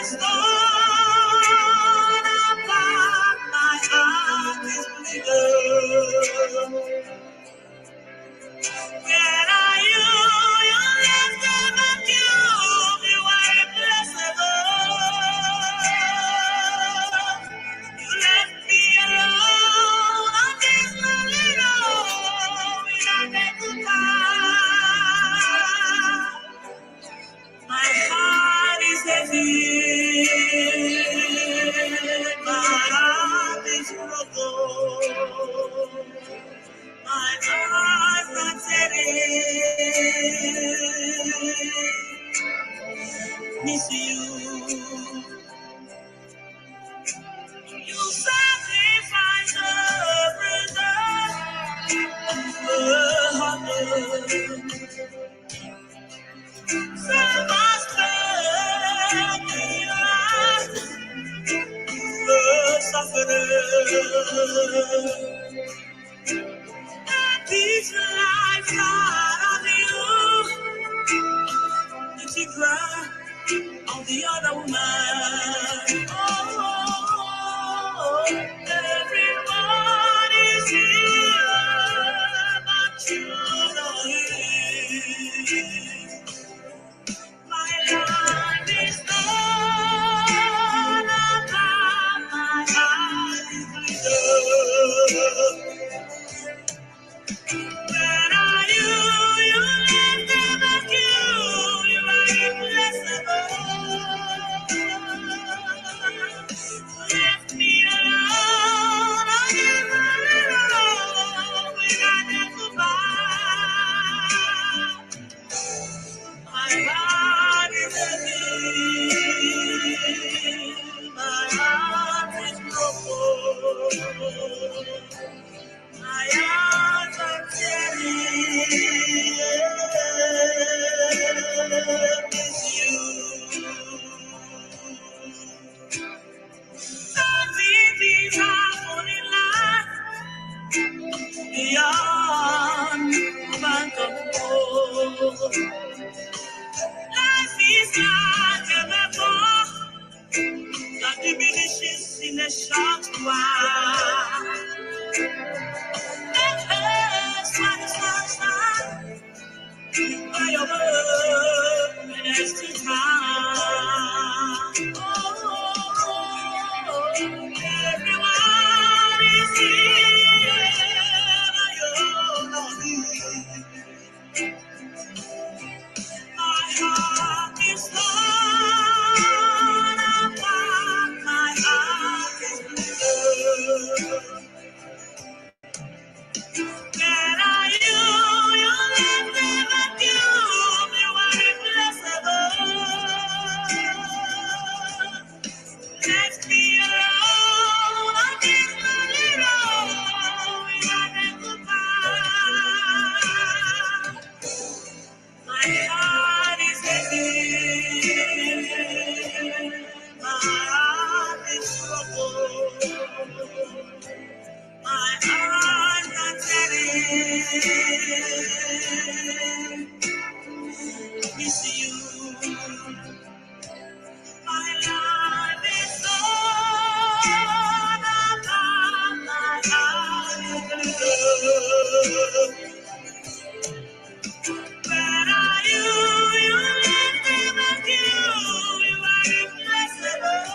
is torn apart, my heart is bleeding. Where are you? You left the vacuum. You are irreplaceable. You left me alone on this lonely road without a goodbye. My heart is heavy. My heart is broken. My heart not miss you. You sacrifice everything. So much pain in your eyes. Suffering. This life out of you, and she cried on the other woman. Oh, everybody's here, but you know it. My life is torn apart, my heart is bleeding. Where are you? You left the vacuum. You are irreplaceable. Left me alone on this lonely road without a goodbye. My heart is heavy. My heart is broken. My heart is with you. Nothing is happening like beyond bank of hope. Life is like a vapor that diminishes in a short while. Satisfaction by your word and extra time. Oh, everyone is here. You're not here. My heart is torn apart. My heart is blue. Where are you? You left the vacuum. You are irreplaceable. Left me alone on this lonely road without a goodbye. My heart is heavy. My heart is troubled. My heart not miss you. My life is torn apart. My heart is blue. Where are you? You left the vacuum. You are irreplaceable.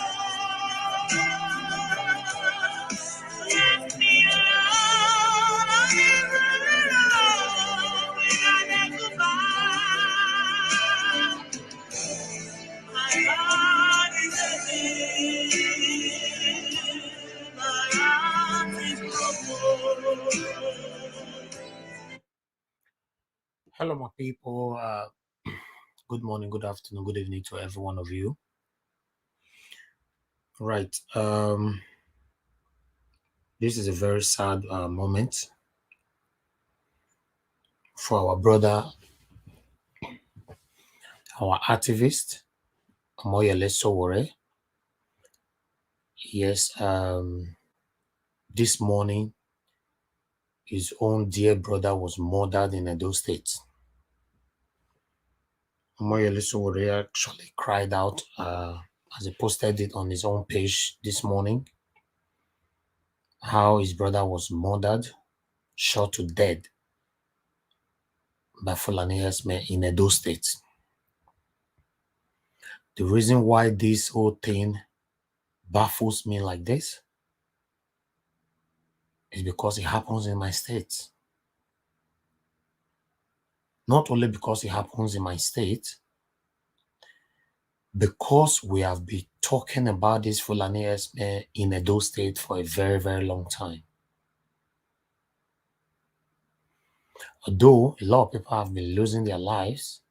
Left me alone on this lonely road without a goodbye. My heart is heavy. My heart is broken. Hello, my people. Good morning, good afternoon, good evening to every one of you. Right. This is a very sad moment for our brother, our activist, Omoyele Sowore. Yes, this morning, his own dear brother was murdered in Edo State. Omoyele Sowore actually cried out and as he posted it on his own page this morning, how his brother was murdered, shot to death by Fulani Herdsmen in Edo State. The reason why this whole thing baffles me like this is because it happens in my state. Not only because it happens in my state, because we have been talking about this Fulani Herdsmen in Edo State for a very, very long time. Although a lot of people have been losing their lives,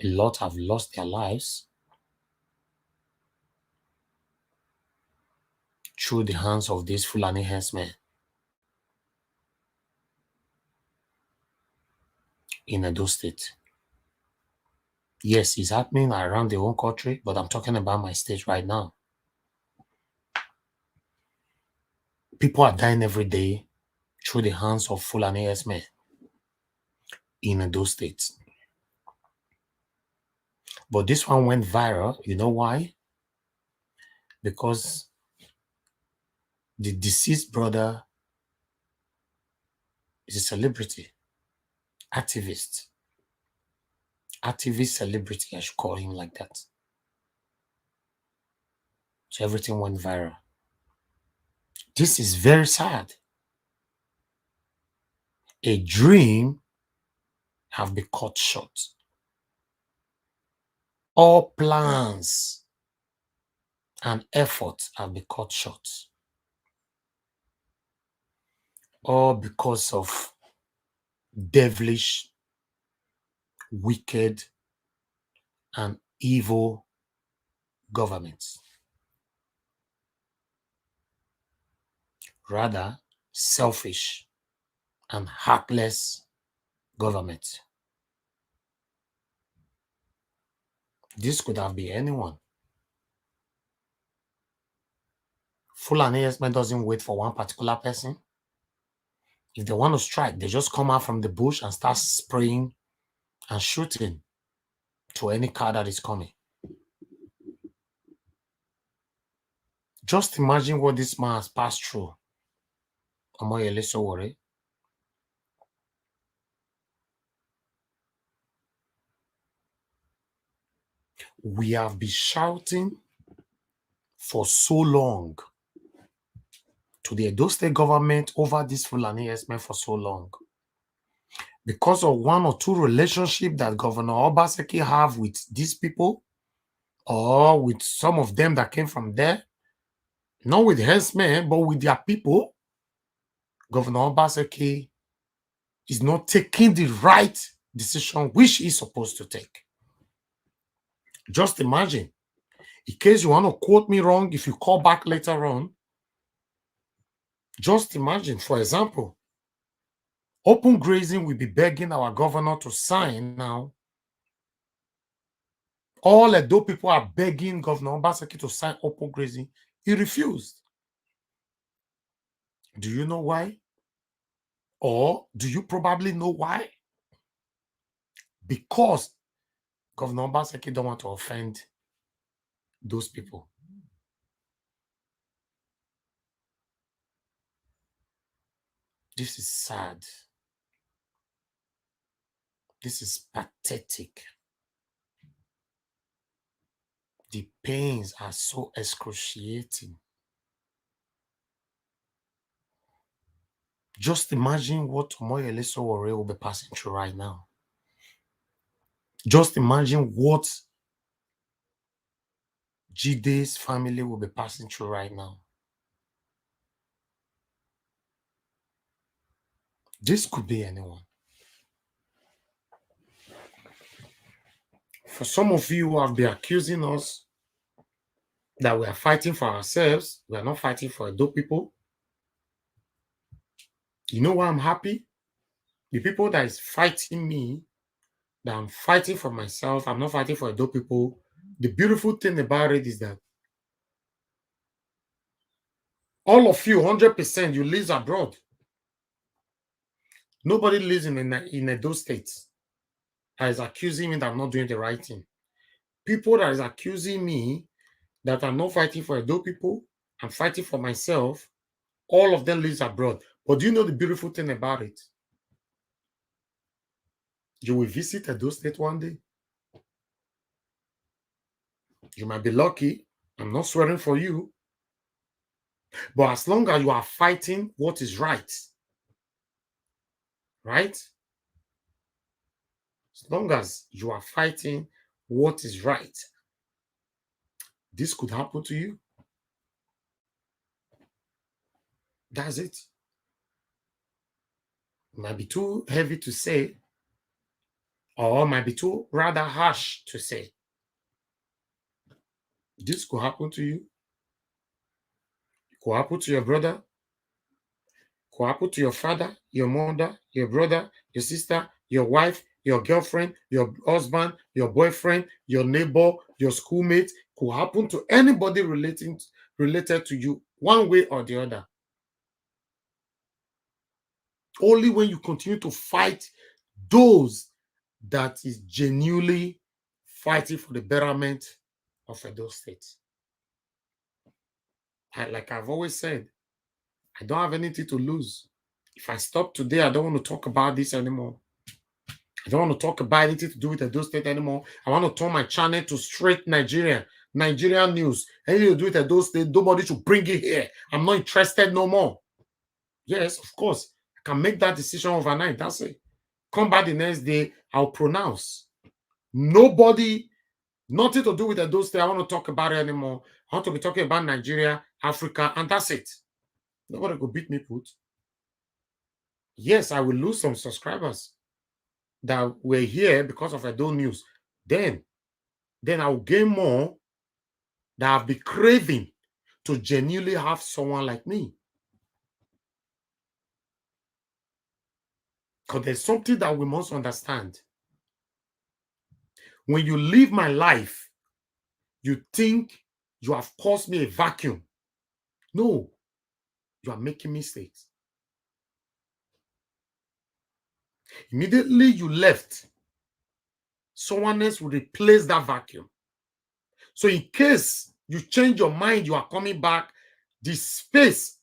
a lot have lost their lives through the hands of these Fulani Herdsmen in Edo State. Yes, it's happening around the whole country, but I'm talking about my state right now. People are dying every day through the hands of Fulani Herdsmen in Edo State. But this one went viral. You know why? Because the deceased brother is a celebrity, activist celebrity, I should call him like that. So everything went viral. This is very sad. A dream have been cut short. All plans and efforts have been cut short. All because of devilish, wicked, and evil governments. Rather, selfish and heartless government. This could have been anyone. Fulani Herdsmen doesn't wait for one particular person. If they want to strike, they just come out from the bush and start spraying and shooting to any car that is coming. Just imagine what this man has passed through. Omoyele Sowore. We have been shouting for so long to the Edo State government over this Fulani Herdsmen for so long. Because of one or two relationships that Governor Obaseki have with these people, or with some of them that came from there, not with herdsmen, but with their people, Governor Obaseki is not taking the right decision which he's supposed to take. Just imagine, in case you want to quote me wrong, if you call back later on, just imagine, for example, open grazing will be begging our governor to sign now. All Edo people are begging Governor Obaseki to sign open grazing. He refused. Do you know why? Or do you probably know why? Because Governor Obaseki don't want to offend those people. This is sad. This is pathetic. The pains are so excruciating. Just imagine what Omoyele Sowore will be passing through right now. Just imagine what Jide's family will be passing through right now. This could be anyone. For some of you who have been accusing us that we are fighting for ourselves, we are not fighting for Edo people. You know why I'm happy? The people that is fighting me, that I'm fighting for myself, I'm not fighting for Edo people. The beautiful thing about it is that all of you, 100%, you live abroad. Nobody lives in Edo State that is accusing me that I'm not doing the right thing. people that is accusing me that I'm not fighting for Edo people, I'm fighting for myself, all of them lives abroad. But do you know the beautiful thing about it? You will visit Edo State one day. You might be lucky. I'm not swearing for you. But as long as you are fighting what is right, right? As long as you are fighting what is right, this could happen to you. That's it. It might be too heavy to say, or might be too rather harsh to say. This could happen to you. It could happen to your brother. It could happen to your father, your mother, your brother, your sister, your wife, your girlfriend, your husband, your boyfriend, your neighbor, your schoolmate. Could happen to anybody related to you one way or the other. Only when you continue to fight those that is genuinely fighting for the betterment of Edo State. Like I've always said, I don't have anything to lose. If I stop today, I don't want to talk about this anymore. I don't want to talk about anything to do with Edo State anymore. I want to turn my channel to straight Nigerian news. Anything to do with Edo State, nobody should bring it here. I'm not interested no more. Yes, of course. I can make that decision overnight. That's it. Come back the next day, I'll pronounce. Nobody, nothing to do with Edo State. I want to talk about it anymore. I want to be talking about Nigeria, Africa, and that's it. Nobody could beat me, put. Yes, I will lose some subscribers that were here because of Edo News. Then I'll gain more that I've been craving to genuinely have someone like me. Because there's something that we must understand. When you live my life, you think you have caused me a vacuum. No, you are making mistakes. Immediately you left, someone else will replace that vacuum. So in case you change your mind, you are coming back, the space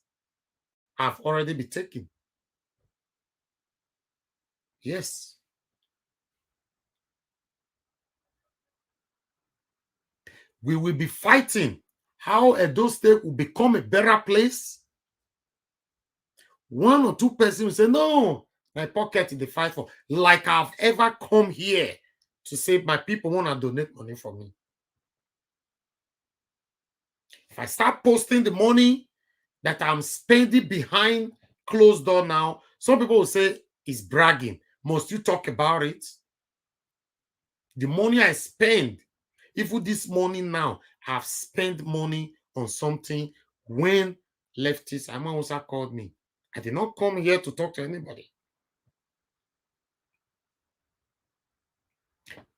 have already been taken. Yes. We will be fighting how Edo State will become a better place. One or two persons will say, no, my pocket is the fight for. Like I've ever come here to say my people want to donate money for me. If I start posting the money that I'm spending behind closed door now, some people will say it's bragging. Must you talk about it? The money I spend, even this morning now, I've spent money on something when leftists, Amaosa called me. I did not come here to talk to anybody.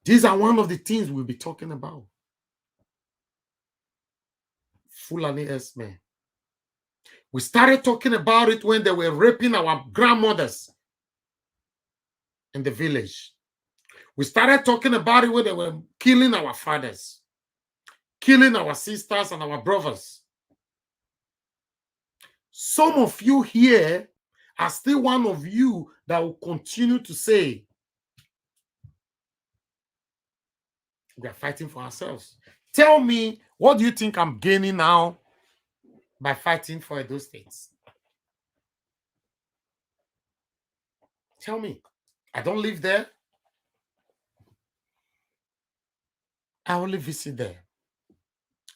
These are one of the things we'll be talking about. Fulani Herdsmen. We started talking about it when they were raping our grandmothers in the village. We started talking about it when they were killing our fathers, killing our sisters and our brothers. Some of you here are still one of you that will continue to say, we are fighting for ourselves. Tell me, what do you think I'm gaining now by fighting for those states? Tell me. I don't live there. I only visit there.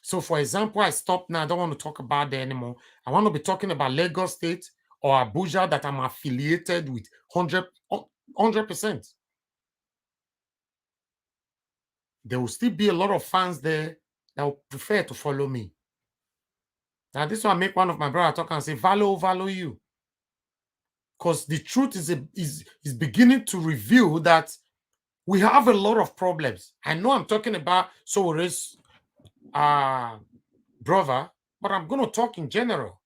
So, for example, I stopped now. I don't want to talk about that anymore. I want to be talking about Lagos State or Abuja that I'm affiliated with 100%. There will still be a lot of fans there that will prefer to follow me. Now, this will make one of my brother talk and say, value you. Because the truth is beginning to reveal that we have a lot of problems. I know I'm talking about Sowore's brother, but I'm going to talk in general.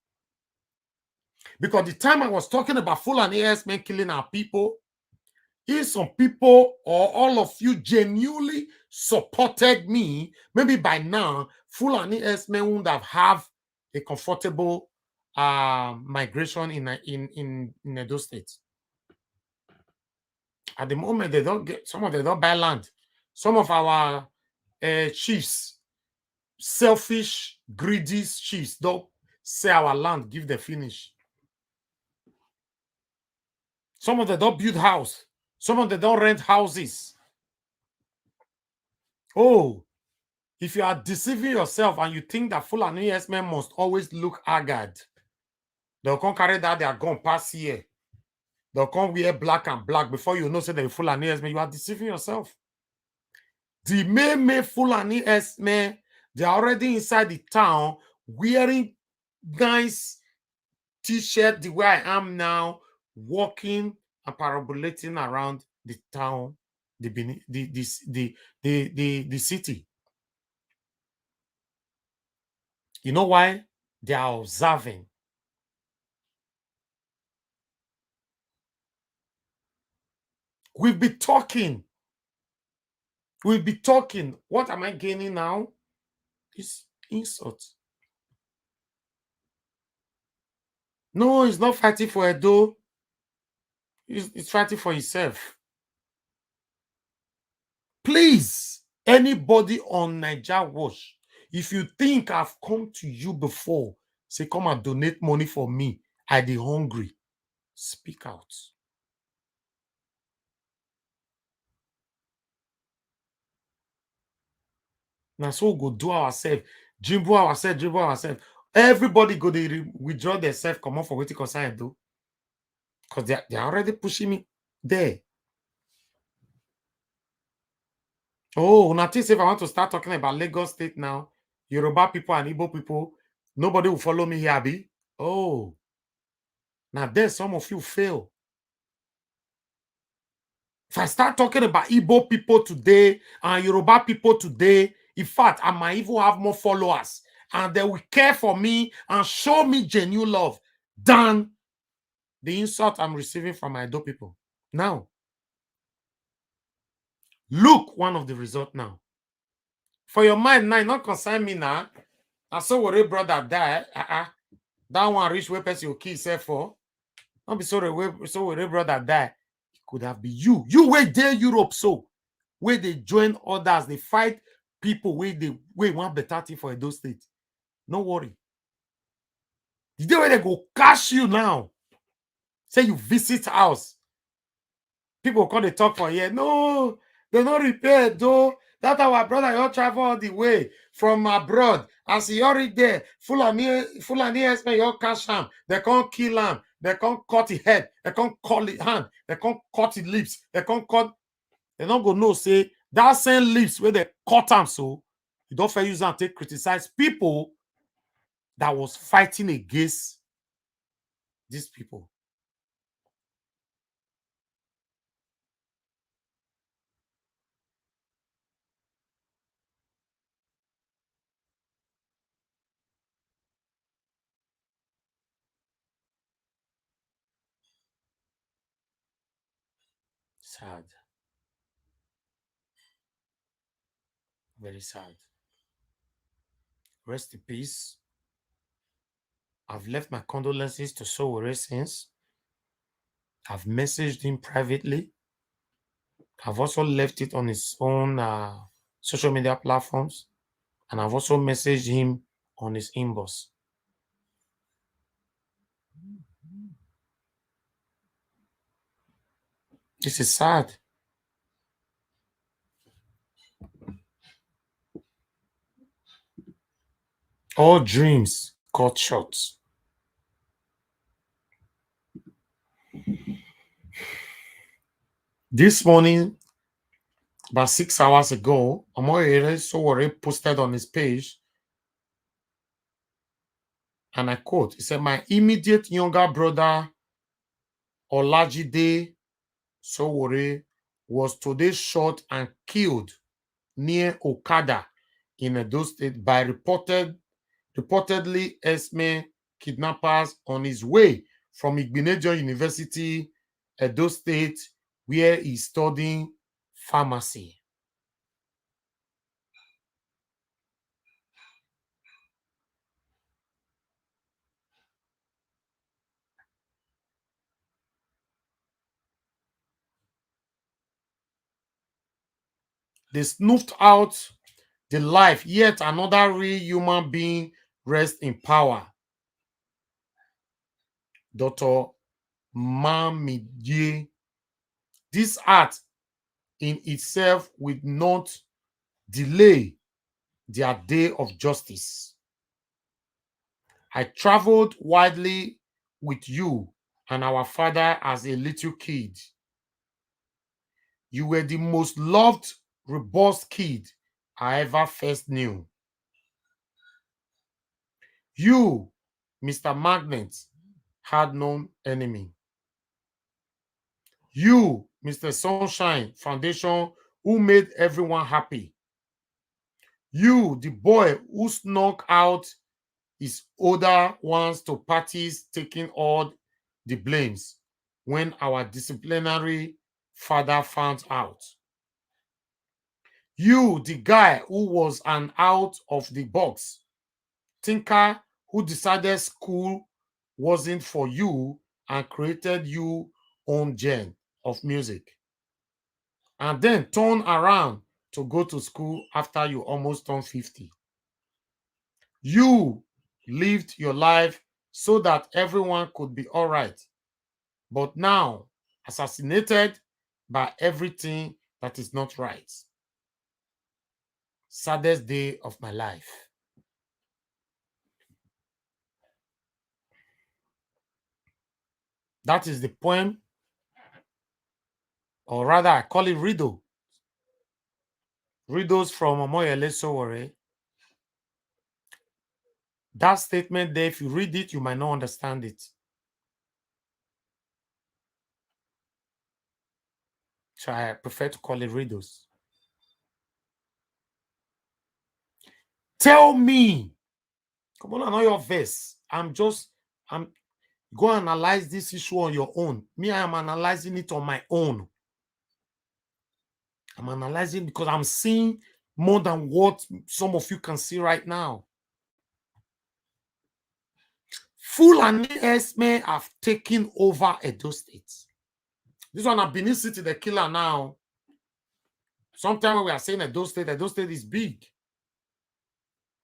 Because the time I was talking about Fulani Herdsmen killing our people, if some people or all of you genuinely supported me, maybe by now, Fulani Herdsmen wouldn't have a comfortable migration in Edo State. At the moment, they don't get, some of them don't buy land. Some of our chiefs, selfish, greedy chiefs, don't sell our land, give the finish. Some of them don't build house. Some of them don't rent houses. Oh, if you are deceiving yourself and you think that Fulani Herdsmen must always look haggard, they'll come carry that their gun pass here. They'll come wear black and black before you know say they're Fulani Herdsmen. You are deceiving yourself. The main Fulani Herdsmen, they're already inside the town wearing nice t-shirt the way I am now, walking and parabolating around the town, the city. You know why? They are observing. We'll be talking. We'll be talking. What am I gaining now? It's insult. No, he's not fighting for Edo. He's fighting for himself. Please, anybody on Naija Watch, if you think I've come to you before, say come and donate money for me, I dey hungry, speak out. Now so we go do ourselves, dribble ourselves. Everybody go dey withdraw themselves, come on for wetin concern Edo. Because they're already pushing me there. Oh, now think if I want to start talking about Lagos State now, Yoruba people and Igbo people, nobody will follow me here, Abi. Oh, now there's some of you fail. If I start talking about Igbo people today and Yoruba people today, in fact, I might even have more followers and they will care for me and show me genuine love than the insult I'm receiving from my Edo people. Now, look one of the results now. For your mind now, not concern me now. I saw what a brother die. That one reach where person will kill himself for. Not be sorry, so what a brother die. It could have been you. You wait there Europe so. Where they join others, they fight people where they want better thing for Edo State. No worry. The day where they go cash you now, say you visit house, people come they talk for here. No, they're not repaired though. That our brother you travel all the way from abroad. As he already there, Fulani Herdsmen, you cash him. They can't kill him. They can't cut his head. They can't cut his hand. They can't cut his lips. They can't cut. They don't go no say that same lips where they cut them so you don't fair use and take criticize people that was fighting against these people. Sad. Very sad. Rest in peace. I've left my condolences to Sowore since. I've messaged him privately. I've also left it on his own social media platforms. And I've also messaged him on his inbox. This is sad. All dreams cut short. This morning, about 6 hours ago, Omoyele Sowore posted on his page, and I quote, he said, my immediate younger brother, Olajide Sowore, was today shot and killed near Okada in Edo State by reportedly Herdsmen kidnappers on his way from Igbenedion University, Edo State, where he's studying pharmacy. They snuffed out the life, yet another real human being rests in power. Dr. Mamidye. This act in itself will not delay their day of justice. I traveled widely with you and our father as a little kid. You were the most loved, robust kid I ever first knew. You, Mr. Magnet, had no enemy. You, Mr. Sunshine Foundation, who made everyone happy. You, the boy who snuck out his older ones to parties, taking all the blames when our disciplinary father found out. You, the guy who was an out of the box thinker who decided school wasn't for you and created your own gen of music. And then turn around to go to school after you almost turned 50. You lived your life so that everyone could be all right. But now, assassinated by everything that is not right. Saddest day of my life. That is the poem, or rather, I call it riddle. Riddles from Omoyele Sowore. That statement there, if you read it, you might not understand it. So I prefer to call it riddles. Tell me. Come on, I know your verse. I'm go analyze this issue on your own. Me, I am analyzing it on my own. I'm analyzing because I'm seeing more than what some of you can see right now. Fulani Herdsmen have taken over Edo State. This one at Benin City, the killer now. Sometimes we are saying Edo State is big.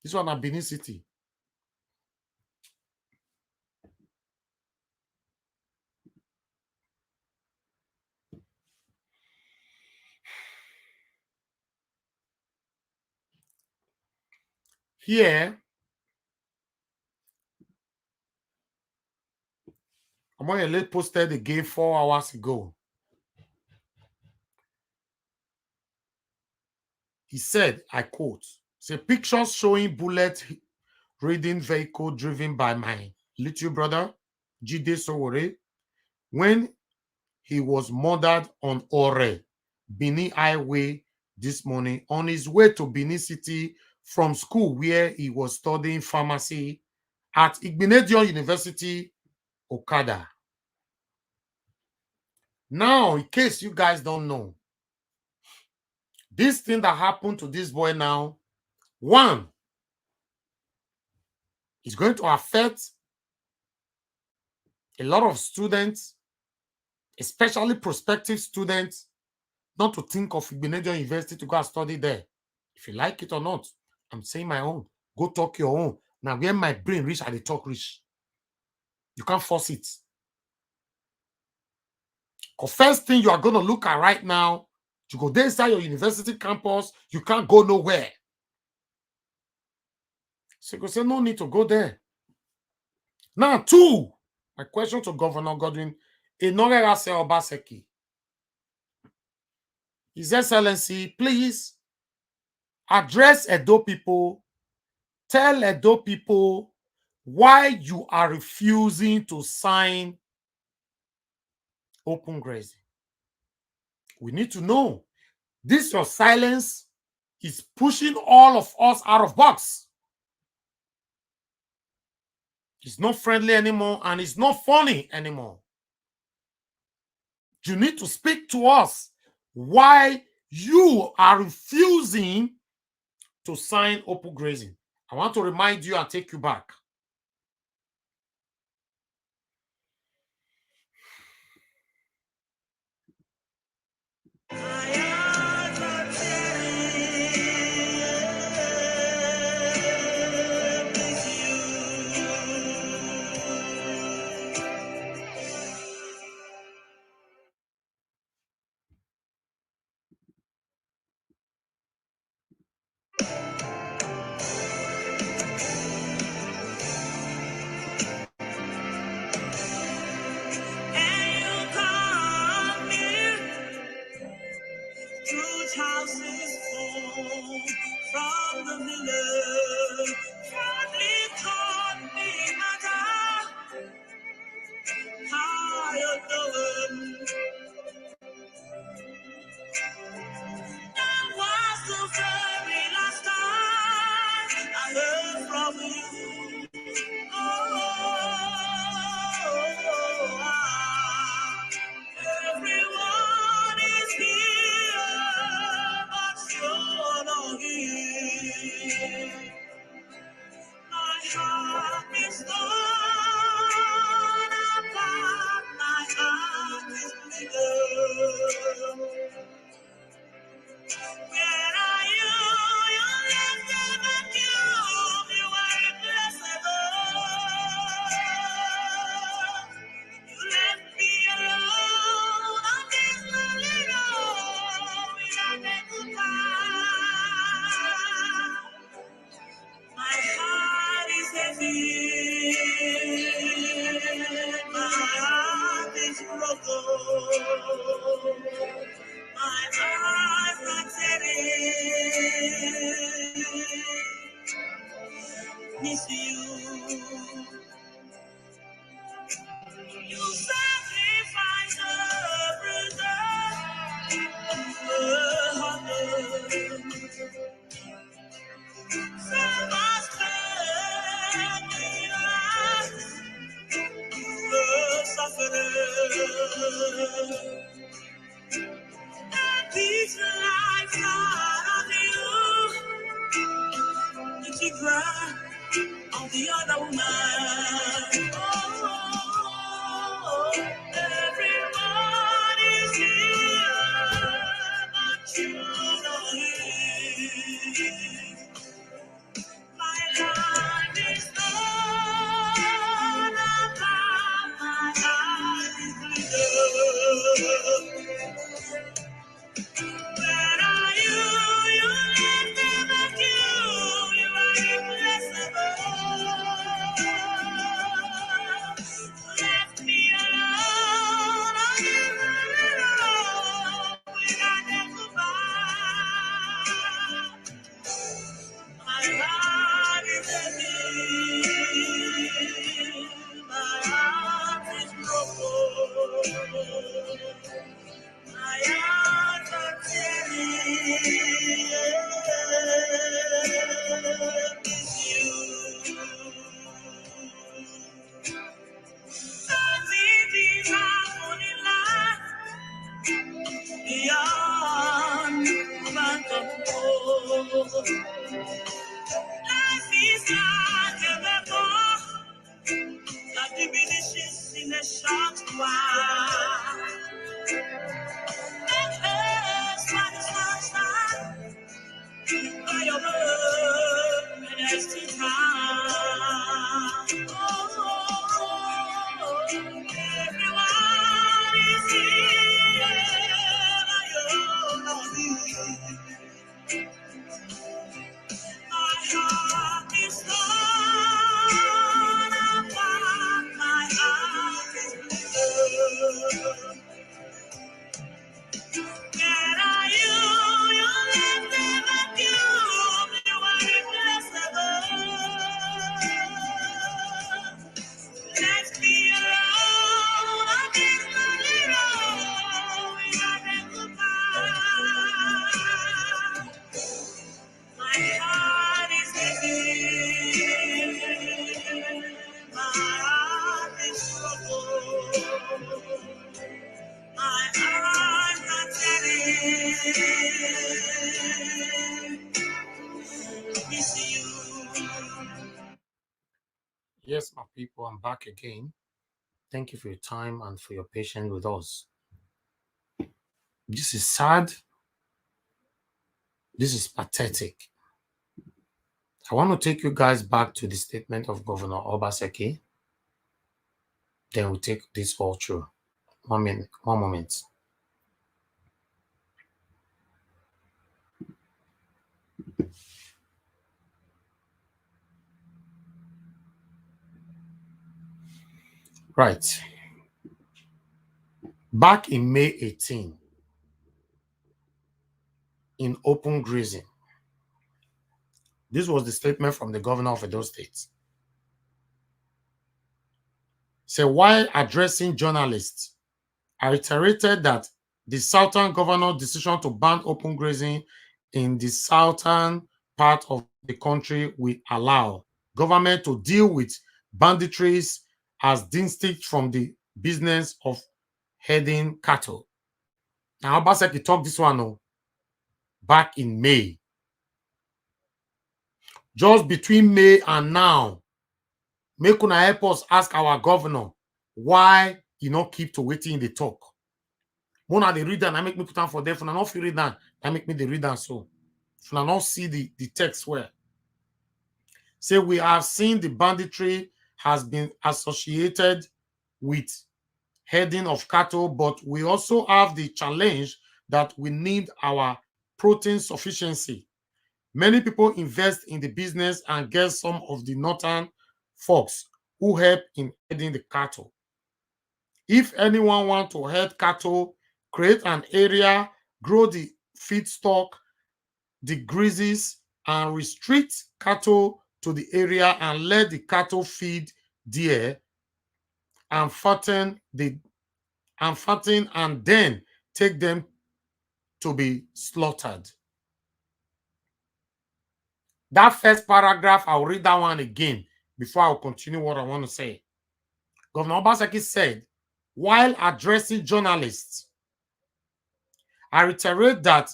This one at Benin City. Here, Omoyele posted again 4 hours ago. He said, I quote, "Say pictures showing bullet reading vehicle driven by my little brother, Jide Sowore, when he was murdered on Ore, Benin Highway this morning on his way to Benin City from school where he was studying pharmacy at Igbinedion University, Okada." Now, in case you guys don't know, this thing that happened to this boy now, one, is going to affect a lot of students, especially prospective students, not to think of Igbinedion University to go and study there. If you like it or not, I'm saying my own. Go talk your own. Now, where my brain reach, I talk rich. You can't force it. Because first thing you are going to look at right now, you go there inside your university campus, you can't go nowhere. So you go say, no need to go there. Now, two, my question to Governor Godwin, Enogerase Obaseki. His Excellency, please address Edo people, tell Edo people why you are refusing to sign open grazing. We need to know. This your silence is pushing all of us out of box. It's not friendly anymore and it's not funny anymore. You need to speak to us why you are refusing to sign open grazing. I want to remind you and take you back. Houses full from the village, family taught me matter. I adore. That was the very last time I heard from you. Everyone is here, but you're not here. My heart is torn apart, my heart is bleeding. Where are you? You left the vacuum, you were irreplaceable. You left me alone on this lonely road without a goodbye. My heart is heavy, my heart is broken, my eyes are tearing. Miss you. You sacrifice everything, so much pain in us, suffering. And this life out of you, did you cry on the other woman? Oh, everyone is here, but you know it. My life is not about my heart is bleeding. Where are you? You left the vacuum. You are irreplaceable. Left me alone on this lonely road without a goodbye. My heart is heavy. My heart is broken. My eyes are tearing. Miss you. Everything happened in life beyond my control. Life is like a vapor that diminishes in a short while. It hurts by the sunshine, by your love, and there's still time. Oh, everyone is here, but you're not here. My heart is torn apart, my heart is blue. Miss you. Yes, my people, I'm back again. Thank you for your time and for your patience with us. This is sad. This is pathetic. I want to take you guys back to the statement of Governor Obaseki. Then we'll take this all through. One moment. Right. Back in May 18, in open grazing, this was the statement from the governor of Edo State. So while addressing journalists, I reiterated that the Southern Governor's decision to ban open grazing in the southern part of the country will allow government to deal with banditries as distinct from the business of herding cattle. Now, Obaseki talked this one back in May. Just between May and now, make una help us ask our governor why he not keep to waiting in the talk. One of the read and I make me put on for them. If I not feel read that, I make me the reader so. If I not see the text where. Say we have seen the banditry has been associated with herding of cattle, but we also have the challenge that we need our protein sufficiency. Many people invest in the business and get some of the northern folks who help in herding the cattle. If anyone wants to herd cattle, create an area, grow the feedstock, the greases, and restrict cattle to the area and let the cattle feed there and fatten and then take them to be slaughtered. That first paragraph, I'll read that one again before I'll continue what I want to say. Governor Obaseki said, while addressing journalists, I reiterate that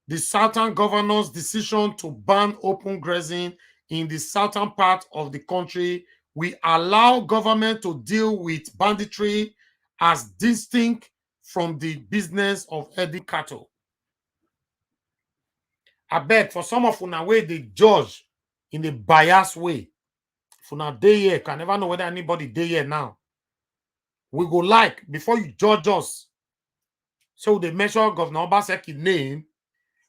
the Southern Governor's decision to ban open grazing in the southern part of the country will allow government to deal with banditry as distinct from the business of herding cattle. I beg for some of una way they judge in a biased way. If una dey here, can never know whether anybody dey here now. We go like before you judge us. So they measure Governor Obaseki name.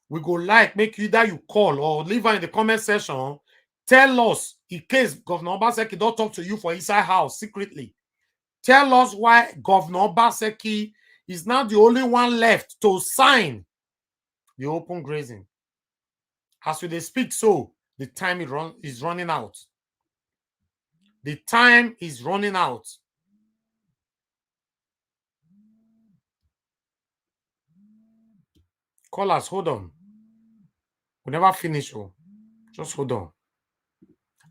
We go like make either you call or leave her in the comment section. Tell us in case Governor Obaseki don't talk to you for inside house secretly. Tell us why Governor Obaseki is now the only one left to sign the open grazing. As we speak, so the time is running out. The time is running out. Callers, hold on. We never finish. Oh. Just hold on.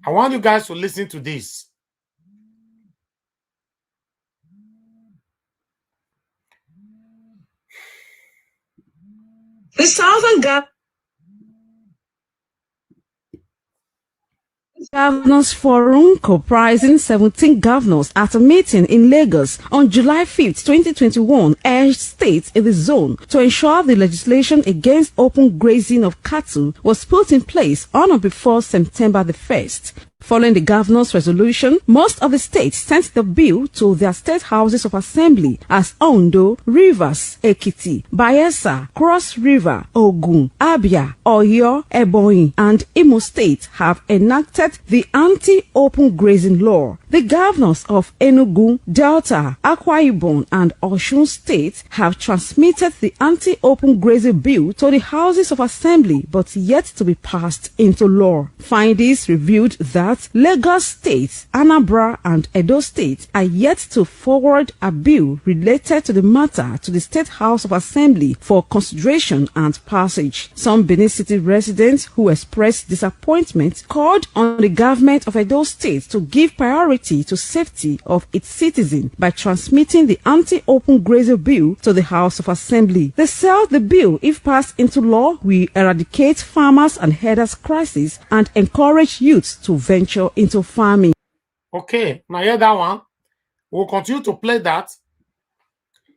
I want you guys to listen to this. The Southern Governors Forum, comprising 17 governors at a meeting in Lagos on July 5, 2021, urged states in the zone to ensure the legislation against open grazing of cattle was put in place on or before September the 1st. Following the governor's resolution, most of the states sent the bill to their state houses of assembly as Ondo, Rivers, Ekiti, Bayelsa, Cross River, Ogun, Abia, Oyo, Ebonyi, and Imo State have enacted the anti-open grazing law. The governors of Enugu, Delta, Akwa Ibom, and Osun State have transmitted the anti-open grazing bill to the houses of assembly, but yet to be passed into law. Findings revealed that that Lagos State, Anambra, and Edo State are yet to forward a bill related to the matter to the State House of Assembly for consideration and passage. Some Benin City residents who expressed disappointment called on the government of Edo State to give priority to safety of its citizens by transmitting the anti-open grazing bill to the House of Assembly. They said the bill, if passed into law, will eradicate farmers and herders' crisis and encourage youths to venture into farming. Okay, now hear that one. We'll continue to play that.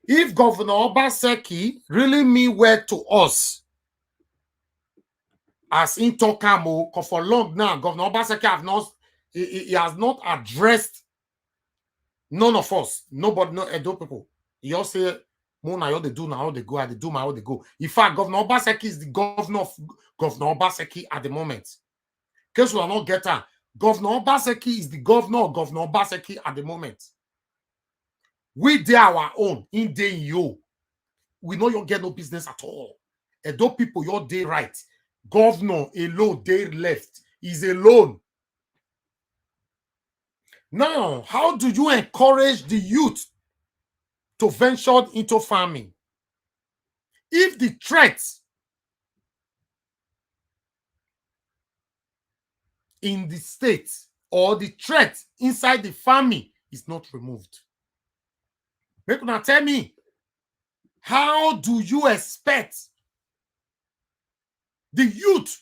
If Governor Obaseki really mean well to us, as in Tokamo, because for long now, Governor Obaseki he has not addressed none of us, nobody, no Edo people. He all say, Mona, how they do now, how they go, how they do, how they go. In fact, Governor Obaseki is the governor of Governor Obaseki at the moment. In case we are not getting, Governor Obaseki is the governor of Governor Obaseki at the moment. We did our own, in day you. We know you get no business at all. Edo people, your day right. Governor alone, day left, is alone. Now, how do you encourage the youth to venture into farming? If the threat in the state or the threat inside the farming is not removed. Make una tell me, how do you expect the youth?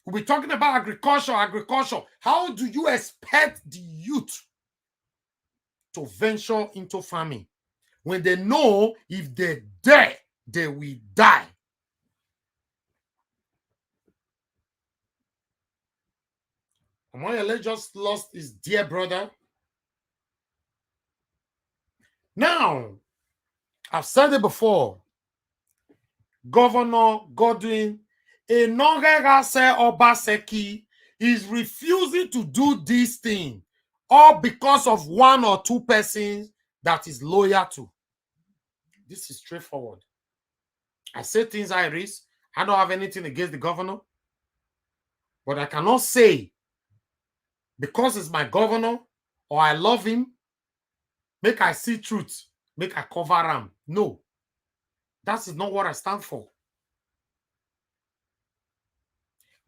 We'll be talking about agriculture. How do you expect the youth to venture into farming when they know if they dare, they will die? Omoyele just lost his dear brother. Now, I've said it before. Governor Godwin Enongerase Obaseki is refusing to do this thing, all because of one or two persons that is loyal to. This is straightforward. I say things I risk. I don't have anything against the governor, but I cannot say because it's my governor or I love him, make I see truth, make I cover him. No, that is not what I stand for.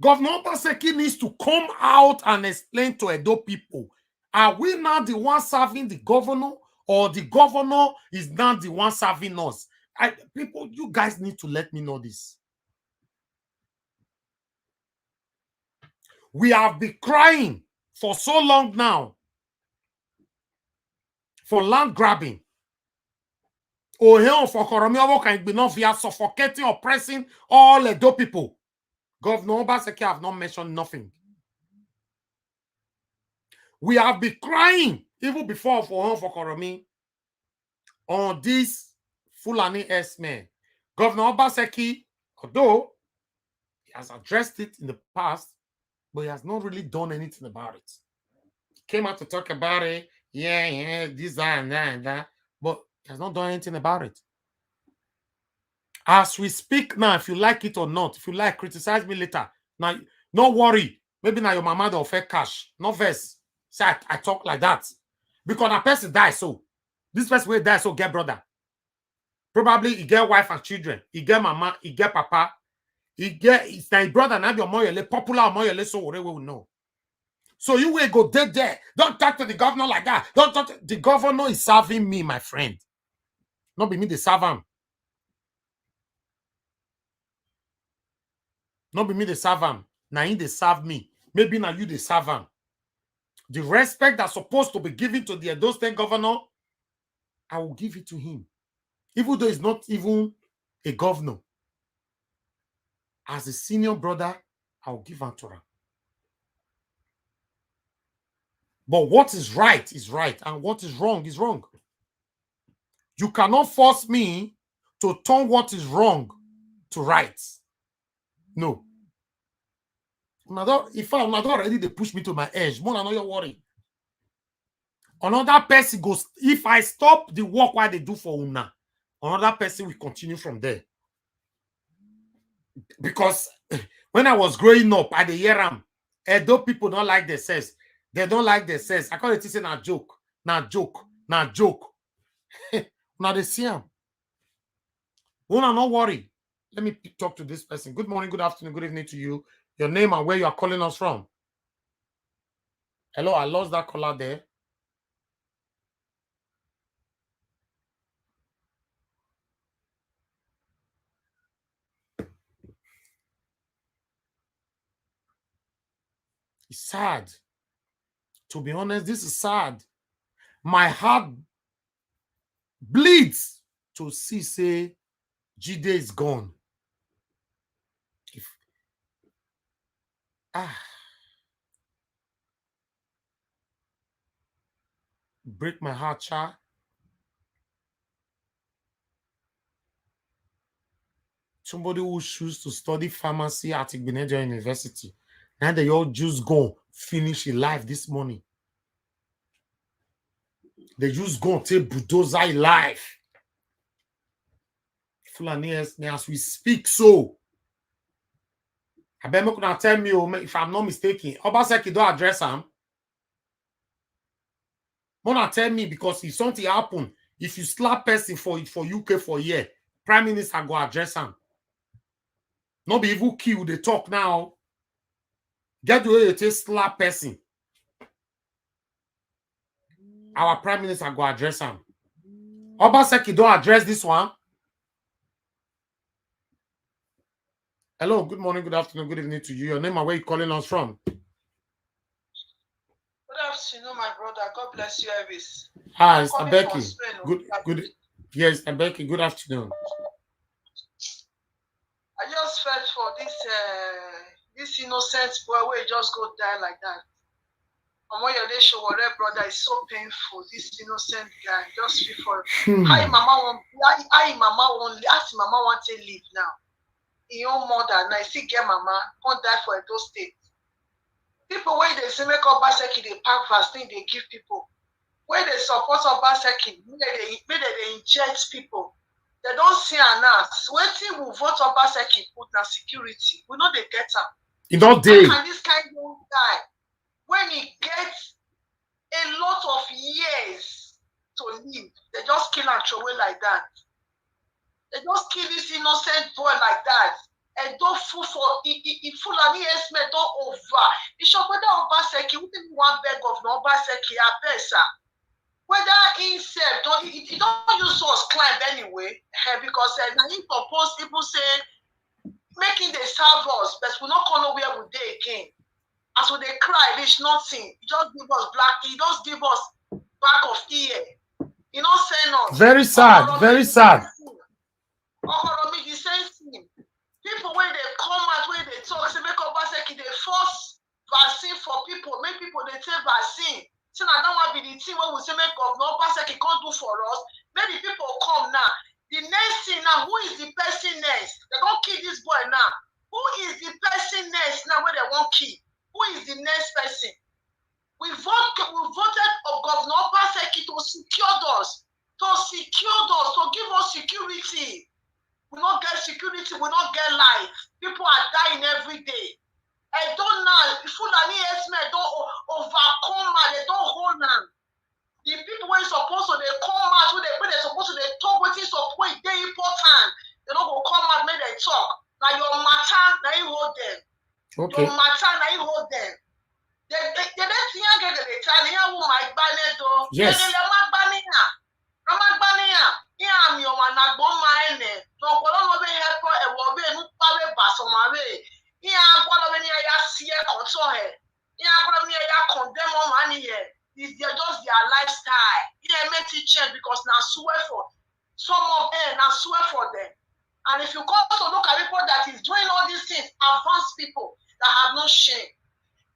Governor Obaseki needs to come out and explain to Edo people, are we now the one serving the governor, or the governor is now the one serving us? People, you guys need to let me know this. We have been crying for so long now for land grabbing. Oh, here for Koromi can be not via suffocating, oppressing all Edo people. Governor Obaseki have not mentioned nothing. We have been crying even before for Koromi on this Fulani Herdsmen. Governor Obaseki, although he has addressed it in the past, but he has not really done anything about it. He came out to talk about it, this, that, and that, but he has not done anything about it. As we speak now, if you like it or not, if you like, criticize me later. Now, no worry. Maybe now your mama don't offer cash. No verse. Say I talk like that. Because a person dies so. This person will die so get brother. Probably he get wife and children. He get mama. He get papa. It's my brother now your Omoyele, popular Omoyele Sowore we will know. So you will go dead there. Don't talk to the governor like that. Don't talk to, the governor is serving me, my friend. Not be me the serve him. Not be me the serve him. Now he they serve me. Maybe now you they serve him. The respect that's supposed to be given to the Edo State governor, I will give it to him. Even though he's not even a governor. As a senior brother, I will give him to him. But what is right, and what is wrong is wrong. You cannot force me to turn what is wrong to right. No. If I'm not already, they push me to my edge. More than your worry. Another person goes, if I stop the work while they do for Una, another person will continue from there. Because when I was growing up, I hear Edo people don't like the sense. They don't like the sense. I call it saying a joke. Not joke. Not joke. Now they see him. Una, not worry. Let me talk to this person. Good morning, good afternoon, good evening to you. Your name and where you are calling us from. Hello, I lost that caller there. It's sad. To be honest, this is sad. My heart bleeds to see, say, Jide is gone. Break my heart, child. Somebody who chooses to study pharmacy at Benin University. Now they all just go finish his life this morning. They just go take bulldozer life. Fulani Herdsmen, as we speak, so. I bet you can tell me if I'm not mistaken. Obaseki don't address him. Mona tell me because if something happen, if you slap person for UK for a year, Prime Minister go address him. Not be even kill the talk now. Get the way you take slap person. Our Prime Minister go address him. Obaseki don't address this one. Hello, good morning, good afternoon, good evening to you. Your name and where you calling us from? Good afternoon, my brother. God bless you, Elvis. Hi, it's Becky. Good. Yes, Becky. Good afternoon. I just felt for this innocent boy where he just go die like that. Omoyele Sowore, brother, is so painful. This innocent guy just feel for how mama want to live now. He own mother now. Still get mama can't die for Edo State. People where they say make Obaseki they pack vaccine they give people. Where they support Obaseki, they inject people. They don't see an ass. Waiting will vote Obaseki put na security. We know they get him. You don't How can this kind of guy when he gets a lot of years to live, they just kill and throw away like that. They just kill this innocent boy like that. And don't fool for Fulani Herdsmen don't over. It's your brother Obaseki, who didn't want beg of no Obaseki, I bet, sir. Whether he said, he don't use us climb anyway, because now he propose people say, making the serve us, but we're not going nowhere with they again. As when they cry, there's nothing. He just give us black, he just give us back of ear. He not saying us. Very sad, very sad. The same thing. People when they come out, when they talk, say make Obaseki they force vaccine for people, make people they take vaccine. So now that one be the thing when we say make Governor Obaseki can't do for us. Maybe people come now. The next thing now, who is the person next? They don't kill this boy now. Who is the person next now when they won't kill? Who is the next person? We voted of Governor Obaseki to secure us, to give us security. We not get security, we not get life. People are dying every day. I don't know. Fulani Herdsmen don't overcome and they don't hold them. The people who are supposed to they come out, when they're supposed to they talk, what is support, they important. They don't go come out, make they talk. Now your matter, now you hold them. Okay. Your matter, now you hold them. They don't see how they tell you who my banner though. Yes. I'm your one that bomb my name. So, what I'm going to help a woman who probably pass on my way. Yeah, I'm going to be a see a console here. Yeah, I'm going to be a condemn on money here. It's just their lifestyle. Yeah, make it change because now swear for some of them, now swear for them. And if you come to look at people that is doing all these things, advanced people that have no shame.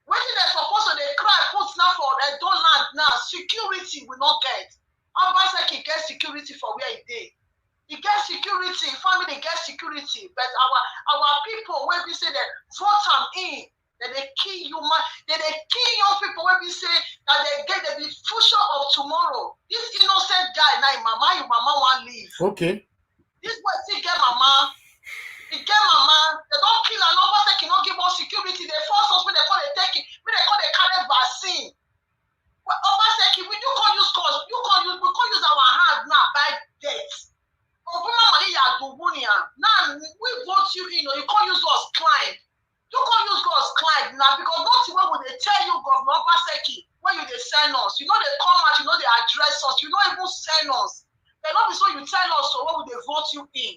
When they're supposed to they cry, put now for a land now, security will not get. Obaseki get security for where he did. He gets security, family gets security, but our people when we say that vote them in, that they kill human, that they kill young people when we say that they get the future of tomorrow. This innocent guy now, your mama won't leave. Okay. This boy still get mama. He get mama. They don't kill and Obaseki not give us security. They force us when they call they take it. Obaseki, when you they send us, you know they come out, you know they address us, you don't even send us. Then not be so you tell us, so what would they vote you in?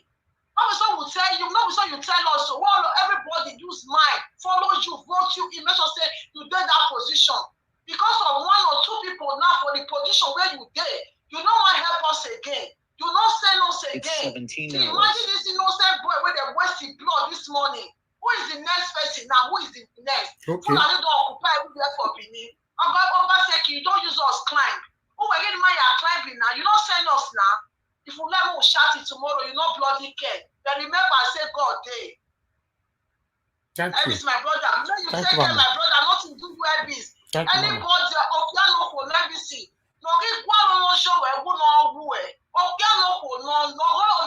Not be so we tell you, not be so you tell us, so what everybody use mind, follow you, vote you in, make sure say you did that position. Because of one or two people now for the position where you did, you don't want to help us again. You don't send us again. Imagine this innocent boy where they wasted blood this morning. Who is the next person now? Who is the next? Okay. Who are they don't occupy everywhere for Benin? Obaseki, you don't use us climb. Who are getting my climbing now? You don't send us now. If you let me shout it tomorrow, you know bloody care. But remember, I say God day. Thank you. Elvis, my brother. When you Thank take you, care, Mama. my brother, nothing to do with Elvis. Thank you, Anybody Mama. of Yano for Elvis, no get one no show where who no who of Yano for no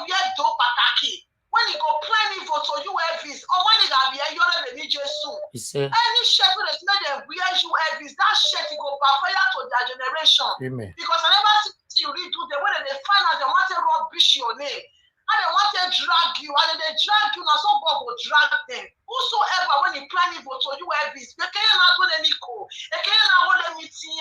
yet do pataki. When you go planning for to you Elvis, or when you got here, you're the DJ soon. He said, Any chef that's made them wear you Elvis, that chef go backfire to their generation. Amen. Because I never see you redo the way they find out they want to rubbish your name. And they want to drag you, and they drag you, now some God will drag them. Whosoever, when you plan evil to you, Elvis, they can't do any call. They can't hold any thing.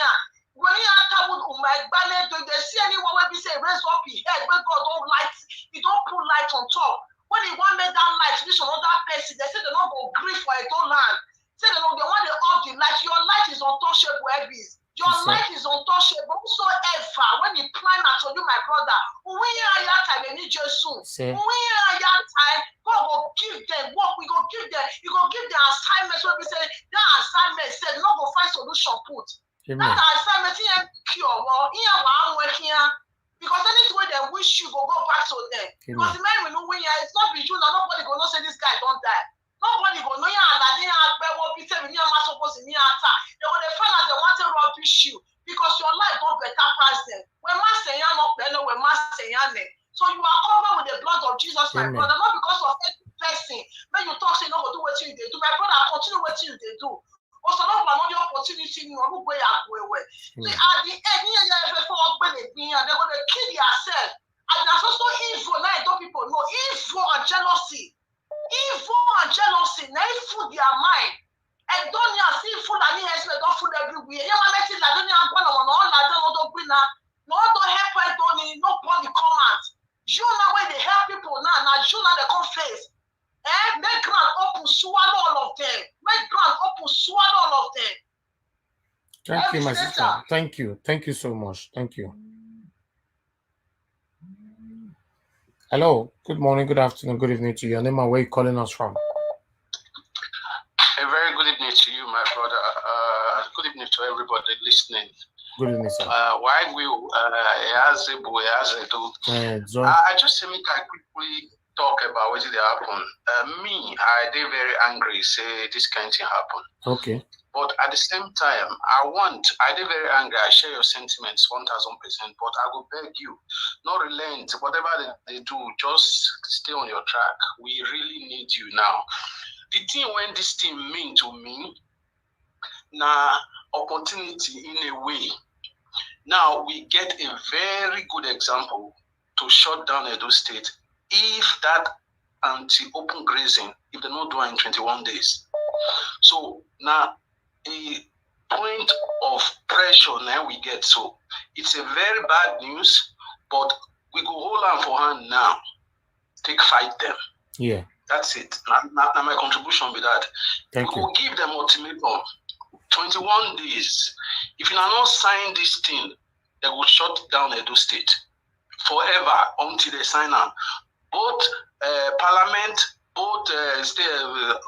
When you are told, oh my God, they see anyone where we say, raise up your head, when God don't light, he don't put light on top. When he want make that light, this another person, they say they don't go grief for a don't land. Say they don't, they want to off the light. Your light is untouchable, Elvis. Your light is untouchable. Whosoever, when he plan at you, my brother, we are your time, they need you soon. We are your time, God will give them work. We go give them, you go give them assignments where we say, that assignment said, not go find solution put. Amen. That assignment, he ain't cure, well, he ain't one working. Because anything they wish you go back to them. Because the man we know when it's not be you, now nobody go know say this guy don't die. Nobody go know and that they have better what Peter in your master was in your attack. They go they find out they want to rubbish you because your life don't better pass them. When master yan not better, when master yan. So you are covered with the blood of Jesus, my brother, not because of any person. When you talk, say no, go do what you they do. My brother, continue what you they do. Also, not another opportunity, you know, where you are. See, at the end, they're going to kill yourself. And that's also evil. Now, don't people know evil and jealousy. Evil and jealousy. Now, it food their mind. And don't you see Fulani Herdsmen don't food everywhere. You know, I don't know all that. Don't bring that. No, don't help. Nobody come out. You know where they help people now. Now, you know they come face. Make ground open, swallow all of them. Make ground open, swallow all of them. Thank you, my sister. Thank you. Thank you so much. Thank you. Hello. Good morning, good afternoon, good evening to you. Your name and where you calling us from? A very good evening to you, my brother. Good evening to everybody listening. Good evening, sir. Why we I just say I quickly talk about what did happen. I did very angry, say this kind of thing happen. Okay. But at the same time, I did very angry. I share your sentiments 1000%, but I will beg you, not relent. Whatever they do, just stay on your track. We really need you now. The thing when this thing mean to me, now opportunity in a way. Now we get a very good example to shut down Edo State if that anti-open grazing, if they don't do it in 21 days. So now a point of pressure now we get. So it's a very bad news, but we go hold on for hand now. Take fight them. Yeah. That's it. Now my contribution with that. Thank you. We will give them ultimatum. 21 days. If you are not sign this thing, they will shut down Edo State forever until they sign on. Both parliament, both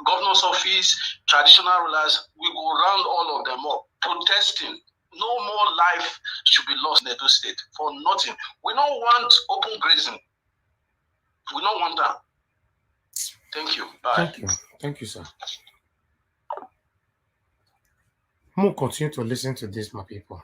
governor's office, traditional rulers, we will round all of them up, protesting. No more life should be lost in Edo State for nothing. We don't want open grazing. We don't want that. Thank you. Bye. Thank you. Thank you, sir. We'll continue to listen to this, my people.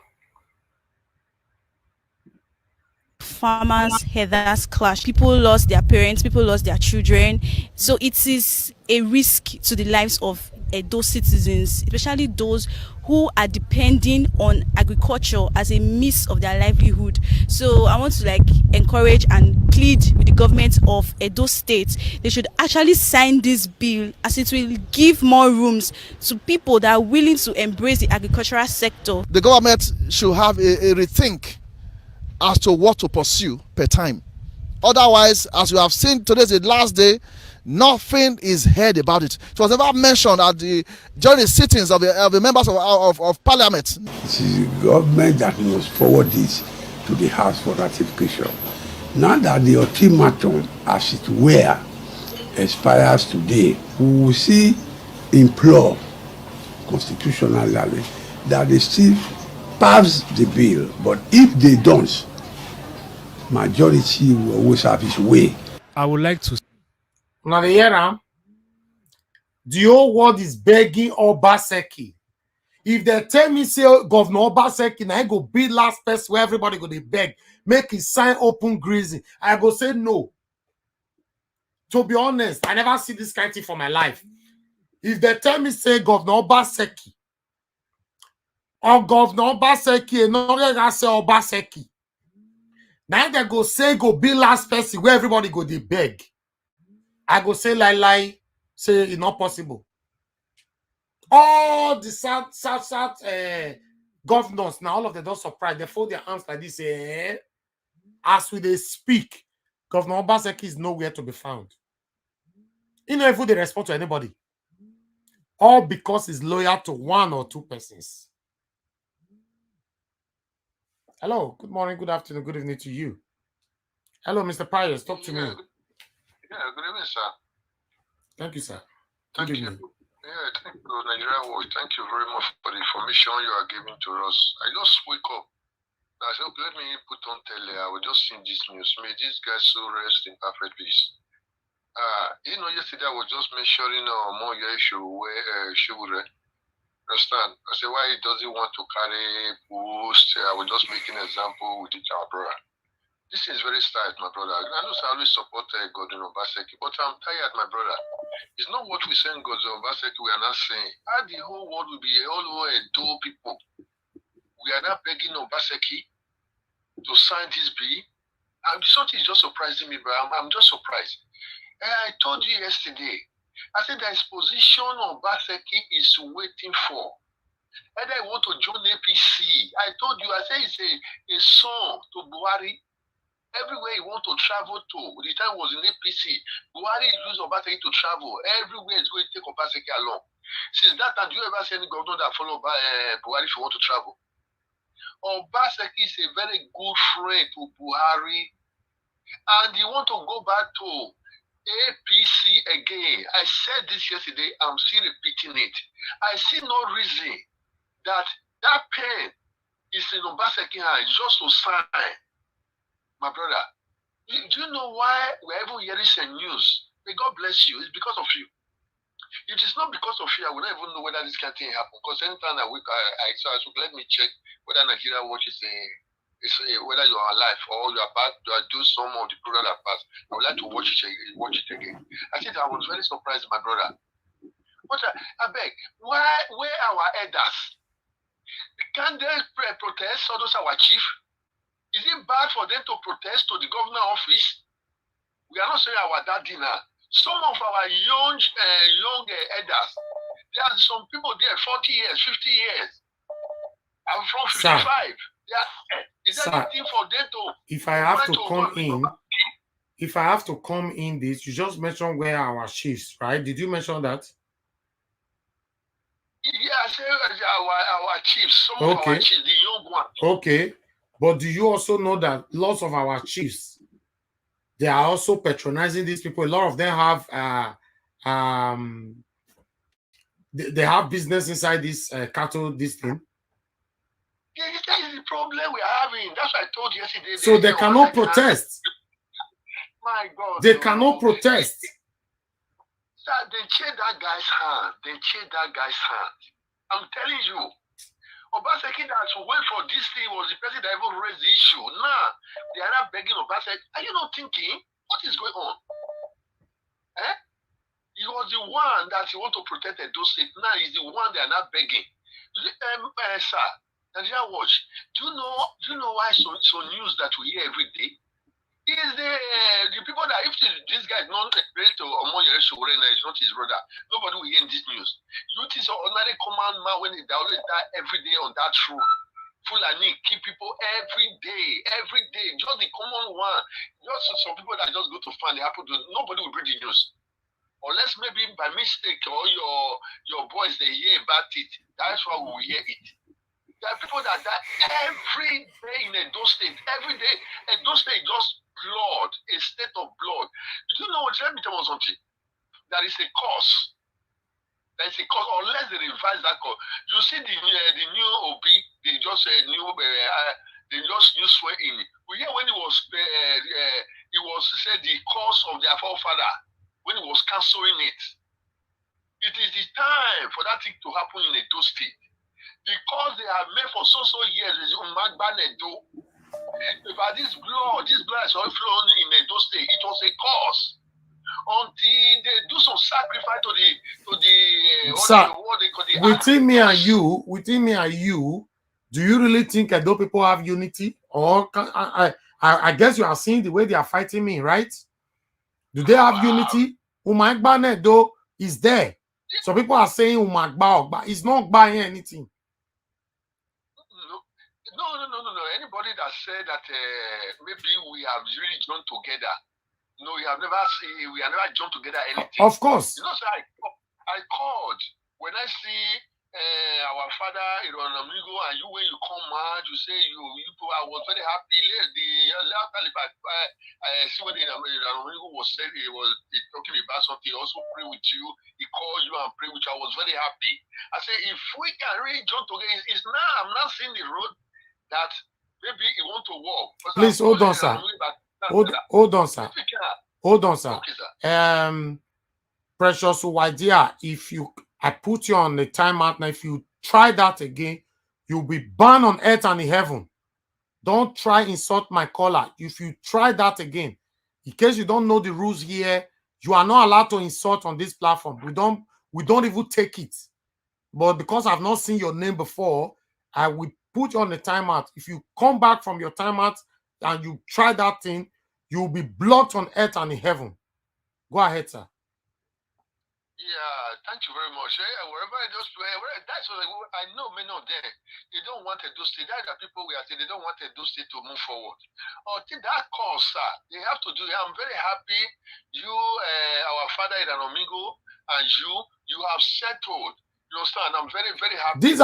Farmers, herders clash. People lost their parents, people lost their children. So it is a risk to the lives of Edo citizens, especially those who are depending on agriculture as a means of their livelihood. So I want to like encourage and plead with the government of Edo State. They should actually sign this bill, as it will give more rooms to people that are willing to embrace the agricultural sector. The government should have a rethink as to what to pursue per time. Otherwise, as we have seen, today is the last day, nothing is heard about it. It was never mentioned at during the sittings of the members of parliament. It is the government that must forward this to the House for ratification. Now that the ultimatum, as it were, expires today, we will see implore constitutionally that they still pass the bill. But if they don't, majority will always have its way. I would like to. Now the year, the whole world is begging Obaseki. If they tell me say Governor Obaseki now go be last person where everybody go they beg, make his sign open grazing, I go say no. To be honest, I never see this kind of thing for my life. If they tell me say Governor Obaseki or Governor Obaseki, and not say Obaseki, now they go say go be last person where everybody go they beg, I go say lie, say it's not possible. All the south governors now, all of them don't surprise. They fold their hands like this. As we they speak, Governor Obaseki is nowhere to be found. He never even they respond to anybody. All because he's loyal to one or two persons. Hello, good morning, good afternoon, good evening to you. Hello, Mr. Pius, talk to me. Yeah, good evening, sir. Thank you, sir. Thank Good you. evening. Yeah, thank you, Nigerian Watch. Thank you very much for the information you are giving to us. I just wake up. I said, okay, let me put on tele. I will just see this news. May these guys so rest in perfect peace. Yesterday I was just mentioning Omoyele Sowore. Understand? I said, why he doesn't want to carry post? I will just make an example with it, our brother. This is very sad, my brother. I know I always support Godwin Obaseki, but I'm tired, my brother. It's not what we say in Godwin Obaseki we are not saying. How the whole world will be all over Edo people. We are not begging Obaseki to sign this bill. And something is just surprising me, but I'm just surprised. I told you yesterday, I said there is position Obaseki is waiting for. Whether I want to join APC. I told you, I said it's a son to Buhari. Everywhere he want to travel to, the time was in APC. Buhari used Obaseki to travel. Everywhere is going to take Obaseki along. Since that time, do you ever see any governor that follow Buhari if you want to travel? Obaseki is a very good friend to Buhari. And you want to go back to APC again. I said this yesterday, I'm still repeating it. I see no reason that pen is in Obaseki hand just to sign. My brother, do you know why we're even hearing some news? May God bless you. It's because of you. It is not because of you. I will not even know whether this kind of thing happened. Because anytime I wake, I let me check whether Nigeria Watch is whether you are alive or you are back, you are doing some of the program that passed. I would like to watch it again. I said I was very surprised, my brother. But I beg, where our elders? Can they protest? All those our chief? Is it bad for them to protest to the governor office? We are not saying our daddy now. Some of our young elders, there are some people there 40 years, 50 years. I'm from 55. Is that anything for them to? If I have to come in, this, you just mentioned where our chiefs, right? Did you mention that? Yeah, I said our chiefs, some of our chiefs, the young ones. Okay. But do you also know that lots of our chiefs, they are also patronizing these people? A lot of them have they have business inside this cattle, this thing. Yeah, that is the problem we are having. That's what I told you yesterday. So they cannot protest. My God. They cannot protest. They cheat that guy's hand. I'm telling you. Obaseki that wait for this thing was the person that even raised the issue. Now, they are not begging Obaseki. Are you not thinking what is going on? He was the one that he want to protect those states. Now he's the one they are not begging. Sir, Nigeria Watch, do you know why so news that we hear every day? Is the people that if this guy is not related to Omoyele Sowore, is not his brother, nobody will hear in this news. You think so ordinary command man when they always die every day on that road. Fulani kill people every day, just the common one. Just some people that just go to find they happen to nobody will bring the news. Unless maybe by mistake or your boys they hear about it. That's why we will hear it. There are people that die every day in Edo State. Every day, Edo State just blood, a state of blood. Do you know what? Let me tell you something. There is a cause. There is a cause, unless they revise that cause. You see the new OB, they just new swear in. We hear when it was said the cause of their forefather when he was cancelling it. It is the time for that thing to happen in Edo State. Because they have made for so years is Edo. But this blood is all flowing in Edo State. It was a cause until they do some sacrifice to the Sir, what they call the within me and you, do you really think Edo people have unity? Or I guess you are seeing the way they are fighting me, right? Do they have unity? Umagba Edo is there. So people are saying Umagba. It's not buying anything. No. Anybody that said that maybe we have really joined together. No, we have never joined together anything. Of course. You know, so I called when I see our father Amigo and you when you come out, you say you I was very happy. I see when Amigo was saying he was talking about something, he also pray with you, he called you and pray with you. I was very happy. I say if we can really join together, it's now I'm not seeing the road that maybe he want to walk. Please hold on, sir. Hold on, sir. Hold on, sir. Okay, sir. Precious Uwadia, if I put you on the timeout now, if you try that again, you'll be banned on earth and in heaven. Don't try insult my caller. If you try that again, in case you don't know the rules here, you are not allowed to insult on this platform. We don't even take it. But because I've not seen your name before, I will put you on the timeout. If you come back from your timeout and you try that thing, you'll be blocked on earth and in heaven. Go ahead, sir. Yeah, thank you very much. Wherever that's what I know many of them, they don't want Edo State. That's the people we are saying they don't want Edo State to move forward. I think that cause, sir, they have to do it. I'm very happy you, our father Amigo, and you have settled. You understand? I'm very, very happy. These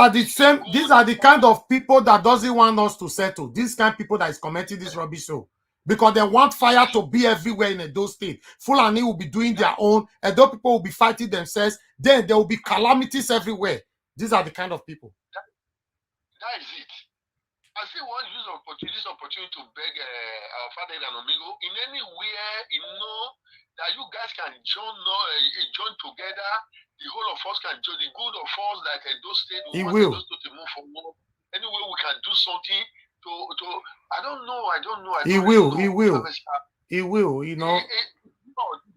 are the kind of people that doesn't want us to settle. These kind of people that is commenting this rubbish show. Because they want fire to be everywhere in Edo State. Fulani will be doing their own. Edo people will be fighting themselves. Then there will be calamities everywhere. These are the kind of people. That is it. I still want to use this opportunity to beg our father Amigo in anywhere, that you guys can join together. The whole of us can join. The good of us that Edo State will to move forward. Anyway, we can do something. I don't know. He will. You know.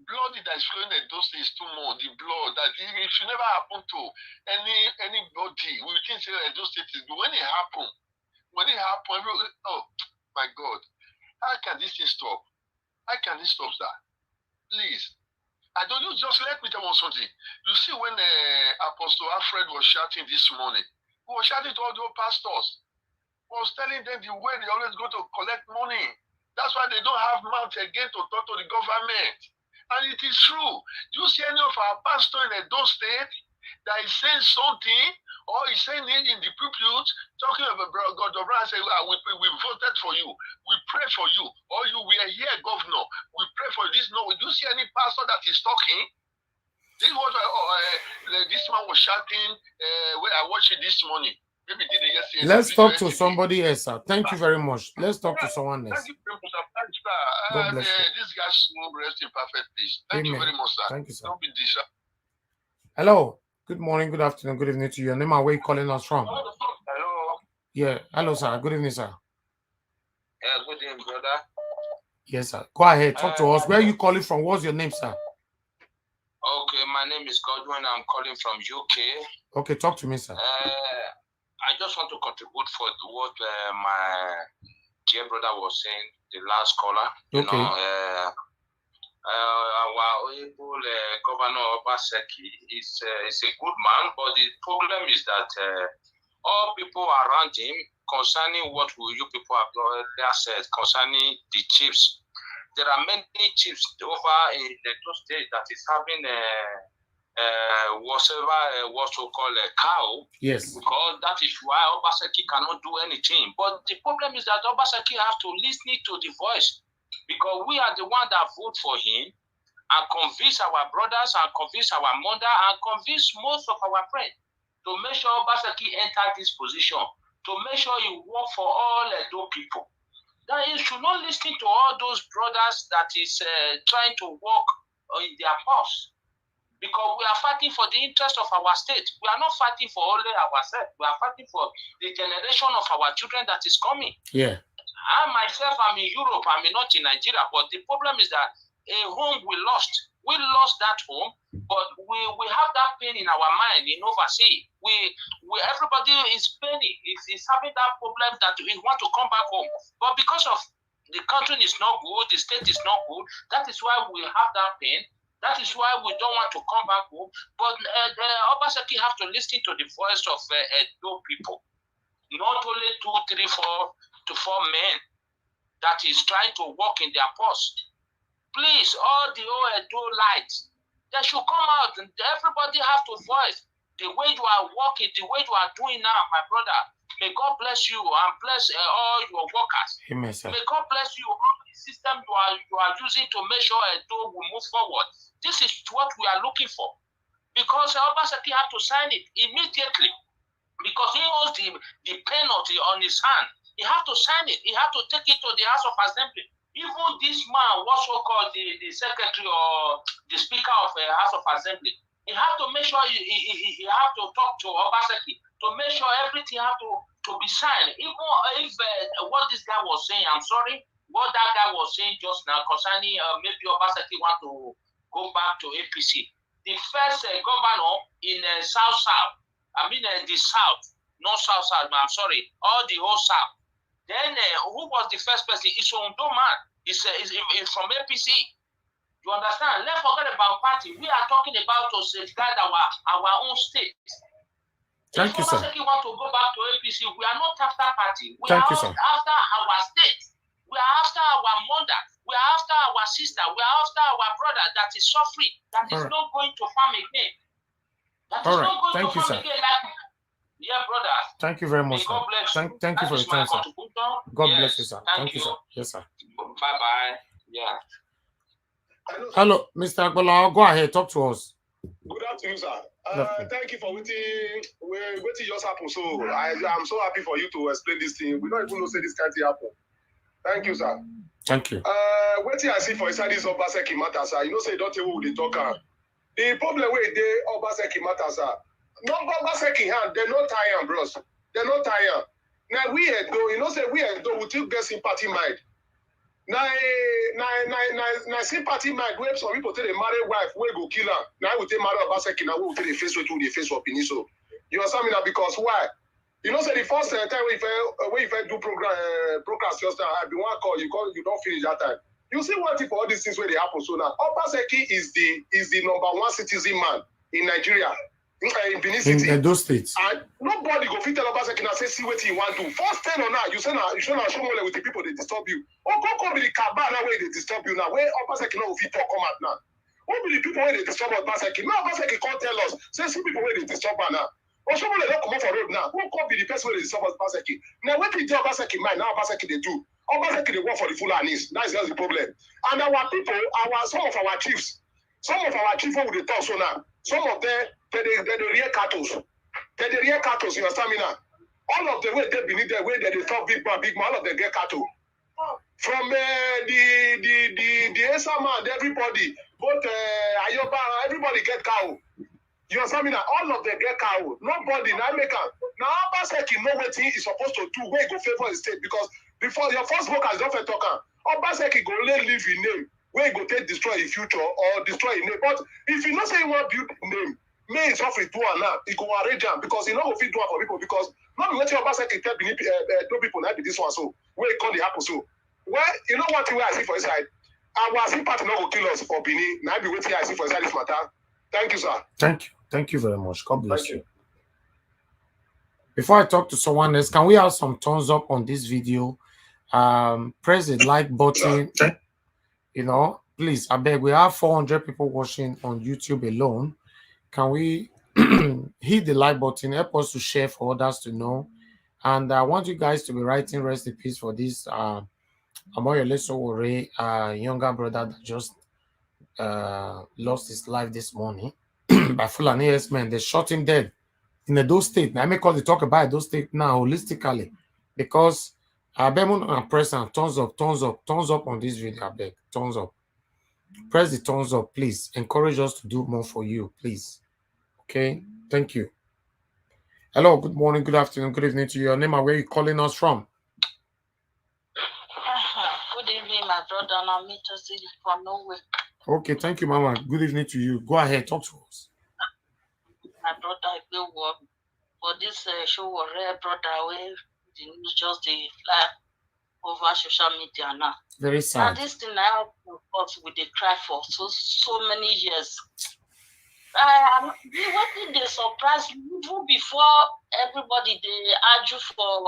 Blood that is flowing in those days too much. The blood that it should never happen to anybody. We think that those states, but when it happen, oh my God, how can this thing stop? How can this stop, sir? Please. I don't know. Just let me tell you something. You see, when Apostle Alfred was shouting this morning, he was shouting to all the pastors. Was telling them the way they always go to collect money. That's why they don't have mouth again to talk to the government. And it is true. Do you see any of our pastors in Edo State that is saying something or is saying it in the pulpit, talking about God of Abraham, say, we voted for you, we pray for you, or you were here, governor, we pray for you. Do you see any pastor that is talking? This was this man was shouting when I watched it this morning. Maybe did it yesterday. Let's talk to somebody else, sir. Thank you very much. Let's talk to someone else. Thank you very much, sir. God bless you. This guy's rest in perfect peace. Thank you very much, sir. Thank you, sir. Don't be this, sir. Hello. Good morning, good afternoon, good evening to you. Your name and where you calling us from? Hello. Yeah. Hello, sir. Good evening, sir. Yeah, good evening, brother. Yes, sir. Go ahead. Talk to us. Where are you calling from? What's your name, sir? Okay, my my name is Godwin. I'm calling from UK. Okay, talk to me, sir. I just want to contribute for what my dear brother was saying, the last caller. You Okay. know, our able Governor Obaseki is a good man, but the problem is that all people around him, concerning what you people have said concerning the chiefs, there are many chiefs over in the state that is having what we call a cow. Yes. Because that is why Obaseki cannot do anything. But the problem is that Obaseki have to listen to the voice, because we are the one that vote for him and convince our brothers and convince our mother and convince most of our friends to make sure Obaseki enter this position, to make sure he work for all Edo people. That he should not listen to all those brothers that is trying to work in their purse. Because we are fighting for the interest of our state. We are not fighting for only ourselves. We are fighting for the generation of our children that is coming. Yeah. I myself, I'm in Europe, I'm not in Nigeria. But the problem is that a home we lost. We lost that home, but we have that pain in our mind in overseas. We everybody is paining, is having that problem that we want to come back home. But because of the country is not good, the state is not good, that is why we have that pain. That is why we don't want to come back home. But Obaseki have to listen to the voice of Edo people. Not only 2, 3, 4 to 4 men that is trying to work in their post. Please, all the Edo lights, they should come out and everybody have to voice the way you are working, the way you are doing now, my brother. May God bless you and bless all your workers. Amen, sir. May God bless you. All the system you are using to make sure Edo will move forward. This is what we are looking for. Because Obaseki have to sign it immediately. Because he owns the penalty on his hand. He have to sign it. He have to take it to the House of Assembly. Even this man, what's called the secretary or the speaker of the House of Assembly, he have to make sure he have to talk to Obaseki to make sure everything have to be signed. Even if what this guy was saying, I'm sorry, what that guy was saying just now concerning maybe Obaseki want to go back to APC. The first governor in the South, the South, not South, I'm sorry, all the whole South. Then who was the first person? It's Ondo man. It's from APC. You understand? Let's forget about party. We are talking about to safeguard our own state. Thank you, sir. If we want to go back to APC, we are not after party. We Thank are you, sir. after our state. We are after our mother. We are after our sister. We are after our brother that is suffering, that is not going to farm again. That is not going to farm again. Yeah, brother. Thank you very much, sir. God bless you. Thank you for your time, sir. God bless you, sir. Thank you, sir. Yes, sir. Bye-bye. Yeah. Hello, Mr. Agbola. Go ahead. Talk to us. Good afternoon, sir. Thank you for waiting. Waiting just happened. So I'm so happy for you to explain this thing. We don't even know say this can't happen. Thank you, sir. Thank you. Waiting I see for inside this Obaseki matter, sir. You know, say don't tell who they talk. The problem with the Obaseki matter, sir. No Obaseki hand, they not tie bros. They not tie. Now we do, you know, say we do, we still get sympathy mind. Now sympathy mind. We have some people tell the married wife we go kill her. Now we take marry Obaseki. Now we will tell the face with the face of Piniso. You understand me now? Because why? You know, say the first time we do broadcast just now, I be one call, you don't finish that time. You see what if all these things where they happen so now. Obaseki is the #1 citizen man in Nigeria, in Benin City. In those states. And nobody go fit tell Obaseki now say see what you want to. First 10 or now, you say now show more with the people they disturb you. Oh, come be the cabana where they disturb you now. Where Obaseki now fit talk come out now. Who be the people where they disturb Obaseki? Now Obaseki can't tell us. Say see people where they disturb her now. Or someone don't come off a road now. Who could be the person where they disturb Obaseki? Now what we do Obaseki mind, now Obaseki they do. Obaseki they work for the Fulanis. That's just the problem. And our people, some of our chiefs who they talk so now. Some of them they're the real cattle. They're the real cattle, you understand me now? All of the way they beneath the way that they talk big man, all of them get cattle. From the Esa man, everybody, both Ayoba, everybody get cow. You understand me now? All of them get cow. Nobody now make up. Now Obaseki know what he is supposed to do. Where he go favor the state because before your first book has not talking. Obaseki go live in name. where you go take destroy the future or destroy a name. But if you not say you want build name, may it's off it do now, it go arrange them because you know if it do for people because not be letting your can tell Benin do people like this one so where it can't happen so. Well, you know what I see for inside. Our see party not go kill us for Benin. Now be waiting I see for inside this matter. Thank you, sir. Thank you very much. God bless you. Before I talk to someone else, can we have some thumbs up on this video? Press the like button. You know, please, I beg. We have 400 people watching on YouTube alone. Can we hit the like button? Help us to share for others to know. And I want you guys to be writing rest in peace for this Omoyele Sowore, younger brother that just lost his life this morning by Fulani Herdsmen. They shot him dead in Edo State. Now, I may call the talk about Edo State now holistically because Benin and press and thumbs up on this video. I beg, thumbs up. Press the thumbs up, please. Encourage us to do more for you, please. Okay, thank you. Hello, good morning, good afternoon, good evening to you. Your name and where you calling us from? Good evening, my brother. I'm interested from Norway. Okay, thank you, Mama. Good evening to you. Go ahead, talk to us. My brother, I will work for this show or brother where the news just the fly over social media now. Very sad. Now this thing I with the cry for so many years. What did they surprise even before everybody they argue for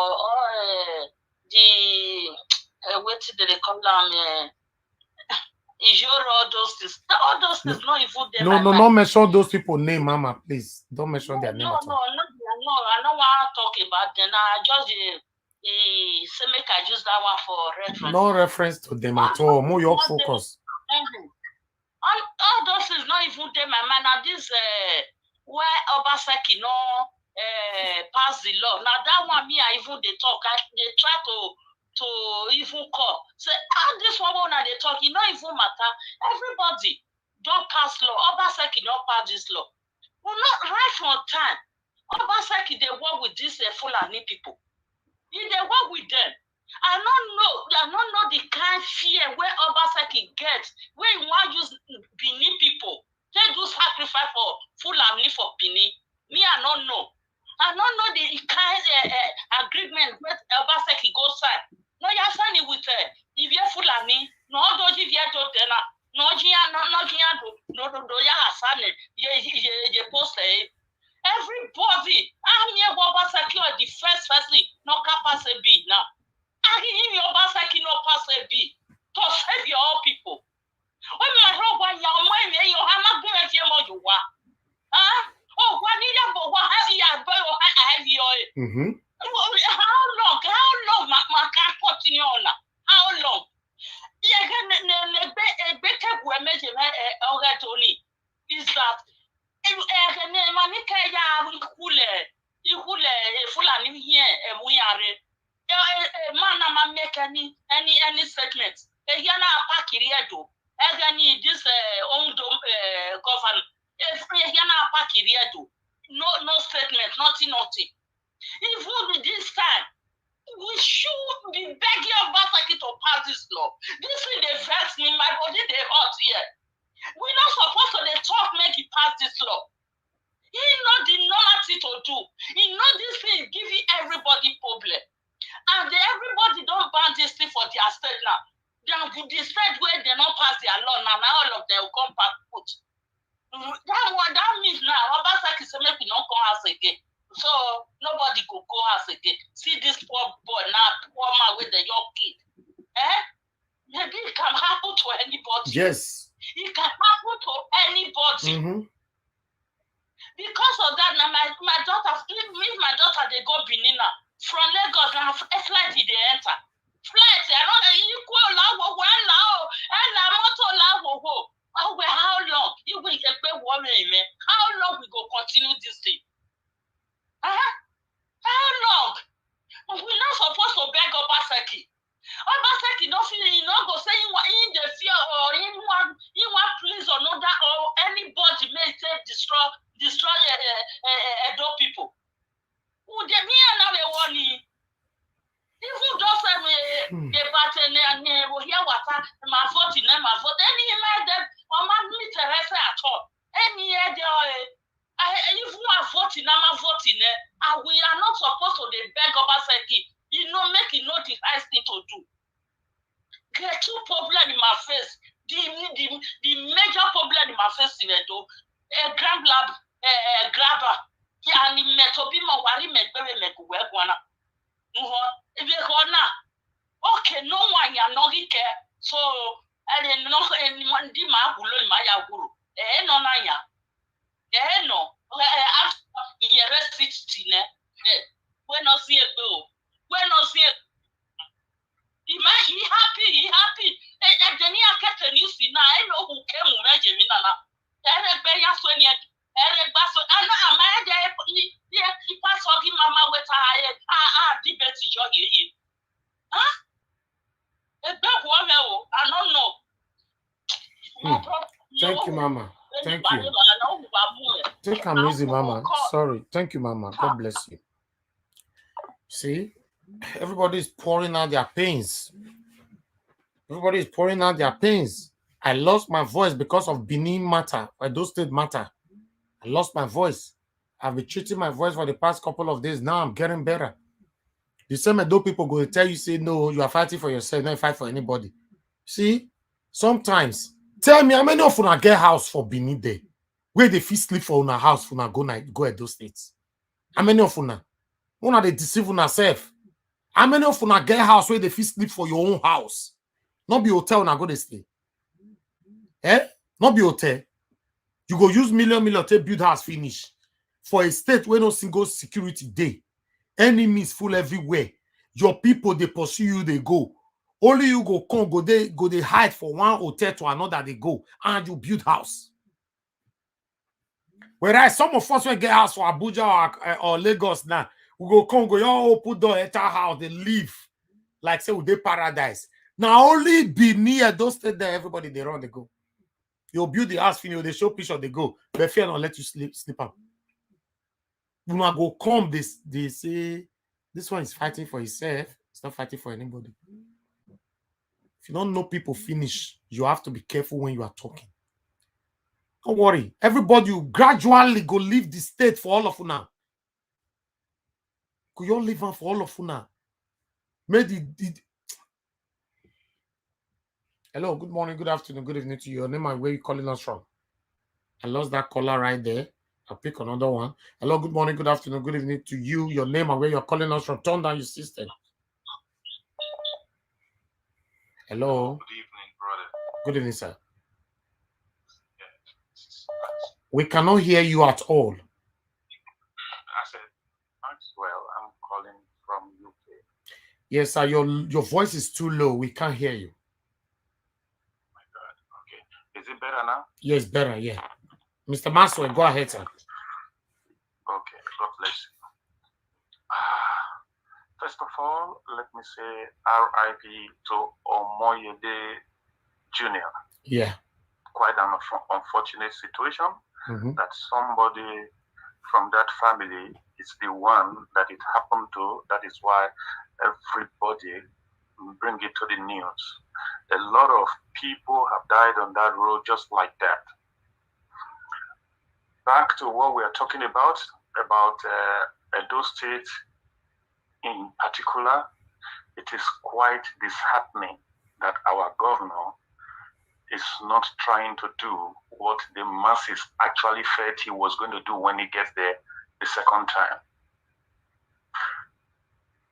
the what did they call them? All those things not even there. No, not mention those people name, Mama, please. Don't mention their name. No, I don't want to talk about them. I just say make I use that one for reference. No reference to them at all. More your focus. All those things not even there, my man. Now this where Obaseki no pass the law. Now that one me I even they talk. They try to even call. Say, this woman that they talk, it not even matter. Everybody don't pass law. Obaseki don't pass this law. Well, not right from time. Obaseki, they work with these Fulani people. They work with them. I don't know the kind of fear where Obaseki gets, where you want to use Benin people. They do sacrifice for Fulani for Benin. Me, I don't know. I don't know the kind of agreement where Obaseki goes sign. No, you sign it with if you're Fulani, no, don't you get to dinner. No, you sign it. You post it. Everybody, I'm here Obaseki or the first person, no capacity now. I give you Obaseki no pass a B to save your own people. When my robot, your mind, you have not given you more you are. Oh, what did you go? What have you have you? How long, my can't continue on? How long? Yeah, a better woman already is that Fulani here, we are man make any statement. Yana Pakiriado, any this own government. If Yana Pakiriado, no statement, nothing. Even this time, we should be begging Obaseki to pass this law. This thing they vex me, my body they hot here. We're not supposed to talk make it pass this law. He know the normal thing to do. He know this thing giving everybody problem. And everybody don't ban this thing for their state now. The state where they don't pass their law now all of them will come back put. That means now Obaseki say make we not come house again. So nobody could go house again. See this poor boy now, poor man with the young kid. Maybe it can happen to anybody. Yes. It can happen to anybody. Because of that, now my daughter, if my daughter they go Benin now, from Lagos now a flight they enter. Flight, I don't know equal law, oh, well, how long? You will get worrying me. How long we go continue this thing? How long? We're not supposed to beg Obaseki. Obaseki don't feel you know go say in the fear or in one place or another or anybody may say destroy Edo people. Who they me and now warning. Even just but we hear what my vote in my vote. Any like them, or my Teresa at all. Any if we are voting, I'm voting, and we are not supposed to beg Obaseki, make it not the right thing to do. There are two problems in my face. The major problem in my face is a grabber. And in Metobima, Wari Medberry Mekuana. If you okay, no one ya no care. So I didn't know anyone Dima who learn my guru. No naya. No. After rest 16. When I see a bill. When I see it. He happy. And then I kept a news in I know who came with Regimina. Eric Bayas when yet. Eric Basso, and I'm mad. He passed on him, Mamma, with debate your ear. Huh? I don't know. Thank you, Mama. Thank you. Take them easy, Mama. Sorry. Thank you, Mama. God bless you. See, everybody is pouring out their pains. Everybody is pouring out their pains. I lost my voice because of Benin matter, Edo State matter. I lost my voice. I've been treating my voice for the past couple of days. Now I'm getting better. The same Edo people go to tell you, say, no, you are fighting for yourself, not fight for anybody. See, sometimes, tell me how many of you get house for Benin Day? Where they fit sleep for una house, for go Edo States? How many of you? Una they deceive una self? How many of you get house where they fit sleep for your own house? Not be hotel, una go they stay. Not be hotel. You go use million to build house finish. For a state where no single security day. Enemies full everywhere. Your people, they pursue you, they go. Only you go come, go they hide for one hotel to another, they go. And you build house. Whereas some of us will get house for Abuja or Lagos now. We go come, go, yo, put the entire house, they live. Like say, they paradise. Now only be near those states there, everybody, they run, they go. You build the house, they show picture, they go. They fear not let you sleep up. You not go come, they say, this one is fighting for himself. It's not fighting for anybody. If you don't know people finish, you have to be careful when you are talking. Don't worry. Everybody will gradually go leave the state for all of you now. Could you all leave for all of you now? Hello, good morning, good afternoon, good evening to you. Your name and where you calling us from? I lost that caller right there. I'll pick another one. Hello, good morning, good afternoon, good evening to you. Your name and where you're calling us from. Turn down your system. Hello. Good evening, brother. Good evening, sir. We cannot hear you at all. I said, Maxwell, I'm calling from UK. Yes, sir. Your voice is too low. We can't hear you. My God. Okay. Is it better now? Yes, better. Yeah. Mr. Maxwell, go ahead, sir. Okay. God bless you. First of all, let me say RIP to Omoyele Jr. Yeah. Quite an unfortunate situation that somebody from that family is the one that it happened to. That is why everybody bring it to the news. A lot of people have died on that road just like that. Back to what we are talking about Edo State in particular, it is quite disheartening that our governor is not trying to do what the masses actually felt he was going to do when he gets there the second time.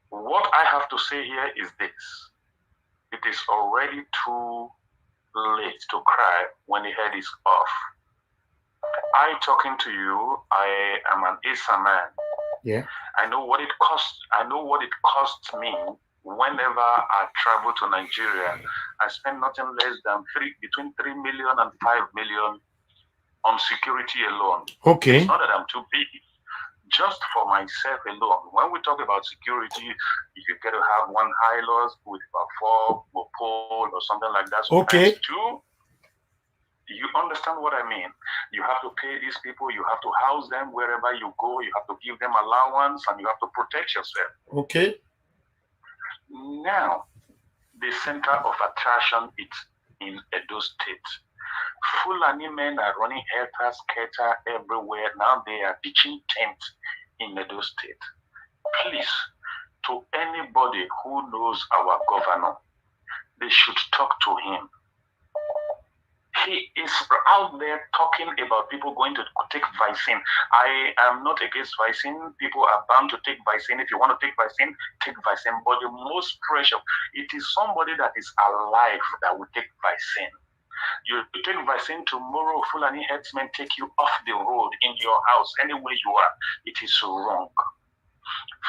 What I have to say here is this. It is already too late to cry when the head is off. I talking to you, I am an ISA man. Yeah. I know what it costs. I know what it costs me whenever I travel to Nigeria. I spend nothing less than between 3 million and 5 million on security alone. Okay. It's not that I'm too big. Just for myself alone. When we talk about security, you get to have one high-loss with about 4 pole or something like that. So okay. 2. You understand what I mean? You have to pay these people, you have to house them wherever you go, you have to give them allowance, and you have to protect yourself. Okay. Now, the center of attraction is in Edo State. Fulani men are running helter-skelter everywhere. Now they are pitching tents in Edo State. Please, to anybody who knows our governor, they should talk to him. He is out there talking about people going to take vaccine. I am not against vaccine. People are bound to take vaccine. If you want to take vaccine, take vaccine. But the most precious, it is somebody that is alive that will take vaccine. You take vaccine tomorrow, Fulani Herdsmen take you off the road in your house, anywhere you are. It is wrong.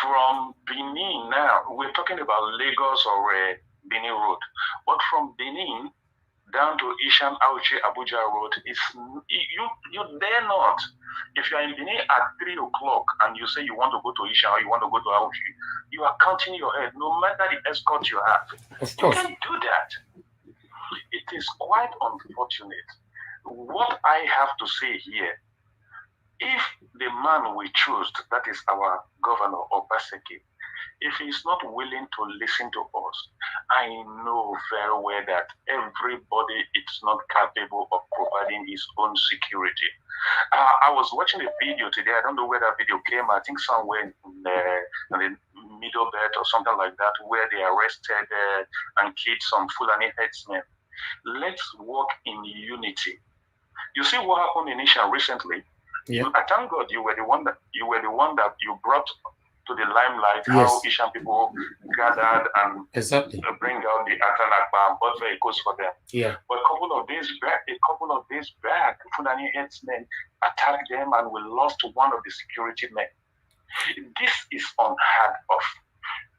From Benin now, we're talking about Lagos or Benin Road. But from Benin down to Isham Auchi Abuja Road, you dare not. If you are in Benin at 3 o'clock and you say you want to go to Isham or you want to go to Auchi, you are counting your head, no matter the escort you have. Of course. You can do that. It is quite unfortunate. What I have to say here, if the man we choose, that is our governor Obaseki, if he's not willing to listen to us, I know very well that everybody is not capable of providing his own security. I was watching a video today. I don't know where that video came. I think somewhere in the Middle Belt or something like that, where they arrested and killed some Fulani Herdsmen. Let's work in unity. You see what happened in Isha recently? Yeah. I thank God you were the one that you brought to the limelight how Ishan people gathered and bring out the Atanakba and bought vehicles for them. Yeah. But a couple of days back, Fulani Herdsmen attacked them and we lost one of the security men. This is unheard of.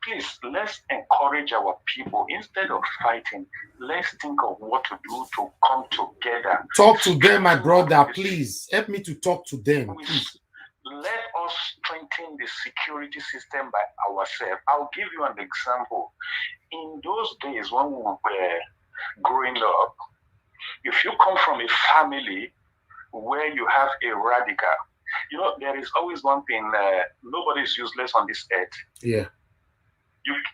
Please, let's encourage our people. Instead of fighting, let's think of what to do to come together. Talk to them, my brother, please. Help me to talk to them, please. Let us strengthen the security system by ourselves. I'll give you an example. In those days when we were growing up, if you come from a family where you have a radical, you know, there is always one thing, nobody is useless on this earth. Yeah.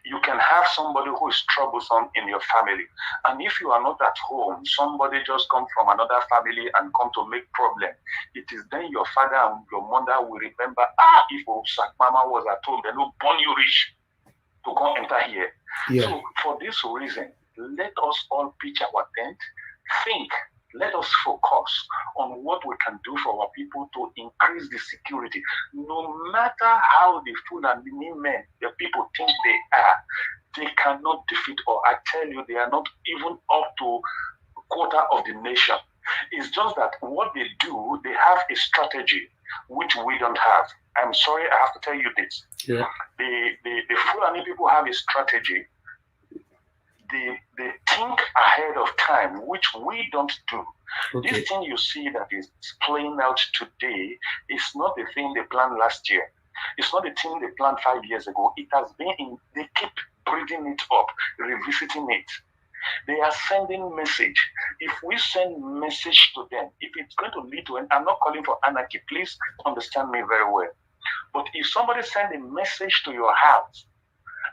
You can have somebody who is troublesome in your family. And if you are not at home, somebody just come from another family and come to make problem. It is then your father and your mother will remember, if Mama was at home, they will born you rich to come enter here. Yeah. So for this reason, let us all pitch our tent, think, let us focus on what we can do for our people to increase the security. No matter how the Fulani men, the people think they are, they cannot defeat, or I tell you, they are not even up to a quarter of the nation. It's just that what they do, they have a strategy which we don't have. I'm sorry, I have to tell you this. Yeah. The Fulani people have a strategy. They think ahead of time, which we don't do. Okay. This thing you see that is playing out today is not the thing they planned last year. It's not the thing they planned 5 years ago. It has been they keep breathing it up, revisiting it. They are sending message. If we send message to them, if it's going to lead to I'm not calling for anarchy, please understand me very well. But if somebody send a message to your house,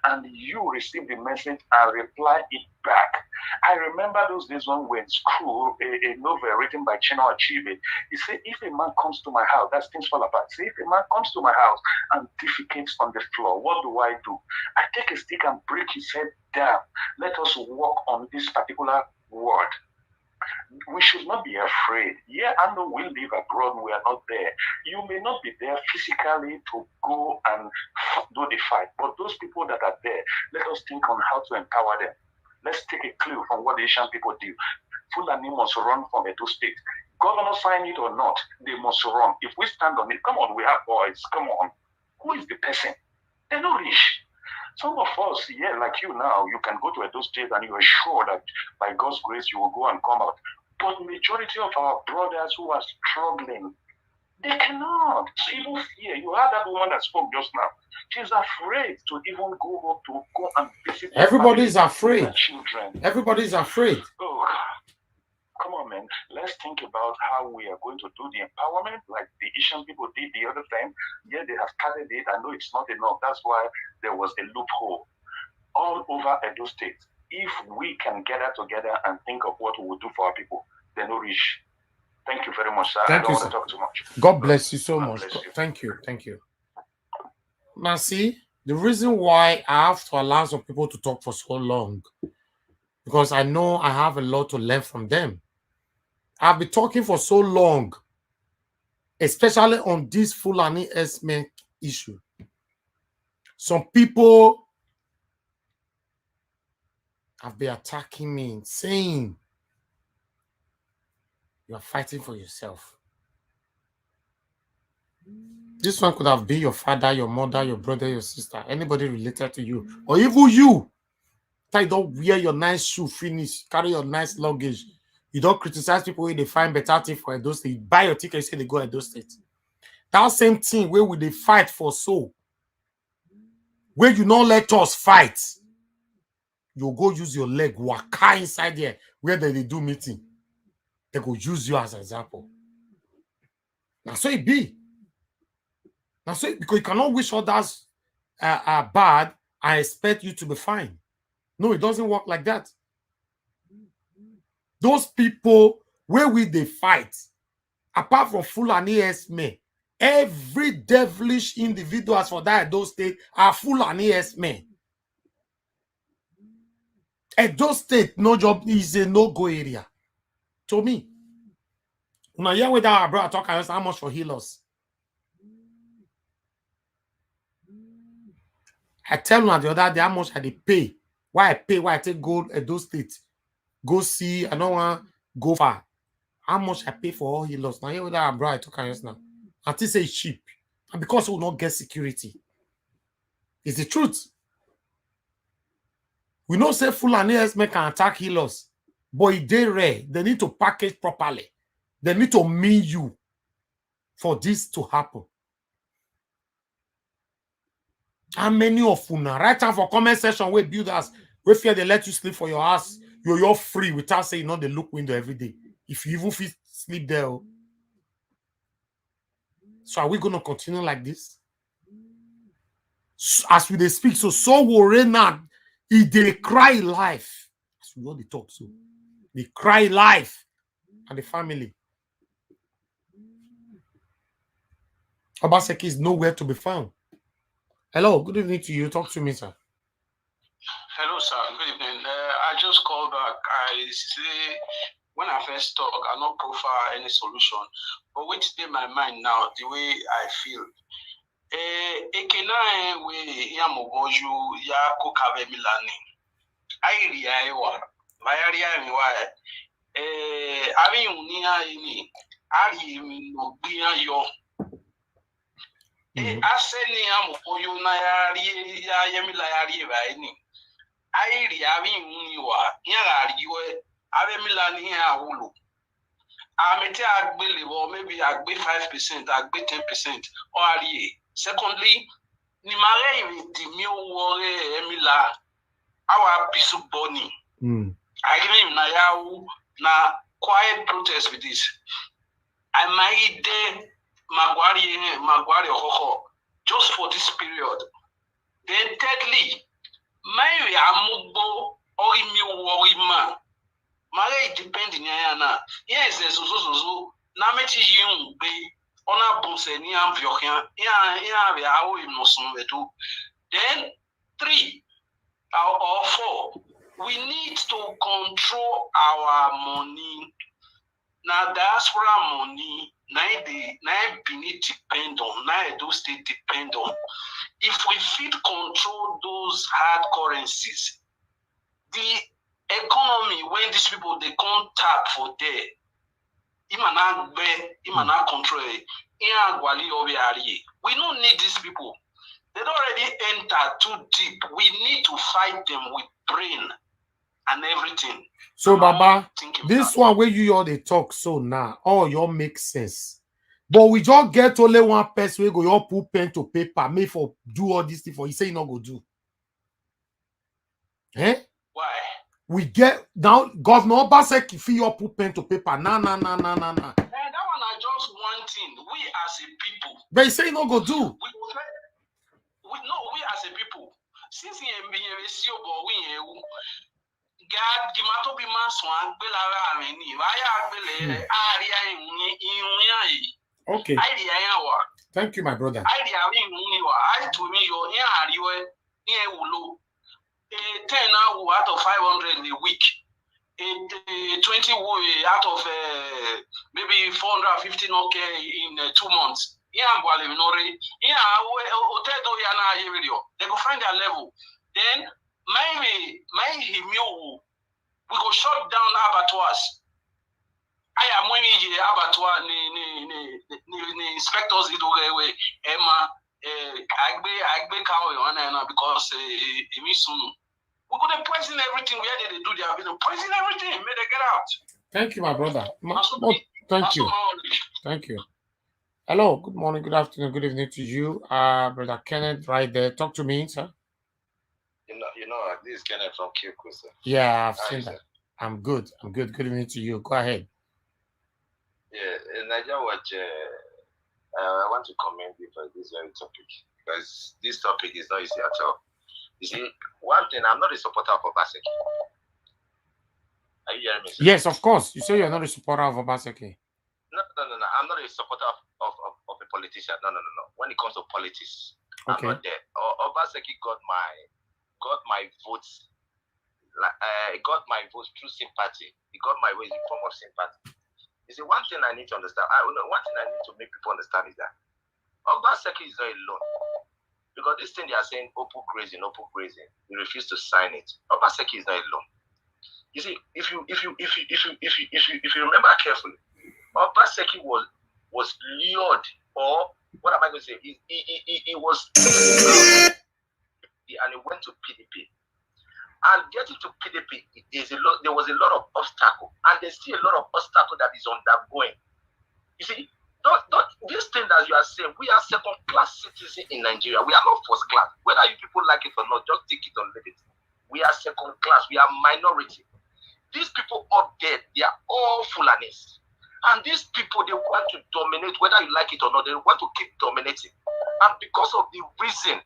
and you receive the message and reply it back. I remember those days when we were in school, a novel written by Chinua Achebe. He said, if a man comes to my house, that's things fall apart. Say, if a man comes to my house and defecates on the floor, what do? I take a stick and break his head down. Let us work on this particular word. We should not be afraid. Yeah, I know we live abroad, we are not there. You may not be there physically to go and do the fight, but those people that are there, let us think on how to empower them. Let's take a clue from what the Asian people do. Fulani must run from Edo State. Governor sign it or not, they must run. If we stand on it, come on, we have boys, come on. Who is the person? They're not rich. Some of us, yeah, like you now, you can go to Edo State and you are sure that by God's grace you will go and come out. But majority of our brothers who are struggling, they cannot. So even fear. You heard that woman that spoke just now. She's afraid to even go and visit. Everybody's afraid. Children. Everybody's afraid. Oh, come on, man. Let's think about how we are going to do the empowerment like the Asian people did the other time. Yeah, they have started it. I know it's not enough. That's why there was a loophole all over Edo State. if we can gather together and think of what we will do for our people, then we'll reach. Thank you very much, sir. I don't want to talk too much. God bless you so much. Thank you. Thank you. Now, see, the reason why I have to allow some people to talk for so long, because I know I have a lot to learn from them. I've been talking for so long, especially on this Fulani Herdsmen issue. Some people have been attacking me, saying, you are fighting for yourself. This one could have been your father, your mother, your brother, your sister, anybody related to you, or even you. You don't wear your nice shoe, finish, carry your nice luggage. You don't criticize people when they find better thing for Edo State. You buy your ticket, you say they go Edo State. That same thing where would they fight for so? Where you not let us fight, you go use your leg, waka inside there where they do meeting. They go use you as an example. Now so it be. Now so because you cannot wish others are bad and expect you to be fine. No, it doesn't work like that. Those people where will they fight? Apart from Fulani Herdsmen, every devilish individuals for that Edo State are Fulani Herdsmen. Edo State, no job is a no-go area. To me. Now, yeah, with our brother talk how much for healers. I tell you the other day how much I pay. Why I pay, why I take go Edo State. Go see, I don't want go far. How much I pay for all healers. Now, yeah, with our brother talk now. And this is cheap. And because we will not get security. It's the truth. We know say Fulani Herdsmen can attack healers, but if they rare, they need to package properly. They need to mean you for this to happen. How many of you now? Right time for comment section where builders, we fear they let you sleep for your house. You're free without saying no, they look window every day. If you even feel sleep there. So are we gonna continue like this? As we they speak, so worry now. If they cry life, as we know they talk so, they cry life, and the family. Obaseki is nowhere to be found. Hello, good evening to you. Talk to me, sir. Hello, sir. Good evening. I just called back. I say when I first talk, I not profile any solution, but which in my mind now, the way I feel. Ekena we ya moboju ya kokave milani. Airi ya ewa. Vayari ya miwa. Abi unia ini. Ari mi no biya yo. Aseni ya moboju na yari ya yemila yari ba ini. Airi abi uniwa. Ya ari yo. Abi milani ya ulu. Amete agbele or maybe agbe 5%, agbe 10%, or ariye. Secondly, ni mare di mi wore emila our pisu boni. I give him na yawu na quiet protest with this. I might de magwari hoho just for this period. Then thirdly, my amugbo ori mi wori ma. Mare depending na. Yes, there's so na mechi yun be ona bonse ni ambiokian ya be awo imnosun vetu. Then 3 or 4, we need to control our money. Now diaspora money na Benin depend on, na Edo State depend on. If we fit control those hard currencies, the economy when these people they come tap for there, imana control it. We don't need these people. They don't already enter too deep. We need to fight them with brain and everything. So Baba, this one where you all they talk so now, all y'all make sense. But we just get only one person we go y'all put pen to paper, me for do all this thing for you say you not go do. Eh? Why? We get now Governor Obaseki feel your put pen to paper. Nah. That one are just one thing. We as a people. But you say you not go do. We as a people. Since we God, Gimato be Maswan, Belara, Why Okay. Thank you, my brother. I to me, your here will 10 out of 500 a week. 20 out of maybe 450 in 2 months. Yeah, they go find their level. Then we go shut down abattoirs. I am when the abattoir the inspectors Emma Agbe cow because it means soon. We could poison everything where they do their business. Poison everything, may they get out. Thank you, my brother. Thank you. Thank you. Hello, good morning, good afternoon, good evening to you. Brother Kenneth, right there. Talk to me, sir. You know, this is Kenneth from Kyoku, sir. Yeah, I've seen that. I'm good. Good evening to you. Go ahead. Yeah, in Nigeria Watch, I want to commend you for this very topic because this topic is not easy at all. You see, one thing, I'm not a supporter of Obaseki. Are you hearing me, sir? Yes, of course. You say you're not a supporter of Obaseki. No. I'm not a supporter of a politician. No. When it comes to politics, okay. I'm not there. Obaseki got my votes. Got my votes through sympathy. He got my votes in form of sympathy. You see, one thing I need to understand. One thing I need to make people understand is that Obaseki is not alone. Because this thing they are saying, open grazing, he refused to sign it. Obaseki is not alone. You see, if you remember carefully, Obaseki was lured, or what am I going to say? He was, and he went to PDP. And getting to PDP, there was a lot of obstacle, and there's still a lot of obstacle that is undergoing. You see, this thing that you are saying, we are second-class citizens in Nigeria. We are not first-class. Whether you people like it or not, just take it or leave it. We are second-class. We are minority. These people up there, they are all Fulanis. And these people, they want to dominate, whether you like it or not, they want to keep dominating. And because of the reason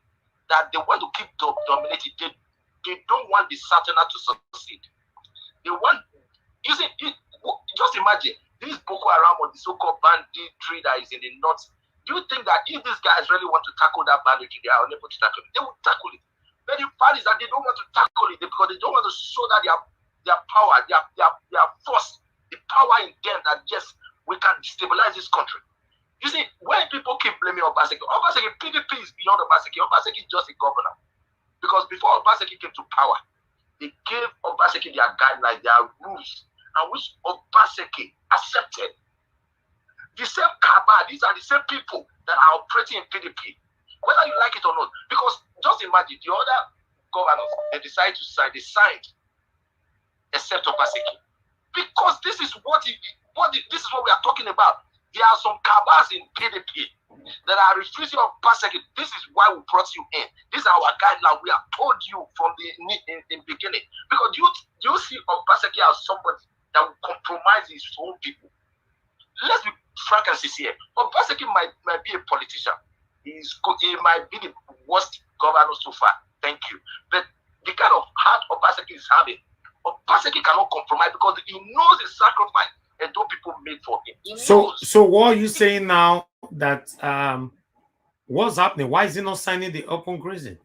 that they want to keep dominating, they don't want the Southerners to succeed. They want, you see, just imagine, this Boko Haram or the so-called banditry that is in the north, do you think that if these guys really want to tackle that banditry, they are unable to tackle it? They will tackle it. But the fact is that they don't want to tackle it because they don't want to show that their power, their force, the power in them that yes, we can destabilize this country. You see, when people keep blaming Obaseki, PDP is beyond Obaseki. Obaseki is just a governor. Because before Obaseki came to power, they gave Obaseki their guidelines, their rules, and which Obaseki accepted. The same cabal, these are the same people that are operating in PDP, whether you like it or not. Because just imagine the other governors, they decide to sign, they signed, except Obaseki. Because this is what we are talking about. There are some cabals in PDP that are refusing Obaseki. This is why we brought you in. This is our guideline. We have told you from the beginning. Because you see Obaseki as somebody that will compromise his own people. Let's be frank and sincere. Obaseki might be a politician. He might be the worst governor so far. Thank you. But the kind of heart Obaseki is having, Obaseki cannot compromise because he knows the sacrifice and those people made for him. So what are you saying now that what's happening? Why is he not signing the open grazing?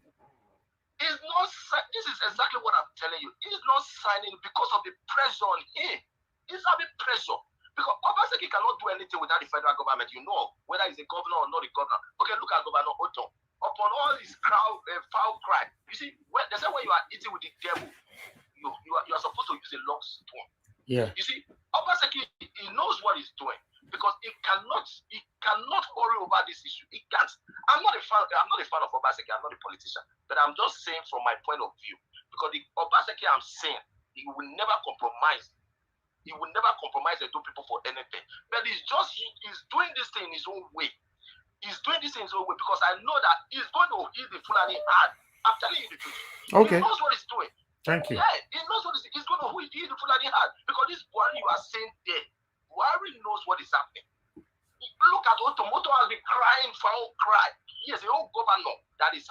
This is exactly what I'm telling you. He's not signing because of the pressure on him. He's having pressure. Because Obaseki cannot do anything without the federal government. You know, whether he's a governor or not a governor. Okay, look at Governor Oton. Upon all his foul cry, you see, they say when you are eating with the devil, you are supposed to use a long spoon. Yeah. You see, Obaseki, he knows what he's doing because he cannot worry over this issue. He can't. I'm not a fan of Obaseki. I'm not a politician, but I'm just saying from my point of view because the Obaseki I'm saying he will never compromise. He will never compromise the two people for anything. But he's doing this thing in his own way. He's doing this in his own way because I know that he's going to hit the Fulani hard. I'm telling you the truth. Okay. He knows what he's doing. Thank you. Yeah, he knows what he's going to hit the Fulani hard because this Buhari you are saying there, Buhari knows what is happening. Look at Oto. Oto has been crying foul cry. He is a whole governor that is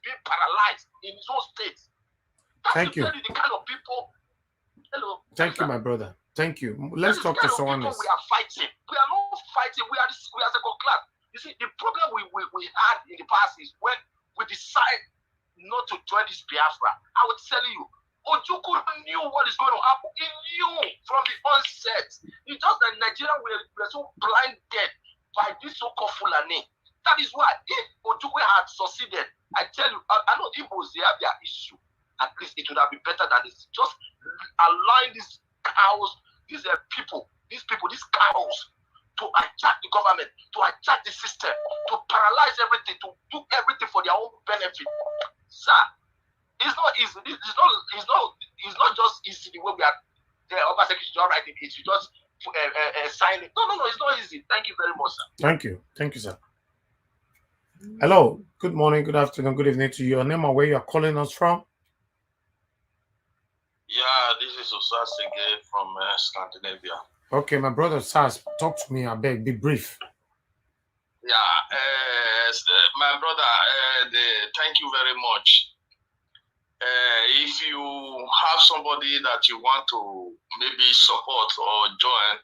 being paralyzed in his own state. Thank you. Tell you the kind of people. Hello. Thank you, my brother. Thank you. Let's talk to someone else. We are fighting. We are not fighting. We are second class. You see, the problem we had in the past is when we decide not to join this Biafra. I would tell you, Ojukwu knew what is going to happen. He knew from the onset. It's just that Nigeria were so blinded by this so-called Fulani. That is why if Ojukwu had succeeded, I tell you, I know Igbos, they have their issue. At least it would have been better than this. Just allowing these cows, these people, these cows, to attack the government, to attack the system, to paralyze everything, to do everything for their own benefit. Sir, it's not easy. It's not just easy the way we are there. Obaseki is just writing it. You just sign it. No, it's not easy. Thank you very much, sir. Thank you, sir. Hello, good morning, good afternoon, good evening to you. Your name and where you are calling us from? Yeah, this is Osasege from Scandinavia. Okay, my brother Sas, talk to me, I beg, be brief. Yeah, my brother, thank you very much. If you have somebody that you want to maybe support or join,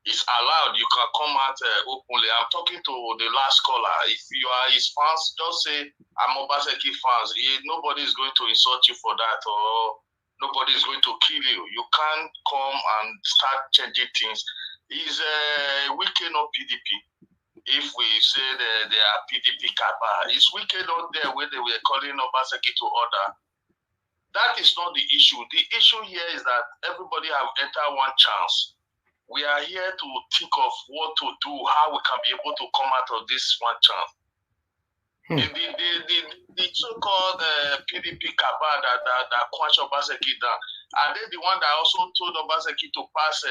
it's allowed. You can come out openly. I'm talking to the last caller. If you are his fans, just say, I'm Obaseki fans. Nobody is going to insult you for that, or nobody is going to kill you. You can't come and start changing things. Is Wike not PDP? If we say they are PDP Kaba, is Wike not there where they were calling Obaseki to order? That is not the issue. The issue here is that everybody have entered one chance. We are here to think of what to do, how we can be able to come out of this one chance. The so-called PDP Kaba that quench Obaseki down, are they the one that also told Obaseki to pass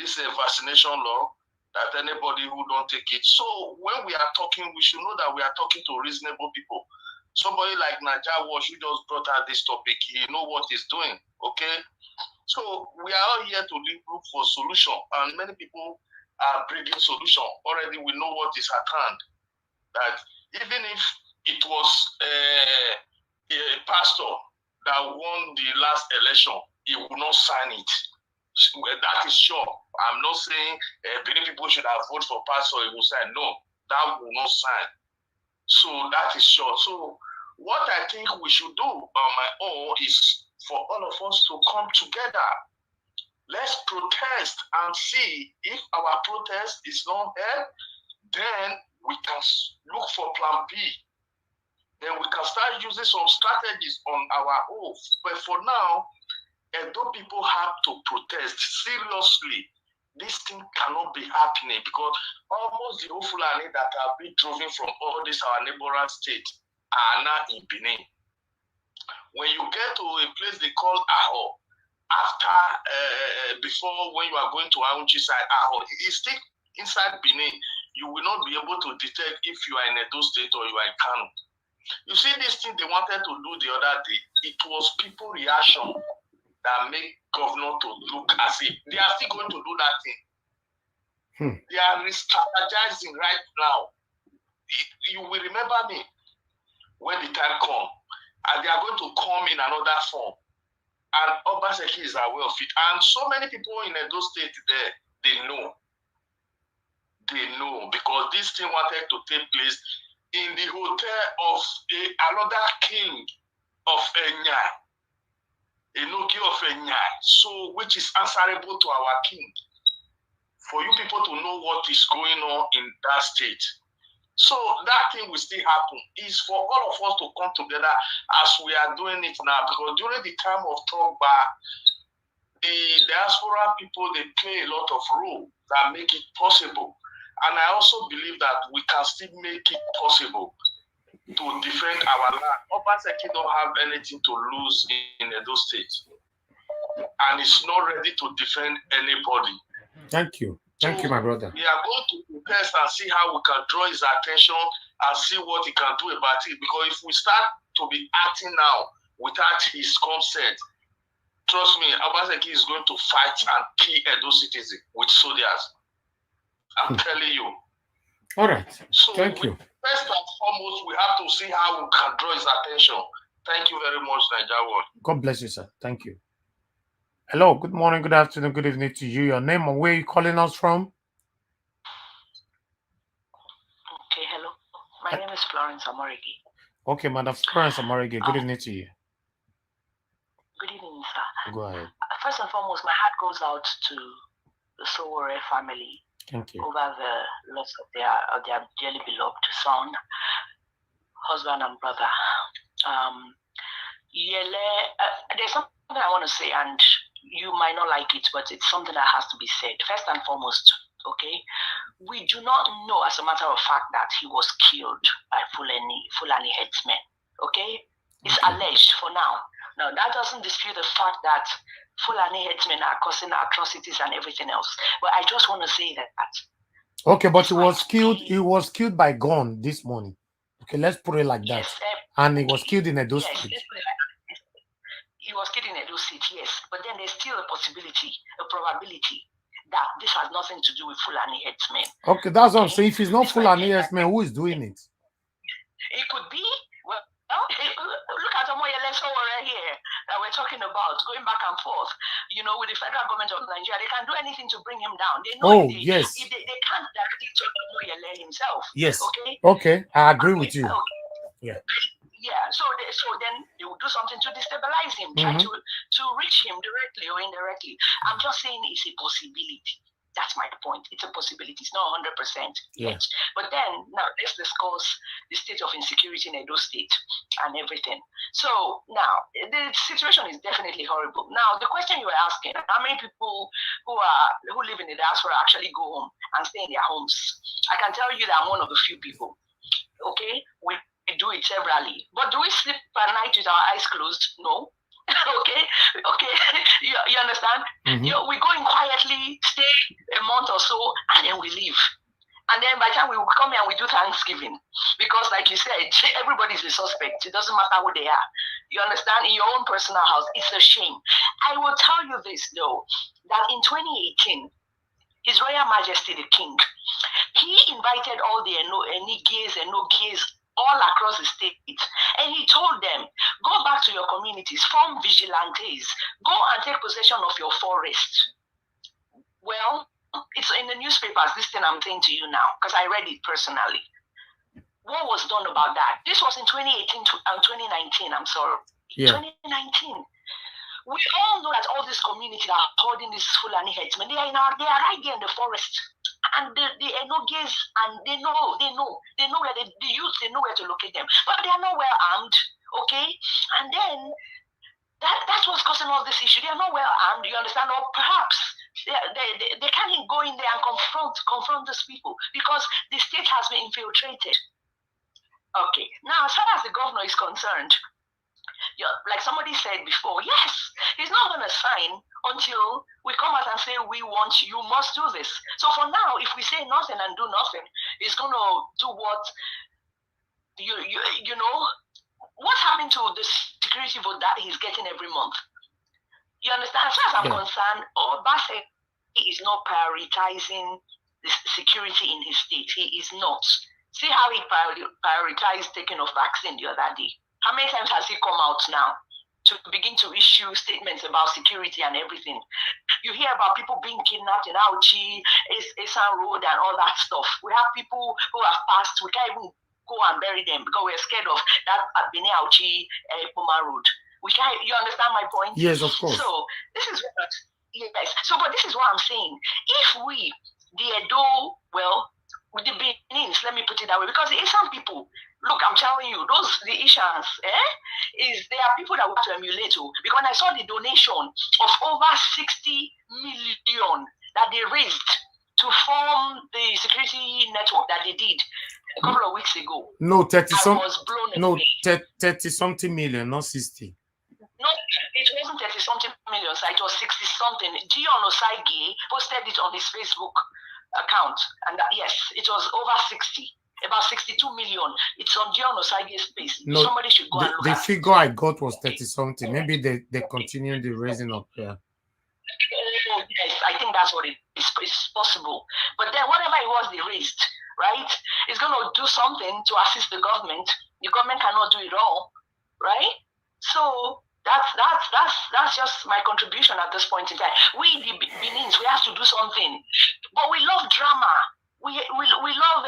this vaccination law, that anybody who don't take it? So when we are talking, we should know that we are talking to reasonable people. Somebody like Naja Wash, who just brought out this topic, he know what he's doing, okay? So we are all here to look for solution, and many people are bringing solution. Already we know what is at hand. That even if it was a pastor that won the last election, he will not sign it. That is sure. I'm not saying many people should have voted for pastor, he will sign. No, that will not sign. So that is sure. So what I think we should do on my own is for all of us to come together. Let's protest and see if our protest is not heard, then we can look for plan B. Then we can start using some strategies on our own. But for now, although people have to protest seriously, this thing cannot be happening because almost the whole Fulani that have been driven from all these our neighboring states are now in Benin. When you get to a place they call Aho, after before when you are going to Aunchi side Aho, it's still inside Benin. You will not be able to detect if you are in Edo State or you are in Kano. You see this thing they wanted to do the other day, it was people reaction that make governor to look as if they are still going to do that thing. They are re-strategizing right now. You will remember me when the time comes, and they are going to come in another form. And Obaseki is aware of it. And so many people in Edo State there, they know. They know because this thing wanted to take place in the hotel of another king of Enya. Enoki of Enya, so which is answerable to our king. For you people to know what is going on in that state. So that thing will still happen. Is for all of us to come together as we are doing it now. Because during the time of Togba, the diaspora people, they play a lot of role that make it possible. And I also believe that we can still make it possible to defend our land. Obaseki don't have anything to lose in Edo State. And it's not ready to defend anybody. Thank you. Thank you, my brother. We are going to protest and see how we can draw his attention and see what he can do about it. Because if we start to be acting now without his consent, trust me, Obaseki is going to fight and kill Edo citizens with soldiers. I'm telling you. All right. So Thank you. First and foremost, we have to see how we can draw his attention. Thank you very much, Nigeria. God bless you, sir. Thank you. Hello, good morning, good afternoon, good evening to you. Your name and where you calling us from? Okay, hello. My name is Florence Amorigi. Okay, Madam Florence Amorigi, good evening to you. Good evening, sir. Go ahead. First and foremost, my heart goes out to the Sowore family. Thank you. Over the loss of their dearly beloved son, husband, and brother. There's something I want to say, and you might not like it, but it's something that has to be said. First and foremost, okay, we do not know, as a matter of fact, that he was killed by Fulani Herdsmen. Okay, it's alleged for now. Now that doesn't dispute the fact that Fulani Herdsmen are causing atrocities and everything else. But I just want to say that. Okay, but he was killed. He was killed by gun this morning. Okay, let's put it like that. Yes, and he was killed in Edo State. Yes, he was killed in Edo State, yes. But then there's still a possibility, a probability that this has nothing to do with Fulani Herdsmen. Okay, that's what I'm saying. If it's not Fulani Herdsmen, who is doing it? It could be. Well, look at Omoyele Sowore here that we're talking about, going back and forth. You know, with the federal government of Nigeria, they can do anything to bring him down. They know yes. They can't directly talk to Omoyele himself. Yes. Okay. Okay, I agree with you. Okay. Yeah. Yeah. So then they will do something to destabilize him, try to reach him directly or indirectly. I'm just saying it's a possibility. That's my point. It's a possibility. It's not 100% yet. But then, now, let's discuss the state of insecurity in Edo State and everything. So, now, the situation is definitely horrible. Now, the question you were asking, how many people who live in the diaspora actually go home and stay in their homes? I can tell you that I'm one of the few people. Okay? We do it severally. But do we sleep at night with our eyes closed? No. Okay, you understand? You know, we go in quietly, stay a month or so, and then we leave. And then by the time we come here and we do Thanksgiving, because like you said, everybody's a suspect. It doesn't matter who they are. You understand? In your own personal house, it's a shame. I will tell you this though, that in 2018, His Royal Majesty the King, he invited all the Enigies and Nogies all across the state, and he told them, go back to your communities, form vigilantes, go and take possession of your forest. Well, it's in the newspapers, this thing I'm saying to you now, because I read it personally. What was done about that? This was in 2018 and 2019, I'm sorry. Yeah. 2019. We all know that all these communities are holding these Fulani Herdsmen. They are right there in the forest. And the Enogies, and they know where the youth, they know where to locate them. But they are not well armed, okay? And then that's what's causing all this issue. They are not well armed, you understand? Or perhaps they can't go in there and confront these people because the state has been infiltrated. Okay, now as far as the governor is concerned, like somebody said before, yes, he's not going to sign until we come out and say, we want you must do this. So for now, if we say nothing and do nothing, he's going to do what, you know, what's happening to the security vote that he's getting every month? You understand? As far as I'm concerned, Obase is not prioritizing the security in his state. He is not. See how he prioritized taking of vaccine the other day. How many times has he come out now to begin to issue statements about security and everything? You hear about people being kidnapped in Auchi, Esan Road, and all that stuff. We have people who have passed. We can't even go and bury them because we're scared of that Benin Auchi, Puma Road. We can't. You understand my point? Yes, of course. So this is what. Yes. So, but this is what I'm saying. If we, the Edo, well, with the Benins, let me put it that way, because there are some people. Look, I'm telling you, the Ishans, there are people that want to emulate you. Because when I saw the donation of over 60 million that they raised to form the security network that they did a couple of weeks ago. No, 30-something. I was blown away. No, 30-something million, not 60. No, it wasn't 30-something million, so it was 60-something. Gion Osagie posted it on his Facebook account. And yes, it was over 60. About 62 million. It's on Gion Osagie's space. No, somebody should go and look the at figure I got was 30-something. Maybe they continue the raising up there. Oh, yes, I think that's what it's possible. But then whatever it was they raised, right, it's going to do something to assist the government. The government cannot do it all, right? So that's just my contribution at this point in time. We, the Benins, we have to do something, but we love drama. We love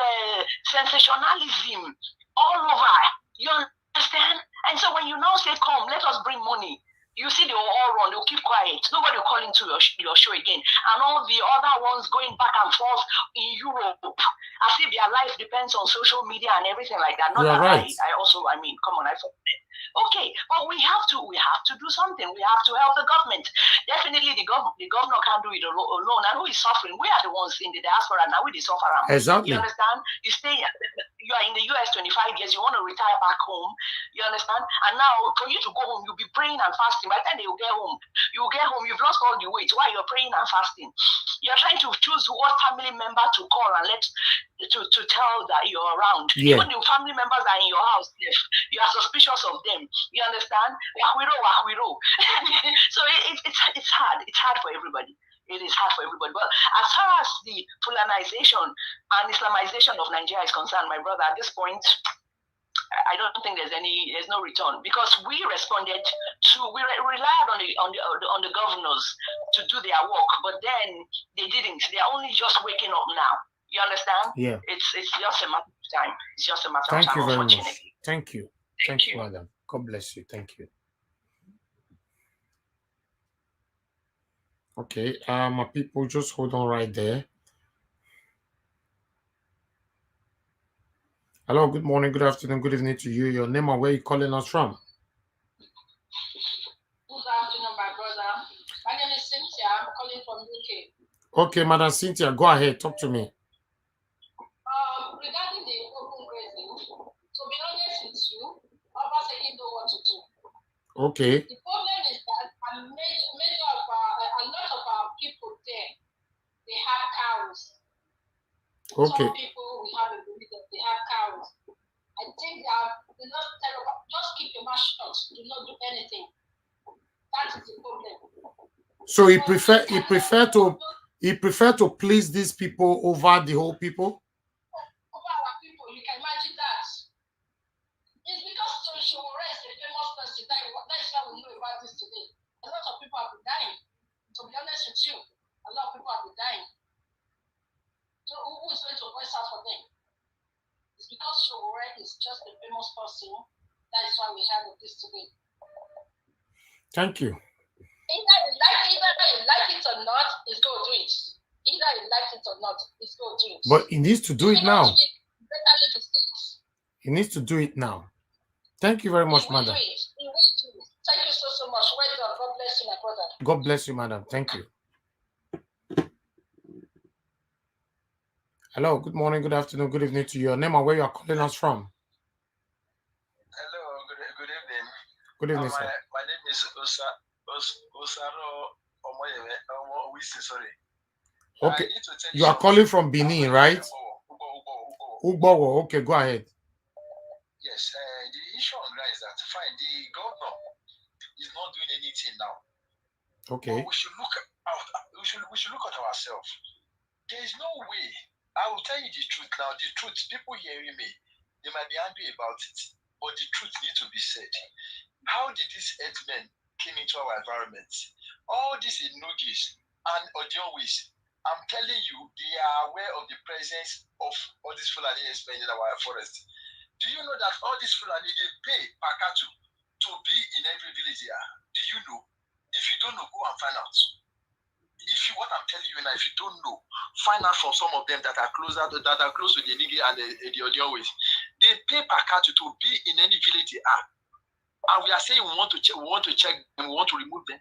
sensationalism all over. You understand? And so when you now say, "Come, let us bring money," you see they will all run. They'll keep quiet. Nobody will call into your show again. And all the other ones going back and forth in Europe, as if their life depends on social media and everything like that. Not You're that right. I mean, come on, I forget. Okay, but we have to do something. We have to help the government. Definitely, the governor can't do it alone. And who is suffering? We are the ones in the diaspora now. We suffer. Exactly. You understand? You are in the US 25 years. You want to retire back home. You understand? And now for you to go home, you'll be praying and fasting. By the time you get home, you've lost all the weight. Why you're praying and fasting? You're trying to choose what family member to call and to tell that you're around. Yeah. Even the family members are in your house, you are suspicious of them. You understand? Wahwiro. So it's hard. It's hard for everybody. It is hard for everybody. But as far as the Fulanization and Islamization of Nigeria is concerned, my brother, at this point, I don't think there's no return, because we responded to, we relied on the governors to do their work, but then they didn't. They are only just waking up now. You understand? Yeah. It's just a matter of time. It's just a matter of Thank time. you very much. Unfortunately. Thank you. Thank you, madam. God bless you. Thank you. Okay, my people, just hold on right there. Hello, good morning, good afternoon, good evening to you. Your name and where you calling us from? Good afternoon, my brother. My name is Cynthia. I'm calling from UK. Okay, Madam Cynthia, go ahead. Talk to me. Regarding the open grazing, to be honest with you, Obaseki know what to do. Okay. The problem is that a lot of our people there, they have cows. Okay. Some people we have a belief that they have cows. I think they not terrible. Just keep your mouth shut. Do not do anything. That is the problem. So he prefer to please these people over the whole people? Over our people, you can imagine that. It's because Sowore is a famous person. That is why we know about this today. A lot of people have been dying. To be honest with you, a lot of people have been dying. So who is going to voice out for them? It's because Sowore is just a famous person. That is why we have this today. Thank you. Either you like it or not, he's going to do it. Either you like it or not, he's going to do it. But he needs to do it now. He needs to do it now. Thank you very much, madam. He will do it. Thank you so much. Well done. God bless you, my brother. God bless you, madam. Thank you. Hello, good morning, good afternoon, good evening to you. Your name and where you are calling us from? Hello, good evening. Good evening, sir. My name is Osaro Omoyele. Sorry. Okay, you are calling from Benin, right? Ugbowo. Okay, go ahead. Yes, the issue on ground is that fine, the governor is not doing anything now. Okay. But we should look at ourselves. There is no way. I will tell you the truth now. The truth, people hearing me, they might be angry about it, but the truth needs to be said. How did these herdsmen came into our environment? All these Inugis and Odiowis, I'm telling you, they are aware of the presence of all these Fulani Herdsmen in our forest. Do you know that all these Fulani, they pay Pakatu to be in every village here? Do you know? If you don't know, go and find out. What I'm telling you now, if you don't know, find out from some of them that are close to the Nigi and the Odiowis. They pay Pakatu to be in any village they are. And we are saying we want to check and we want to remove them.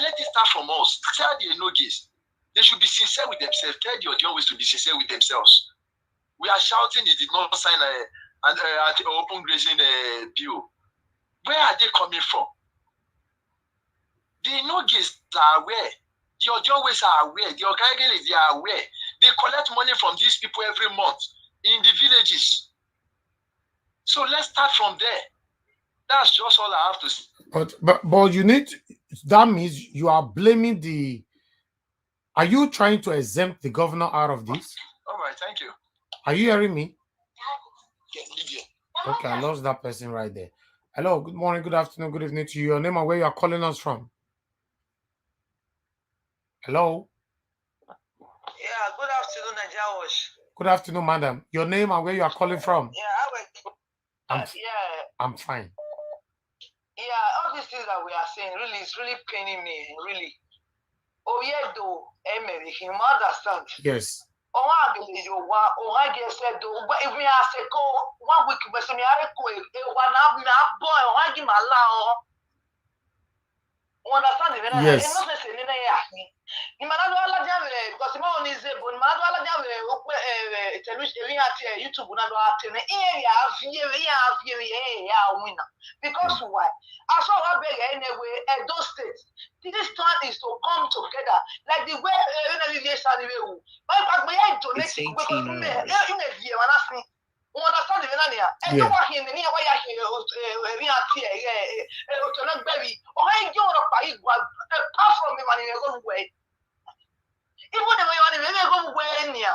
Let it start from us. Tell the Enogis. They should be sincere with themselves. Tell the Odiowis to be sincere with themselves. We are shouting they did not sign an open grazing bill. Where are they coming from? The Enogis are aware. The Odiowis are aware. The Okageles, they are aware. They collect money from these people every month in the villages. So let's start from there. That's just all I have to say. But you need to, that means you are blaming the. Are you trying to exempt the governor out of this? All right, thank you. Are you hearing me? Okay, I lost that person right there. Hello, good morning, good afternoon, good evening to you. Your name and where you are calling us from. Hello. Yeah, good afternoon, Nigeria Wash. Good afternoon, madam. Your name and where you are calling from. Yeah, I'm fine. Yeah, all these things that we are saying really is really paining me, really. Oh yeah, though, Emily, he understand. Yes. Oh, I believe you. I guess said though, but if we are say go 1 week, but some are go one up boy, I give my law. Understand it? Yes. Not necessarily ni manado ala jamwe because ma on is able manado ala jamwe television YouTube manado atene ya winner because why I saw how big anyway those states this plan is to come together like the way It's 18 hours. Understand the Venania? And you are here near why I hear baby. Or I go apart from me in a good way. Even if you are in a good way near,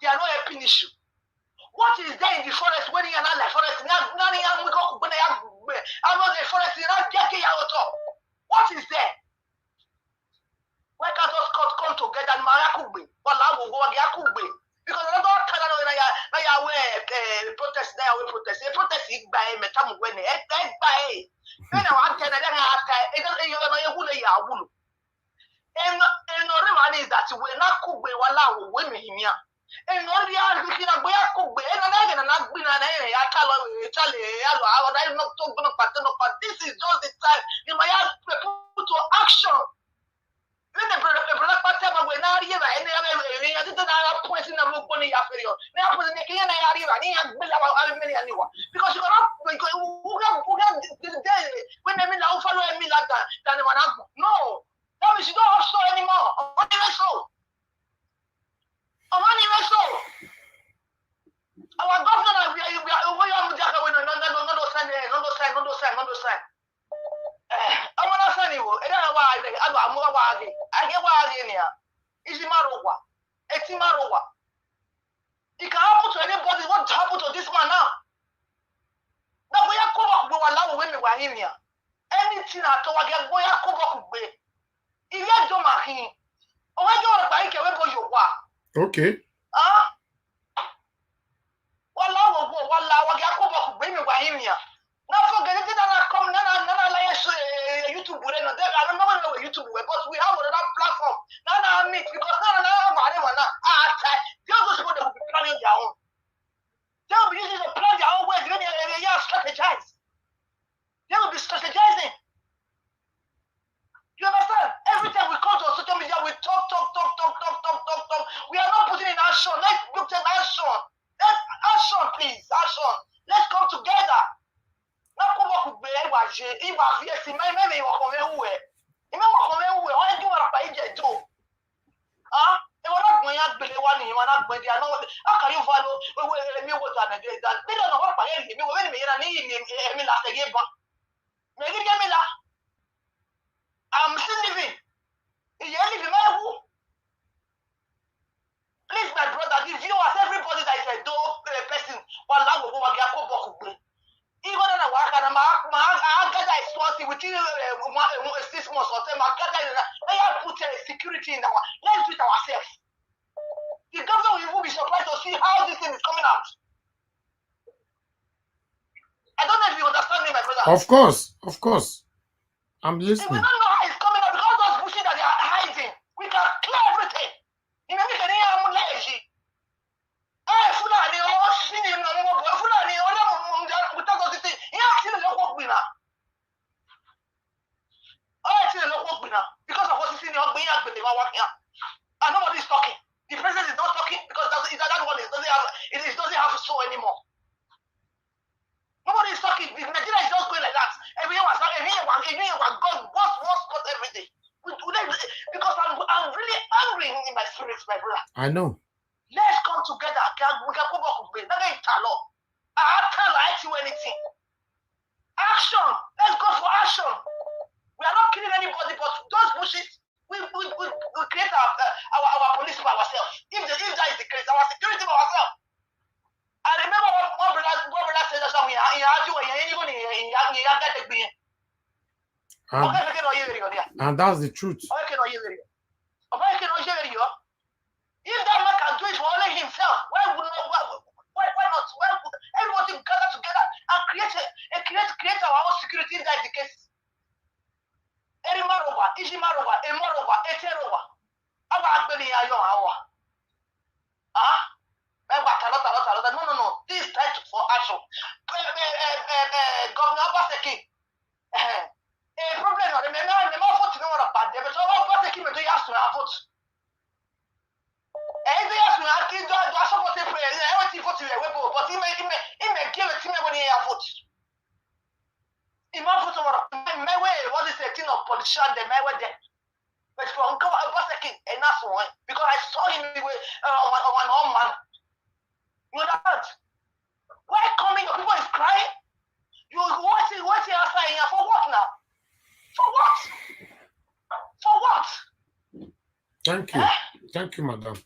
they are not a finish. What is there in the forest when you are not like forest? None of we go when I am the forest in our decade out of. What is there? Why can't us come together and Marakube? Well, I will go Yakube. Because I don't tell you protest there, we protest. A protest is by Metam when it by. Then I want to tell you, and no man is that we're not cook with Walla women here. And only are looking at where cook and I'm not been an area. I tell I'm not talking about, but this is just the time in my heart to put to action. Then the black party when I hear any other points in the book on the affair. Now, for the next year, I have because you are not when I mean, I'll follow me like that. No, we should not have so anymore. What is so? Our governor, we are I want to send you. I don't know why. I'm more why. I get why in here. It's Marowa. It's Marowa. It can happen to anybody. What happened to this man now? Now we are covered with allow women were in here. Anything at all, I get where I cover with. If you don't make him, oh, I don't like it. Where you are? Okay. Well, I get covered with women were in here. Now forget it. Come YouTube. I don't know YouTube, but we have another platform. Now meet because now they're just going to be planning their own. They'll be using the plan their own way. They are strategize. They will be strategizing. You understand? Every time we come to social media, we talk. We are not putting in action. Let's put in action. Action, please. Action. Let's come together. Now come up with if I fear see my maybe you come away. You know come away. Why do you want to buy do? They were not going out below one him and not going there. How can you follow me what and they don't know what I am. You when me and me last again, but maybe get me la. I'm still living. You live in my home. Please, my brother, if you ask everybody that is a dope person, one love will go and get a even in a work and I gather is within 6 months or 10 months. I have put security in our. Let's do it ourselves. The government will be surprised to see how this thing is coming out. I don't know if you understand me, my brother. Of course. I'm listening. We don't know how it's coming out because those bushes that they are hiding. We can clear everything. You know, we can hear them lazy. Fulani, Fulani, because of what's in your being and nobody is talking. The president is not talking because that one doesn't have a soul anymore. Nobody is talking. Nigeria is just going like that. Everyone was God wants every day. Because I'm really angry in my spirit, my brother. I know. Let's come together. We can come up with I can't lie to anything. Action. Let's go for action. We are not killing anybody, but those bushes, we create our police by ourselves. If that is the case, our security by ourselves. I remember one brother said that something. He had you even in And that's the truth. If that man can do it for only himself, why not? Why not? Everybody gather together and create our own security if that is the case. Erimarowa, Ijimarowa, Emorowa, Eterowa. Aba agbeni ayo awa. No. This is time for action. Governor Obaseki. Problem no, the more vote no more bad. But Obaseki me do you have to vote. Ebe ya so aki do support the prayer. I want to vote we but he may give it to me when he vote. He may vote tomorrow. My way, what is the thing of politician? The my way there. But for Uncle Obaseki, and that's why because I saw him on my own man. You know that? Why coming? Your people is crying. You what's outside here for what now? For what? For what? Thank you. Thank you, madam.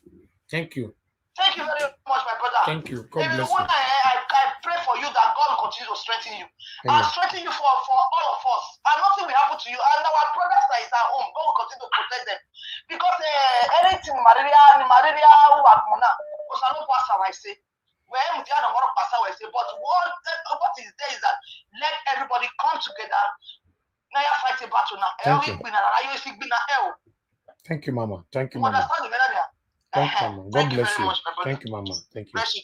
Thank you. Thank you very much, my brother. Thank you. God bless you. I pray for you that God will continue to strengthen you. Amen. And strengthen you for all of us. And nothing will happen to you. And our brothers that is at home, God will continue to protect them. Because anything malaria who are mona, because I don't pass I say. But what is there is that let everybody come together. Now you fight a battle now. Thank you, Mama. Thank you, You Mama. understand the melody? Thank you, Mama. God Thank you bless very you. much, my brother. Thank you, Mama. Thank you. Bless you.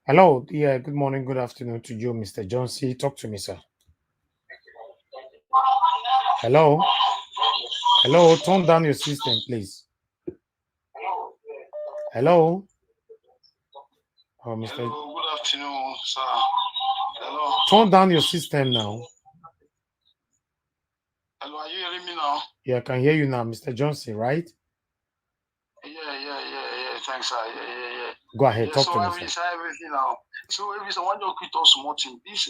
Hello. Yeah, good morning, good afternoon to you, Mr. John C. Talk to me, sir. Hello. Hello. Turn down your system, please. Hello. Oh, Mr. Hello, good afternoon, sir. Hello. Turn down your system now. Hello, are you hearing me now? Yeah, I can hear you now, Mr. Johnson, right? Yeah. Thanks, sir. Yeah. Go ahead, Yeah, talk so to I me, will sir. say everything now. So everything, one just quick talk small thing. This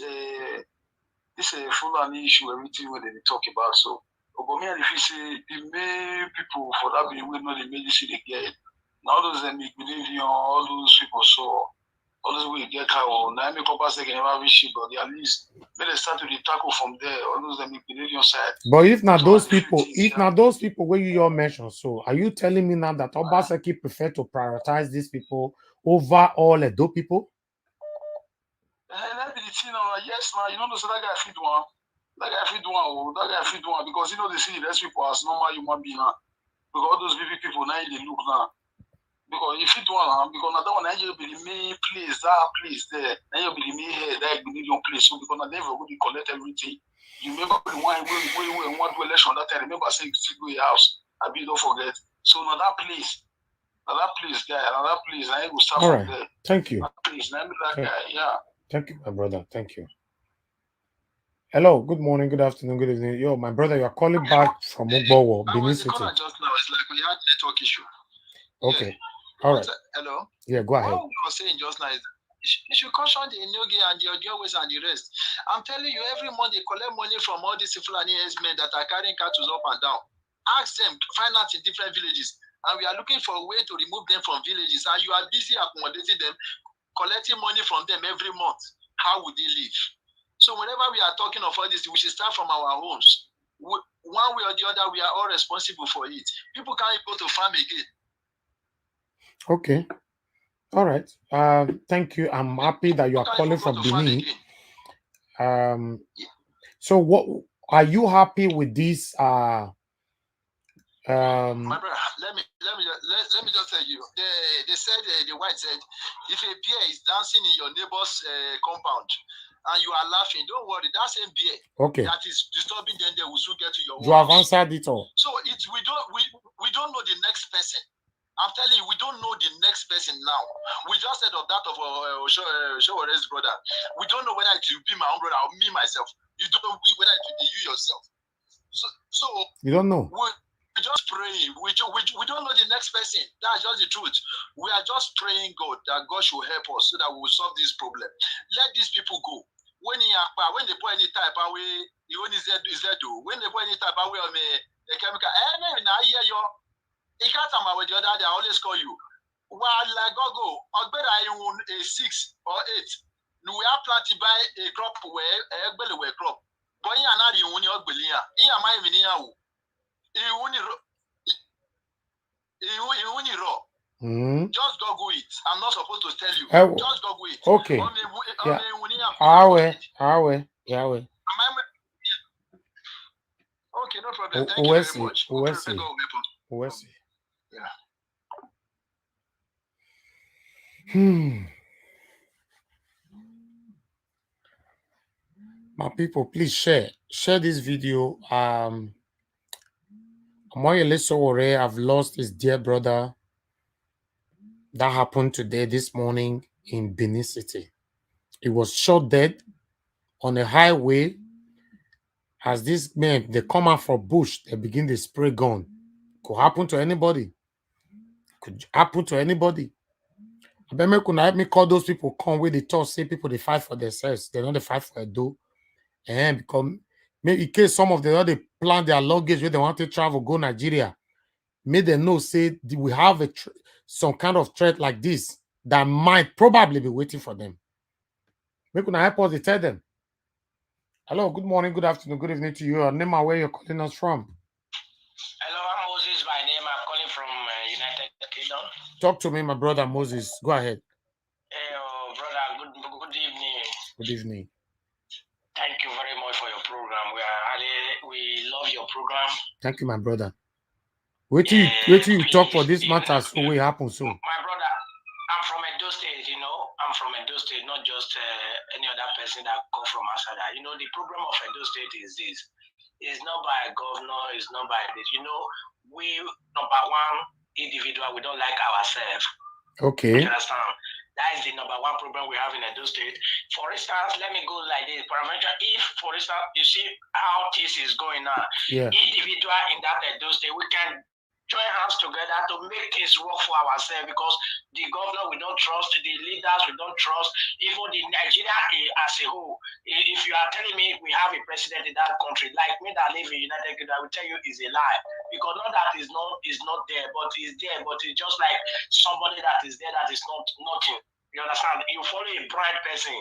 Fulani issue, everything when they talk about. So, but me and if you say the main people for that being we know the medicine they get. Now those them Canadian, all those people so all those we get how now make up us again never wish but at least when they start to the tackle from there, all those them Canadian side. But if not So those I feel people, things, if yeah. not those people where you all mentioned, so are you telling me now that Obaseki prefer to prioritize these people over all Edo people? That be the thing now. Yes, now you know so that guy fit one. That guy fit one because you know they see the rest people as normal human being now. Because all those people now they look now. Because if you do one, because now that one will be the main place, that place there, now you'll be the main head, that will be the place. So because now they will collect everything. You remember the one we want to election that time. Remember saying to go your house. I be don't forget. So now that place, guy, another place, I will start All from right. there. Thank you. That place, now that guy, yeah. Thank you, my brother. Thank you. Hello. Good morning. Good afternoon. Good evening. Yo, my brother, you are calling back from Ugbowo, Benin City. Just now, it's like we had network issue. Okay. Yeah. All right. Hello. Yeah, go ahead. What we were saying just now is you should caution the Enogi and the Odioways and the rest. I'm telling you, every month they collect money from all these Fulani Herdsmen that are carrying cattle up and down. Ask them, find out in different villages. And we are looking for a way to remove them from villages. And you are busy accommodating them, collecting money from them every month. How would they live? So whenever we are talking of all this, we should start from our homes. One way or the other, we are all responsible for it. People can't go to farm again. Okay. All right. Thank you. I'm happy that you are calling from Benin. So what are you happy with this? My brother, let me just tell you. They said the white said, if a bear is dancing in your neighbor's compound and you are laughing, don't worry. That same bear that is disturbing them, they will soon get to your You have answered it all. So we don't know the next person. I'm telling you, we don't know the next person now. We just said of that of Sowore's brother. We don't know whether it will be my own brother or me myself. You don't know whether it will be you yourself. So you don't know. We just praying. We don't know the next person. That's just the truth. We are just praying God that God should help us so that we will solve this problem. Let these people go. When they put any type away, the only is that do. When they put any type away on the chemical, I hear you. It can't come with the other day, I always call you. Well, like go, I'll bet I own a 6 or 8. We are planted by a crop where a crop. But you are not the only Ogbelia. You are my Minia. Just Google it. I'm not supposed to tell you. Just Google it. Okay. Yeah. Awe. Okay, no problem. Thank you very much. Yeah. My people, please share this video. Omoyele Sowore have lost his dear brother. That happened today, this morning in Benin City. He was shot dead on a highway. As these men, they come out from bush, they begin to spray gun. Could happen to anybody. Could happen to anybody. I bet me could help me call those people come where they talk, say people they fight for themselves. They don't they fight for a do. And because maybe in case some of them they plan their luggage where they want to travel, go Nigeria. May they know say we have some kind of threat like this that might probably be waiting for them. Make una help us to tell them. Hello, good morning, good afternoon, good evening to you. Name and where you're calling us from. Hello, I'm Moses by name. I'm calling from United Kingdom. Talk to me, my brother Moses. Go ahead. Hey, brother. Good evening. Good evening. Thank you very much for your program. We love your program. Thank you, my brother. Wait till you talk for this matter so we happen soon. My brother, I'm from Edo State, I'm from Edo State, not just any other person that come from outside. The problem of Edo State is this. It's not by a governor, it's not by this. We, number one individual, we don't like ourselves. Okay. You understand? That is the number one problem we have in Edo State. For instance, let me go like this. If, for instance, you see how this is going now, individual in that Edo State, we can join hands together to make things work for ourselves, because the governor we don't trust, the leaders we don't trust, even the Nigeria as a whole. If you are telling me we have a president in that country, like me that live in United Kingdom, I will tell you is a lie, because not that is not there, but it's there, but it's just like somebody that is there that is not nothing. You understand? You follow a blind person.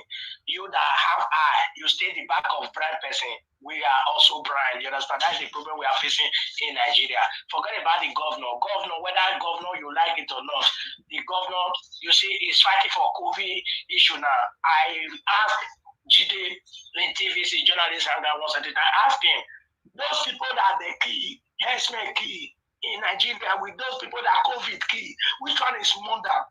You that have eye, you stay the back of blind person. We are also blind. You understand? That's the problem we are facing in Nigeria. Forget about the governor. Whether governor you like it or not, the governor, you see, is fighting for COVID issue now. I asked Jide in TVC journalist, and I asked him, those people that they kill, herdsmen kill in Nigeria, with those people that COVID kill, which one is more than?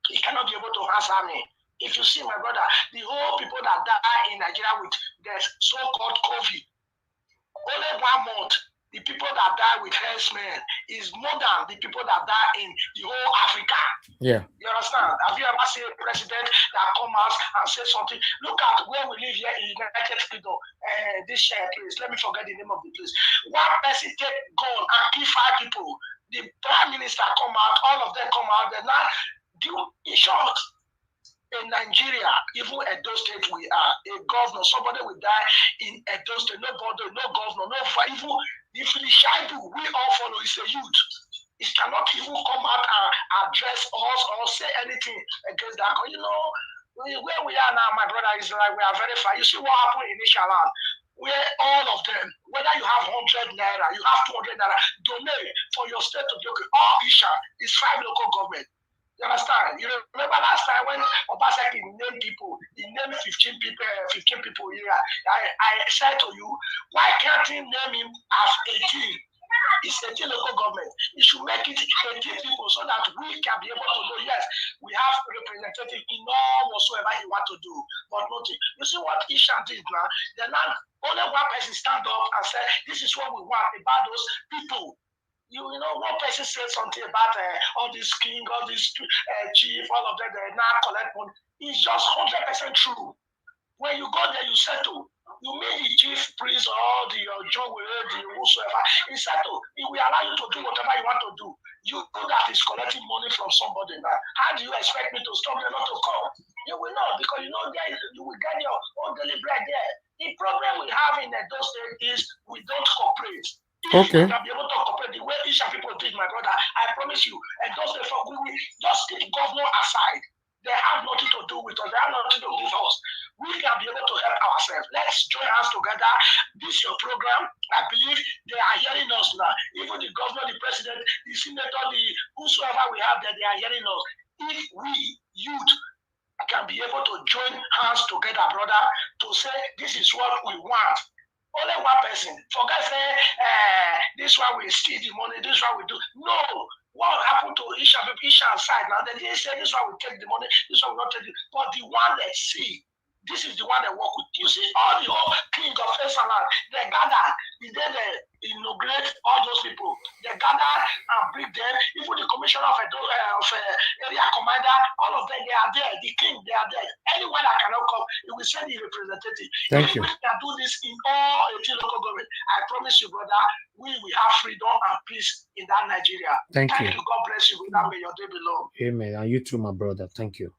He cannot be able to answer me. If you see, my brother, the whole people that die in Nigeria with the so-called COVID, only 1 month, the people that die with herdsmen is more than the people that die in the whole Africa. Yeah. You understand? Have you ever seen a president that come out and say something? Look at where we live here in United Kingdom, this place. Let me forget the name of the place. One person take gun and kill 5 people. The prime minister come out, all of them come out, they're not. In short, in Nigeria, even Edo State, we are a governor. Somebody will die in Edo State. Nobody, no governor, no fight. Even the Filishaibu, we all follow. It's a youth. It cannot even come out and address us or say anything against that. Where we are now, my brother, is like we are very far. You see what happened in Ishaland, where all of them, whether you have 100 naira, you have 200 naira, donate for your state to be okay. All Isha is 5 local government. You understand? You remember last time when Obaseki named people, he named 15 people here. I said to you, why can't he name him as 18? It's 18 local government. He should make it 18 people so that we can be able to know, yes, we have representative in all whatsoever he want to do, but nothing. You see what Isha did now? Then only one person stand up and say, this is what we want about those people. One person said something about all this king, all this chief, all of them, they now collect money. It's just 100% true. When you go there, you settle. You meet the chief priest or the John the whosoever. He settle. He will allow you to do whatever you want to do. You know that is collecting money from somebody now. How do you expect me to stop them not to come? You will not, because there you will get your own daily bread there. The problem we have in Edo State is we don't cooperate. If we can be able to cooperate the way Isha people did, my brother, I promise you, and those before we will just keep governor aside. They have nothing to do with us. They have nothing to do with us. We can be able to help ourselves. Let let's join hands together. This is your program. I believe they are hearing us now. Even the governor, the president, the senator, the whosoever we have there, they are hearing us. If we, youth, can be able to join hands together, brother, to say this is what we want. Only one person. Forget say, this one we steal the money, this one we do. No. What happened to each side? Now they didn't say this one will take the money, this one will not take it. But the one they see, this is the one they work with. You see, all the king of Esalen, they gather, then they inaugurate all those people. They gather and bring them, even the commissioner of area commander, all of them, they are there. The king, they are there. Anyone that cannot come, he will send the representative. Thank you. We can do this in all 18 local government. I promise you, brother, we will have freedom and peace in that Nigeria. Thank you. God bless you. May your day be long. Amen. And you too, my brother. Thank you.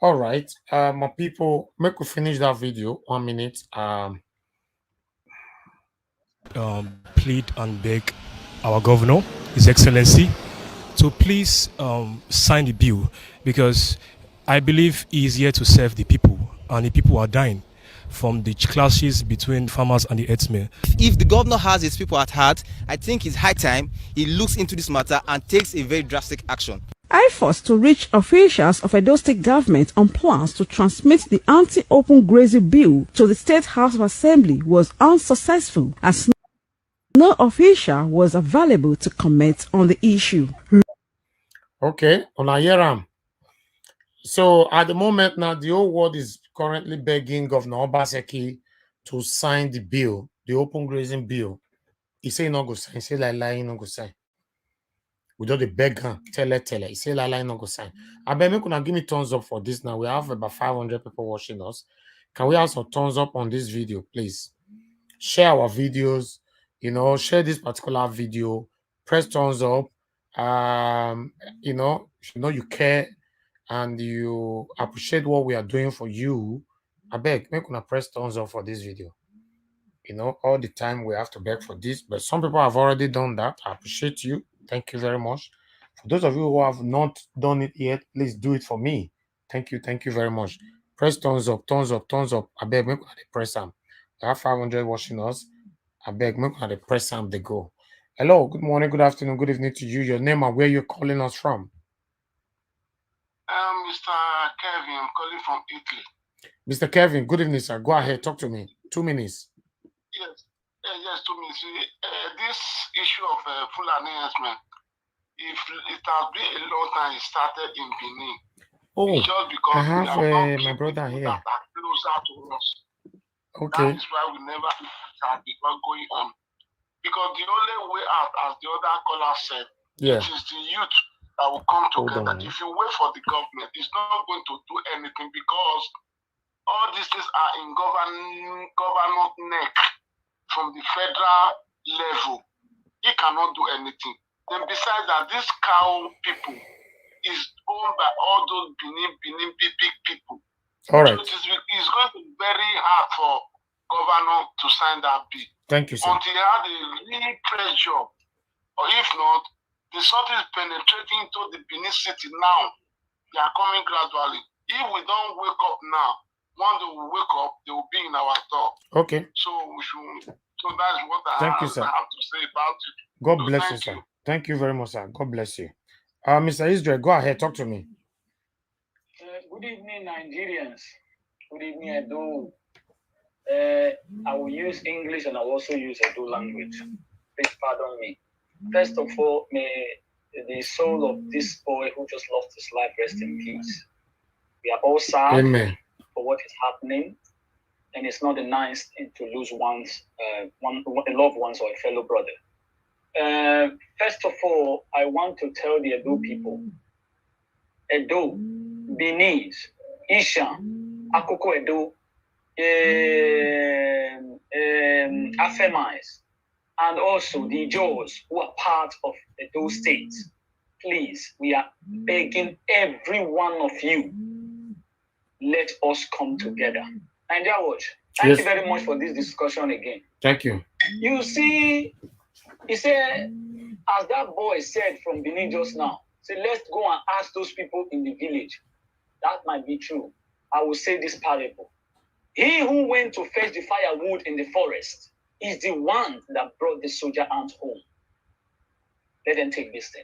All right, my people, make we finish that video 1 minute. Plead and beg our governor, His Excellency, to please sign the bill, because I believe he is here to serve the people, and the people are dying from the clashes between farmers and the herdsmen. If the governor has his people at heart, I think it's high time he looks into this matter and takes a very drastic action. Efforts to reach officials of Edo State government on plans to transmit the anti-open grazing bill to the State House of Assembly was unsuccessful, as no official was available to comment on the issue. Okay, on Ayeram. So at the moment now, the whole world is currently begging Governor Obaseki to sign the bill, the open grazing bill. He say he not go sign. He say he not go sign. We do the beg him, tell it. He say he not go sign. I bet me gonna give me thumbs up for this now. We have about 500 people watching us. Can we have some thumbs up on this video, please? Share our videos. You know, share this particular video. Press thumbs up. You know you care and you appreciate what we are doing for you. I beg, make una press thumbs up for this video. You know, all the time we have to beg for this, but some people have already done that. I appreciate you. Thank you very much. For those of you who have not done it yet, please do it for me. Thank you very much. Press thumbs up, thumbs up, thumbs up. I beg, make una press them. We have 500 watching us. I beg, make una press them. They go. Hello, good morning, good afternoon, good evening to you. Your name and where you're calling us from? Mr. Kevin, I'm calling from Italy. Mr. Kevin, good evening, sir. Go ahead, talk to me. 2 minutes. Yes, 2 minutes. This issue of Fulani Herdsmen, if it has been a long time, it started in Benin. Oh, it's just because I have we my brother here. that are closer to us. Okay. That is why we never start because going on. Because the only way out, as the other caller said, Yeah. it is the youth that will come Hold together. on. If you wait for the government, it's not going to do anything because all these things are in government neck from the federal level. He cannot do anything. Then besides that, this cow people is owned by all those Benin big people. All right. So it's going to be very hard for governor to sign that bill. Thank you, sir. Until he had a real pressure. Or if not, the salt is penetrating into the Benin city now. They are coming gradually. If we don't wake up now, once they will wake up, they will be in our door. Okay. So we should. So that's what Thank you, sir. I have to say about it. God So bless you, thank sir. Thank you very much, sir. God bless you. Mr. Israel, go ahead, talk to me. Good evening, Nigerians. Good evening, Edo. I will use English and I will also use Edo language. Please pardon me. First of all, may the soul of this boy who just lost his life rest in peace. We are all sad Amen. for what is happening, and it's not a nice thing to lose a loved ones or a fellow brother. First of all, I want to tell the Edo people, Edo, Benin, Ishan, Akoko Edo, Afemais, and also the Jaws who are part of Edo State. Please, we are begging every one of you, let us come together. And Watch, thank you very much for this discussion again. Thank you. You see, he said, as that boy said from Benin just now, say, let's go and ask those people in the village. That might be true. I will say this parable. He who went to fetch the firewood in the forest is the one that brought the soldier ant home. Let them take this thing.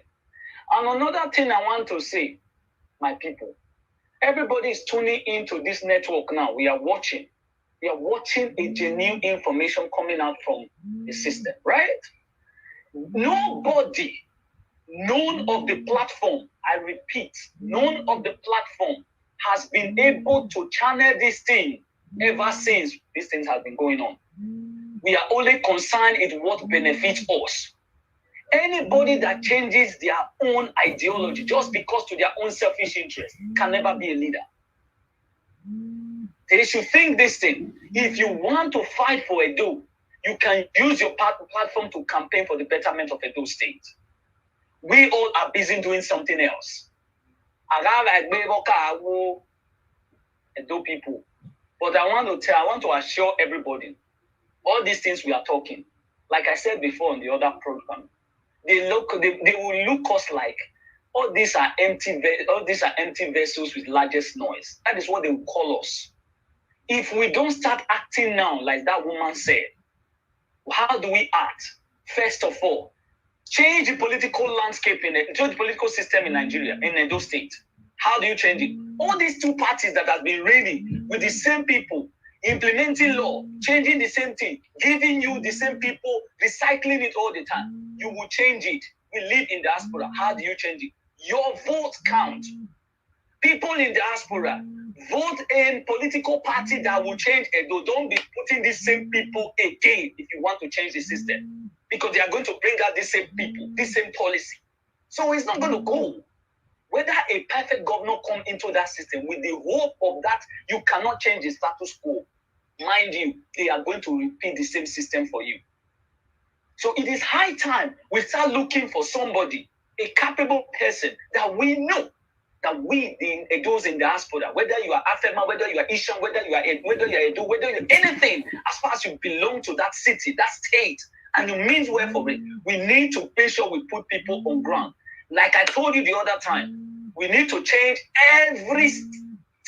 And another thing I want to say, my people, everybody is tuning into this network now. We are watching a genuine information coming out from the system, right? Nobody, none of the platform, I repeat, none of the platform has been able to channel this thing ever since these things have been going on. We are only concerned with what benefits us. Anybody that changes their own ideology just because to their own selfish interest can never be a leader. They should think this thing. If you want to fight for Edo, you can use your platform to campaign for the betterment of Edo State. We all are busy doing something else. Edo people. But I want to assure everybody, all these things we are talking, like I said before on the other program, they will look us like all these are empty vessels with largest noise. That is what they will call us. If we don't start acting now, like that woman said, how do we act? First of all, change the political landscape change the political system in Nigeria, in Edo State. How do you change it? All these two parties that have been ready with the same people, implementing law, changing the same thing, giving you the same people, recycling it all the time. You will change it. We live in diaspora. How do you change it? Your vote count. People in diaspora, vote in political party that will change Edo. Don't be putting these same people again if you want to change the system. Because they are going to bring out these same people, this same policy. So it's not going to go. Whether a perfect governor come into that system with the hope of that you cannot change the status quo, mind you, they are going to repeat the same system for you. So it is high time we start looking for somebody, a capable person that we know, that we, those in diaspora, whether you are Afema, whether you are Ishan, whether you are Edo, whether you are anything, as far as you belong to that city, that state, and you mean well for it, we need to make sure we put people on ground. Like I told you the other time, we need to change everything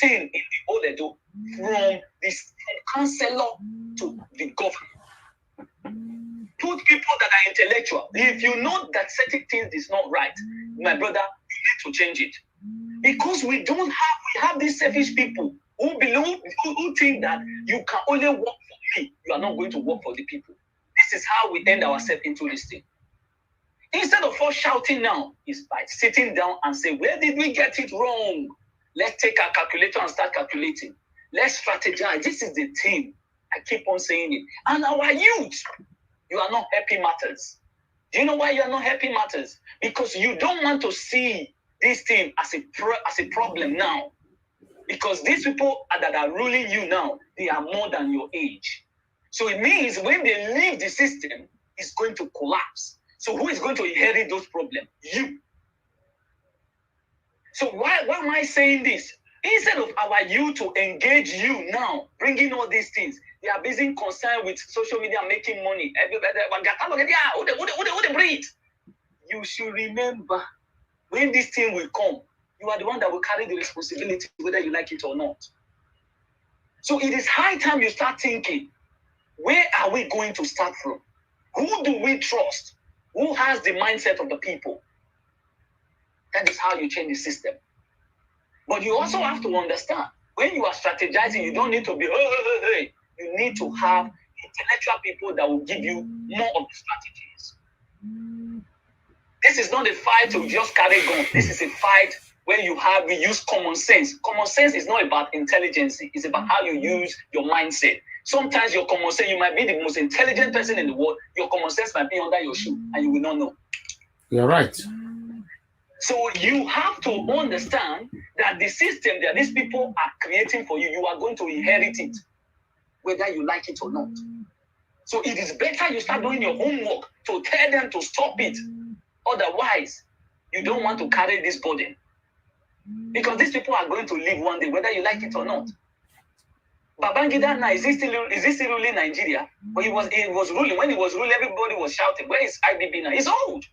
in the whole Edo, from the councillor to the governor. Put people that are intellectual. If you know that certain things is not right, my brother, you need to change it. Because we have these selfish people who think that you can only work for me. You are not going to work for the people. This is how we end ourselves into this thing. Instead of us shouting now, is by sitting down and say, where did we get it wrong? Let's take our calculator and start calculating. Let's strategize. This is the thing. I keep on saying it. And our youth, you are not happy matters. Do you know why you are not happy matters? Because you don't want to see this thing as a problem now. Because these people that are ruling you now, they are more than your age. So it means when they leave the system, it's going to collapse. So who is going to inherit those problems? You. So why am I saying this? Instead of our youth to engage you now, bringing all these things, they are busy concerned with social media making money. You should remember, when this thing will come, you are the one that will carry the responsibility, whether you like it or not. So it is high time you start thinking, where are we going to start from? Who do we trust? Who has the mindset of the people? That is how you change the system. But you also have to understand, when you are strategizing, you don't need to be, hey. You need to have intellectual people that will give you more of the strategies. This is not a fight to just carry guns. This is a fight where we use common sense. Common sense is not about intelligence. It's about how you use your mindset. Sometimes your common sense, you might be the most intelligent person in the world. Your common sense might be under your shoe and you will not know. You're right. So you have to understand that the system that these people are creating for you, you are going to inherit it, whether you like it or not. So it is better you start doing your homework to tell them to stop it. Otherwise, you don't want to carry this burden. Because these people are going to leave one day, whether you like it or not. Babangida now, is he still ruling Nigeria? But he was ruling. When he was ruling, everybody was shouting, where is IBB now? He's old.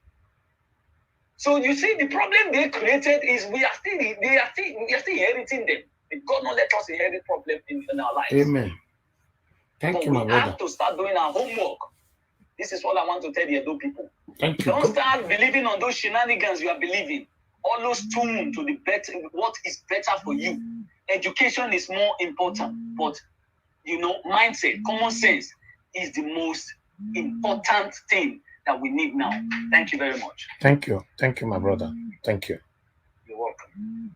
So you see, the problem they created is we are still inheriting them. May God not let us inherit problem in our lives. Amen. Thank But you, we my brother. have to start doing our homework. This is what I want to tell the Edo people. Thank you. Don't start believing on those shenanigans you are believing. Always tune to the better, what is better for you. Education is more important, but mindset, common sense is the most important thing that we need now. Thank you very much. Thank you. Thank you, my brother. Thank you. You're welcome.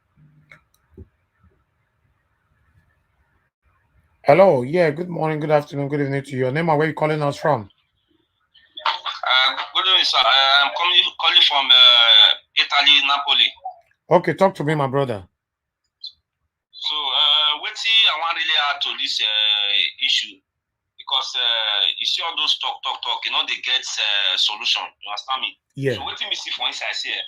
Hello. Yeah, good morning, good afternoon, good evening to you. Your name and where you calling us from? Good evening, sir. I'm calling from Italy, Napoli. Okay, talk to me, my brother. So, what I want really add to this issue, because you see all those talk, they get solution. You understand me? Yeah. So, what me see for instance here,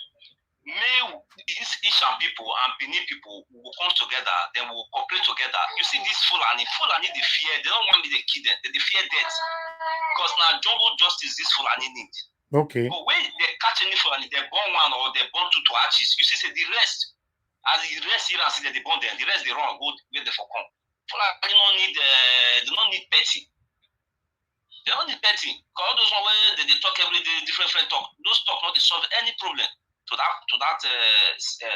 may these Ishan people and Benin people will come together, then will cooperate together. You see, this Fulani, they fear, they don't want me to kill them, they fear death. Because now jungle justice this Fulani need. Okay. But when they catch any Fulani, they burn one or they burn two to arches. You see, say the rest, as the rest here and see that they burn them, the rest they run, go where they for come. Fulani they don't need petty. They don't need petty. Because all those one where they talk every day, different talk, those talk not they solve any problem to that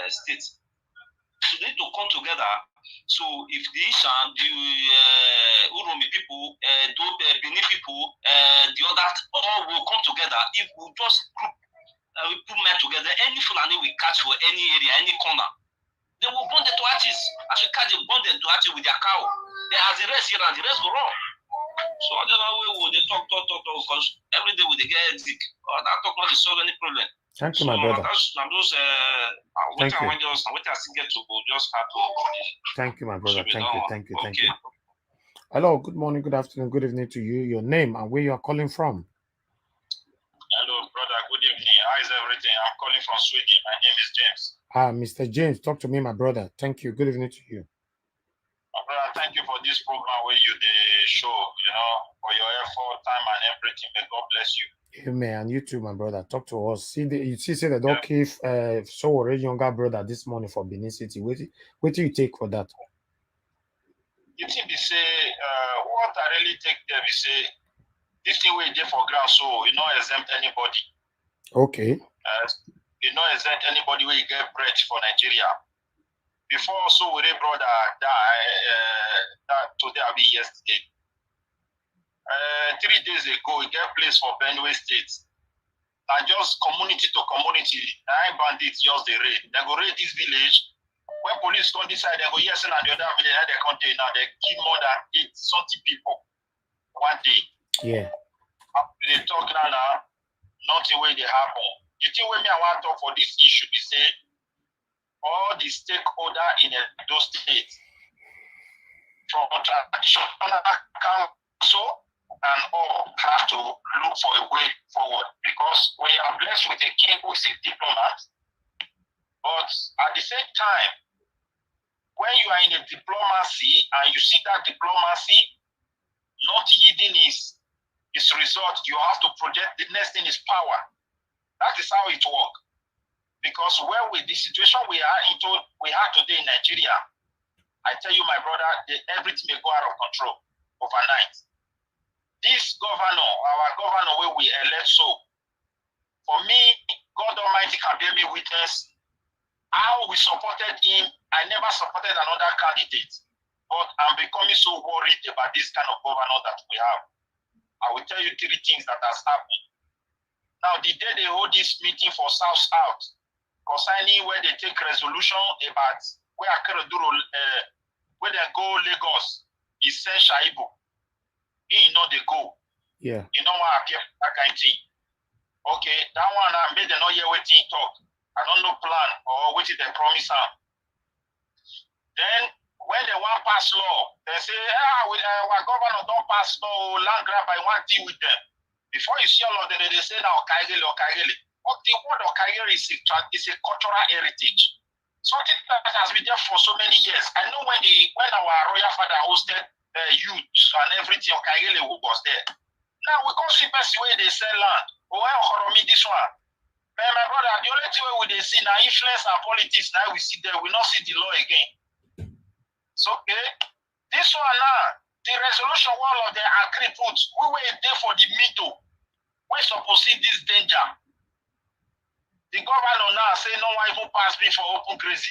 state. So they need to come together. So if the Ishan, the Uromi people, the Benin people, the others all will come together, if we just group, we put men together, any Fulani we catch for any area, any corner, they will burn the torches. As we catch them, burn the torches with their cow. They have the rest here and the rest go wrong. So I don't know where they talk, because every day we they get sick. That talk not solve any problem. Thank you, my brother. Thank you. Thank you, my brother. Thank you. Hello, good morning, good afternoon, good evening to you. Your name and where you are calling from? Hello, brother. Good evening. How is everything? I'm calling from Sweden. My name is James. Mr. James, talk to me, my brother. Thank you. Good evening to you. My brother, thank you for this program where you show, for your effort, time, and everything. May God bless you. Amen. And you too, my brother. Talk to us. You see the dog cave Sowore younger brother this morning for Benin City. What do you take for that? The thing they say, what I really take there is say this thing we did for ground, so you don't exempt anybody. Okay. You don't exempt anybody where you get bread for Nigeria. Before Sowore brother died today I'll be yesterday. 3 days ago, we get place for Benue State. Now just community to community, 9 bandits just the raid. They go raid this village. When police come this side, they go yes and the other village they contain. Now they kill more than 80 people one day. Yeah. They talk now, nothing where they happen. You think when I want to talk for this issue, we say all the stakeholders in those states, from traditional council and all, have to look for a way forward, because we are blessed with a king who is a diplomat. But at the same time, when you are in a diplomacy and you see that diplomacy not yielding its result, you have to project the next thing is power. That is how it works. Because with the situation we have today in Nigeria, I tell you, my brother, everything may go out of control overnight. This governor, our governor, where we elect, so for me, God Almighty can bear me witness how we supported him. I never supported another candidate, but I'm becoming so worried about this kind of governor that we have. I will tell you 3 things that has happened. Now, the day they hold this meeting for South, concerning where they take resolution about where where they go Lagos, he sent Shaibu. He know they go. Yeah. You know what appear that kind of thing. Okay, that one made them not hear what he talk. I don't know plan or what they promise him. Then when they want pass law, they say, our governor don't pass law, land grab, I want to deal with them. Before you see all of them, they say now Okaigele. But the word Okaigele is a cultural heritage. Something that has been there for so many years. I know when our royal father hosted youth and everything, Okaigele was there. Now we can't see best way they sell land. Why this one? But my brother, the only thing we see now influence and politics. Now we see there, we not see the law again. Okay? This one now, the resolution one of the agree put, we were there for the middle. We're supposed to see this danger. The governor now say no one even pass me for open crazy.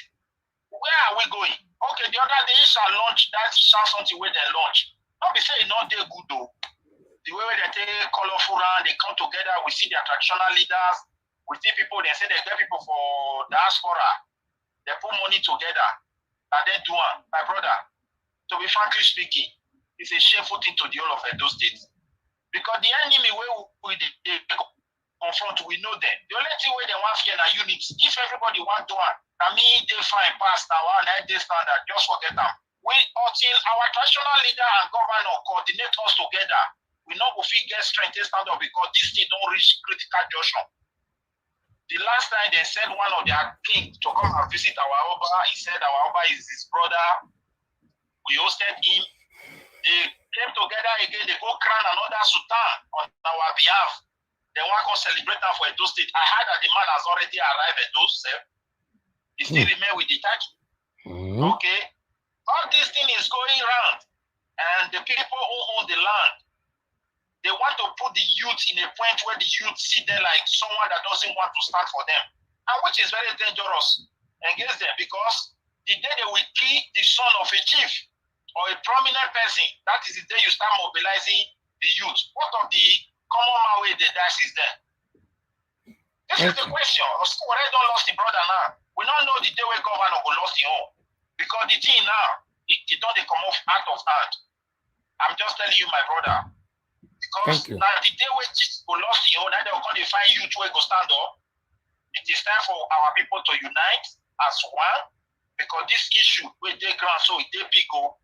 Where are we going? Okay, the other day shall launch that shall something where they launch. Not be saying not they good though. The way they take colorful round, they come together, we see their traditional leaders, we see people, they say they get people for diaspora, they put money together, and they do it. My brother, to be frankly speaking, it's a shameful thing to the whole of those states. Because the enemy where we confront, we know them. The only thing where they want to are units. If everybody want to one, I mean they fine past now and they standard, just forget them. We until our traditional leader and governor coordinate us together, we know if we get strength to stand up because this thing don't reach critical junction. The last time they said one of their king to come and visit our Oba, he said our Oba is his brother. We hosted him. They came together again, they go crown another sultan on our behalf. They want to celebrate them for Edo State. I heard that the man has already arrived at Edo State. He still remain with the title. Okay? All this thing is going around. And the people who own the land, they want to put the youth in a point where the youth see them like someone that doesn't want to stand for them. And which is very dangerous against them because the day they will kill the son of a chief or a prominent person, that is the day you start mobilizing the youth. What of the common man way they dice is there? This is the question. Sowore don't lost the brother now. We don't know the day where governor will lost the home. Because the thing now, it don't come off out of hand. I'm just telling you, my brother. Because now the day where people lost the home, now they will come to find youth where go stand up. It is time for our people to unite as one. Because this issue with they ground so it they big go.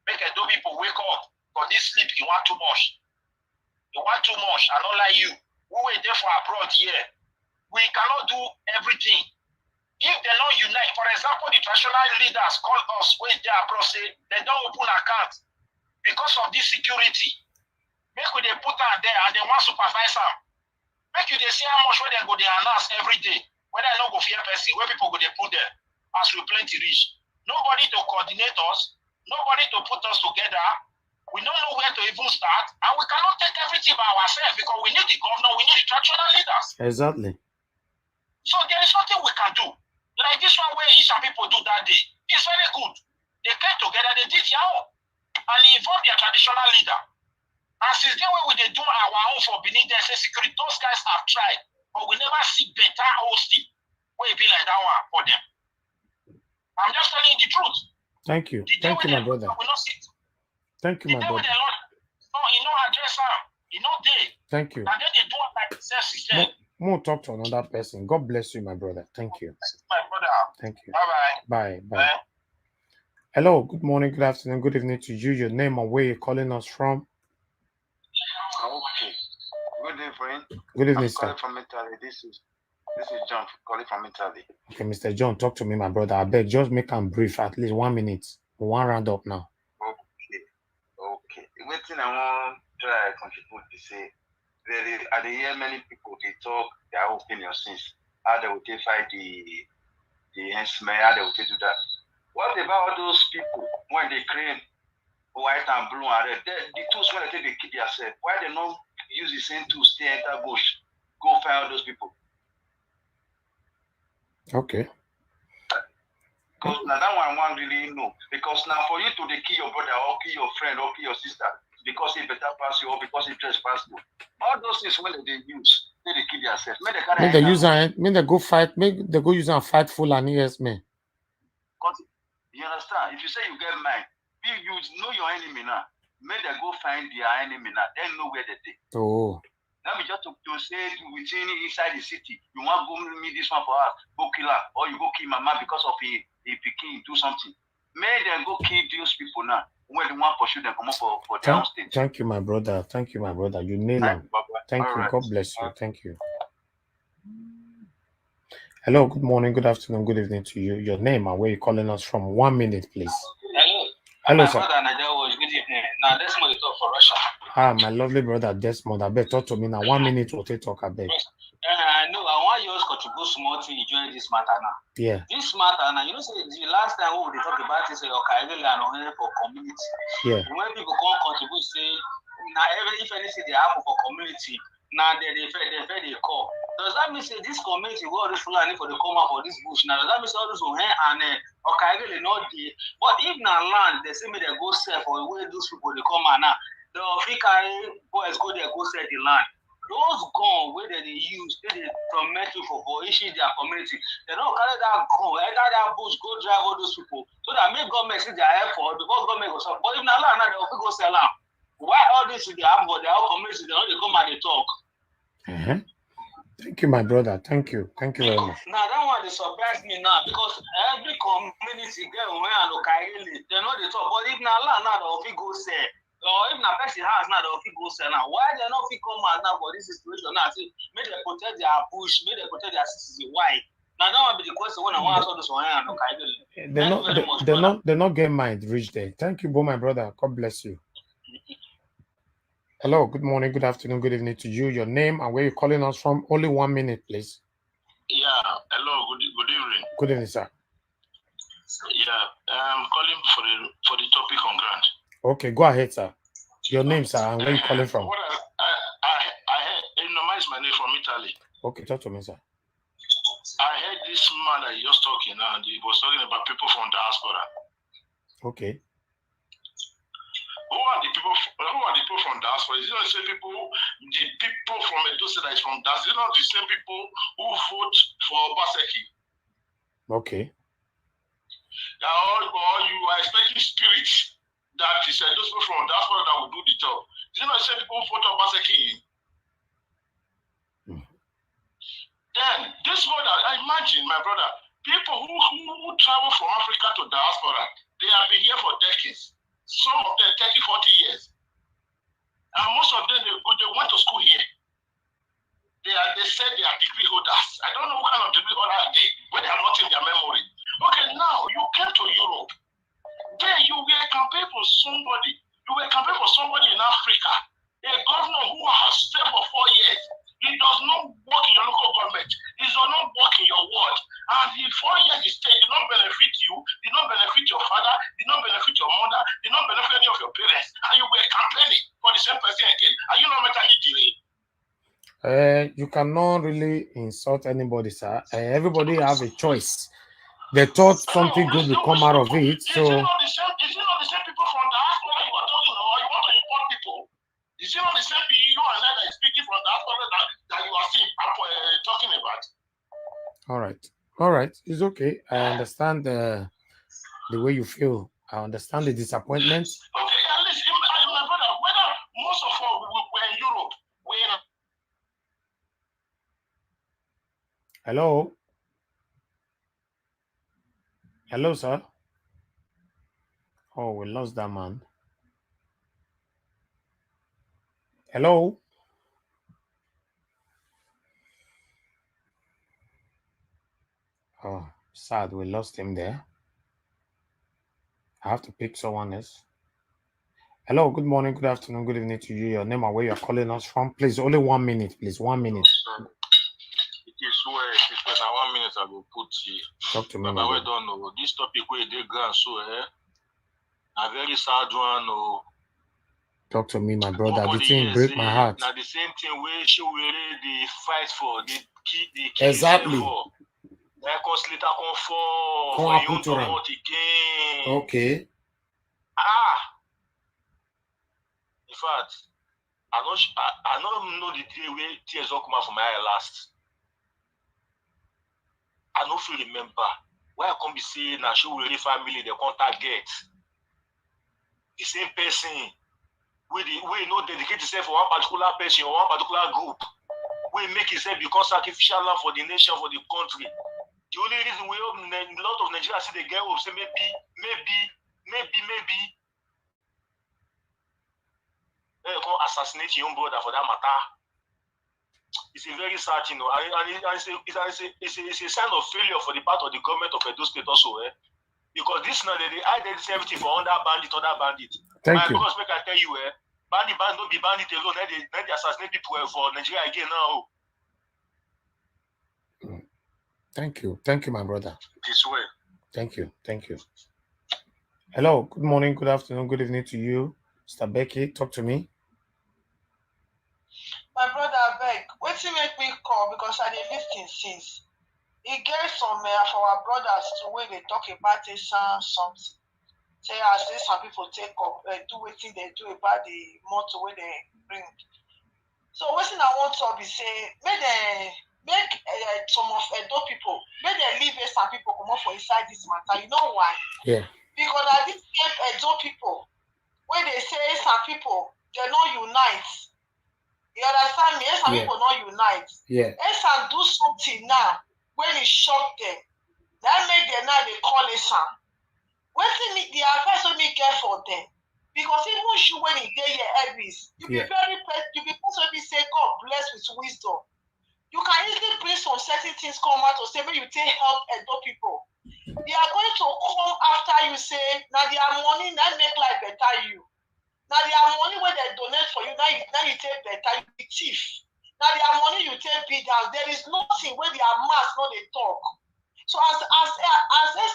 Make Edo people wake up. For this sleep, you want too much. You want too much. I don't like you. We were there for abroad here. We cannot do everything. If they don't unite, for example, the traditional leaders call us when they abroad say they don't open account because of this security. Make we they put out there and they want to supervise them. Make you they see how much where they go they announce every day. Whether they not go fear person, where people go they put there as we plenty rich. Nobody to coordinate us. Nobody to put us together. We don't know where to even start, and we cannot take everything by ourselves because we need the governor, we need the traditional leaders. Exactly. So there is nothing we can do. Like this one where Isha people do that day. It's very good. They came together, they did their own, and involve their traditional leader. And since then when we they do our own for Benin, they say security, those guys have tried, but we never see better hosting where it be like that one for them. I'm just telling you the truth. Thank you. Thank you, my brother. Thank you, my brother. Thank you. And then they do it like self-system. More talk to another person. God bless you, my brother. Thank you. My brother. Thank you. Bye-bye. Bye. Hello, good morning, good afternoon, good evening to you. Your name and where you're calling us from. Okay. Good evening, friend. Good evening, I'm sir. calling from Italy. This is John calling from Italy. Okay, Mr. John, talk to me, my brother. I beg, just make them brief, at least 1 minute. One round up now. Okay. One thing I want to try to contribute to say, I hear many people they talk their opinion since how they will take fight the herdsmen, how they will take do that. What about all those people when they claim white and blue and red? The tools when they take they keep themselves. Why they not use the same tools to enter bush? Go find all those people. Okay. Because now that one really know. Because now for you to kill your brother or kill your friend or kill your sister because he better pass you or because he trespass you. All those things when they use, they kill themselves. Make they use and make they go fight, make they go use and fight Fulani Herdsmen. You understand? If you say you get mine, you know your enemy now. Make they go find their enemy now. They know where they take. Oh. Now we just to say within inside the city, you want to go meet this one for us, go kill her, or you go kill mama because of a picking, do something. May them go kill those people now. When they want to pursue them, come up for their own state. Thank you, my brother. Thank you, my brother. You nail them. Thank you. Right. God bless you. Thank you. Hello, good morning, good afternoon, good evening to you. Your name and where you're calling us from. 1 minute, please. Hello, sir. My brother Nadia was good evening. Now let's move talk for Russia. Ah, my lovely brother Desmond. I bet talk to me now. 1 minute will take talk. I beg. No, I want I just contribute small thing join this matter now. Yeah. This matter now, you know, say the last time we talk about this, Okaile and Ohe for community. Yeah. When people come contribute, say, now if anything they happen for community, now they call. Does that mean say this community will this Fulani for the come out for this bush? Now does that mean say all this Ohe and Okaile not there? But if now land, they say me they go sell for where those people they come out now. The African boys go there go sell the land. Those guns where they use, they from metal for issue their community. They don't carry that gun, enter that bush, go drive all those people. So that make government see their effort because government go sell. But if not land, they will go sell them. Why all this they have for their own community? They don't come and they talk. Thank you, my brother. Thank you. Thank you very much. Now that one they surprise me now because every community get away and Okaile, they know they talk. But if not land, now they will go sell. Or if na person has now, they'll go sell now. Why they not fit come out now for this situation now? Say, may they protect their bush, may they protect their citizens. Why? Now that will be the question when I want to answer this one. They're not getting mind reach there. Thank you, my brother. God bless you. Hello, good morning, good afternoon, good evening to you. Your name and where you're calling us from. Only 1 minute, please. Yeah, hello, good evening. Good evening, sir. Yeah, I'm calling for the topic on grant. Okay, go ahead, sir. Your name, sir, and where you calling from? What I heard, is my name from Italy. Okay, talk to me, sir. I heard this man that he was talking, and he was talking about people from diaspora. Okay. Who are the people from diaspora? Is it not the same people, the people from Edo State that is from diaspora? Is it not the same people who vote for Obaseki? Okay. Or you are expecting spirits that is those people from diaspora that will do the job. Is it not the same people who vote Obaseki? Then this brother, I imagine, my brother, people who travel from Africa to diaspora, they have been here for decades. Some of them 30, 40 years. And most of them, they went to school here. They said they are degree holders. I don't know what kind of degree holder are they, but they are not in their memory. Okay, now you came to Europe. There you were campaigning for somebody. You were campaigning for somebody in Africa. A governor who has stayed for 4 years. He does not work in your local government. He does not work in your ward. And in 4 years he stayed, did not benefit you, did not benefit your father, did not benefit your mother, did not benefit any of your parents. And you were campaigning for the same person again. Are you not mentally delayed? You cannot really insult anybody, sir. Everybody have a choice. They thought something good will come out of it. So is it not the same people from diaspora you are talking about? You want to import people? Is it not the same people you and I that is speaking from diaspora that you are still talking about? All right. It's okay. I understand the way you feel. I understand the disappointment. Okay, at least my brother, whether most of us were in Europe, we're in Hello? Hello, sir? Oh, we lost that man. Hello? Oh, sad. We lost him there. I have to pick someone else. Hello, good morning, good afternoon, good evening to you. Your name and where you're calling us from. Please, only 1 minute, please. 1 minute. It is where now 1 minute I will put here. Talk to me. But I don't know. This topic where they go so a very sad one. Talk to me, my brother. The thing break my heart. Now the same thing where she will the fight for the key exactly. For. For you to again. Okay. In fact, I don't know the day where tears will come out from my eye last. I don't feel remember why I can't be saying that she will family the contact get the same person we know dedicate himself for one particular person or one particular group. We make himself become sacrificial lamb for the nation, for the country. The only reason we hope a lot of Nigerians see the girl will say maybe they can assassinate your own brother for that matter. It's a very sad thing, and it's a sign of failure for the part of the government of Edo State also, because this now they identify everything for other bandit. Thank you. Because make I tell you, bandit don't be bandit alone. They assassinate people for Nigeria again now. Thank you. Thank you, my brother. This way. Thank you. Thank you. Hello. Good morning, good afternoon, good evening to you. Mr. Becky, talk to me. My brother, beg, wetin make me call because I dey lis ten since. E get some for our brothers too wey dey talk about something. Say as some people take up, do wetin they do about the motor wey they bring. So wetin I want to be say, make some of Edo people, make they leave some people come up for inside this matter. You know why? Yeah. Because I this same Edo people, when they say some people, they not unite. You understand me? Some people not unite. Yeah. Some do something now when it shock them. That make them now they call it some. Wetin the advice wey me get for them? Because even you when it dey your Elvis, you be person wey be say God bless with wisdom. You can easily bring some certain things come out to say when you take help Edo people. They are going to come after you say now their money now make life better you. Now their money when they donate for you now you take better you be thief. Now their money you take big down. There is nothing where their mass no they talk. So as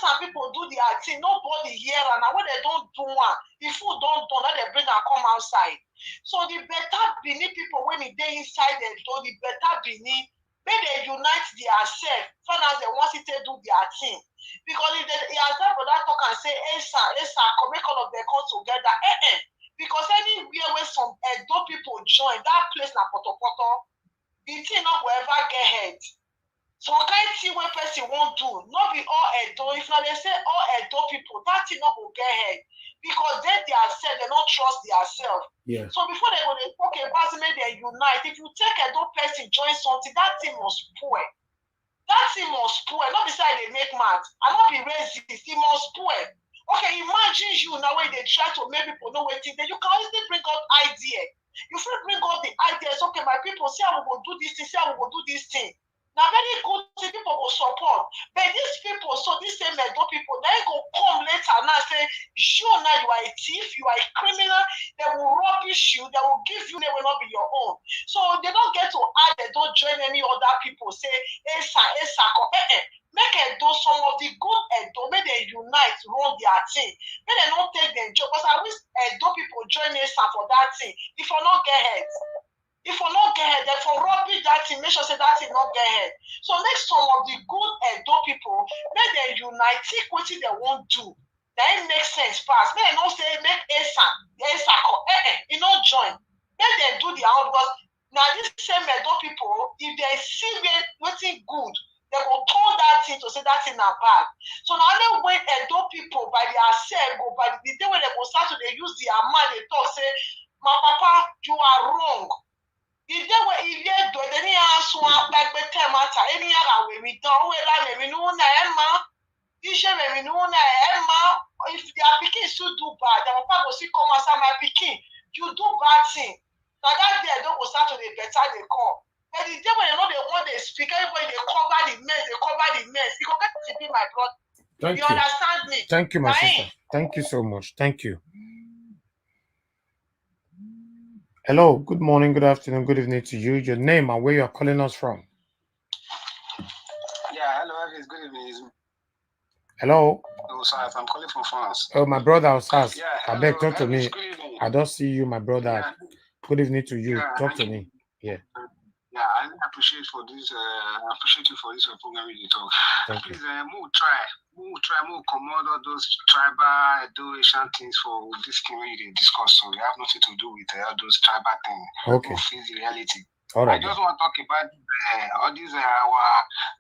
some people do their thing, nobody here and when they don't do one, the food don't do, let they bring and come outside. So the better Benin people when they inside them, so the better Benin, may they unite themselves, find out they want to do their thing. Because if they as that brother talk and say, come make all of them come together, because anywhere where some Edo people join, that place na poto, the thing not will ever get head. So kind thing when person won't do, not be all Edo. If now they say all Edo people, that thing not will get head. Because they themselves, they don't trust themselves. Yeah. So before they go they talk about maybe they unite. If you take Edo person join something, that thing must spoil. That thing must spoil. Not beside they make mad. And not be racist, it must spoil. Okay, imagine you now when they try to make people know what it is, then you can easily bring up idea. You should bring up the ideas. Okay, my people, say I will do this thing, say I will do this thing. Now very good people will support. But these people, so these same Edo people, they go come later now say, you now you are a thief, you are a criminal, they will rubbish you, they will give you, they will not be your own. So they don't get to add, they don't join any other people, say, make Edo some of the good Edo, make they unite, run their thing. Make they not take their job. Because I wish Edo people join ESA for that thing. If you not get head. If you not get head, then for rubbish that thing, make sure say that thing not get head. So make some of the good Edo people, make they unite, take what they want to do. That it makes sense pass. Make they not say make ESA you not join. Make them do their own because now this same Edo people, if they see what's good, they will turn that thing to say that thing are bad. So now only when Edo people by themselves go by the day when they go start to they use their mind, they talk say, my papa, you are wrong. The day where if you do any answer like the matter, any other way we don't whether we know Emma, if their picking should do bad, the papa will see come as my picking, you do bad thing. Now that day don't go start to the better they come. But the day when you know they want they speak, everybody they cover the mess, You go get to be my brother. Thank you. Understand me? Thank you, my sister. Thank you so much. Thank you. Hello, good morning, good afternoon, good evening to you. Your name and where you are calling us from. Yeah, hello, Elvis. Good evening. Hello. Oh, sorry, I'm calling from France. Oh, my brother Osas. Yeah, I beg, talk to Elvis, me. good evening. I don't see you, my brother. Yeah. Good evening to you. Yeah, Talk to me. Yeah. Yeah, I appreciate for this. Appreciate you for this program you talk. Thank Please, move commode all those tribal Asian things for this community discuss. So we have nothing to do with all those tribal things. Okay. Who feels the reality. All right. I just want to talk about all these our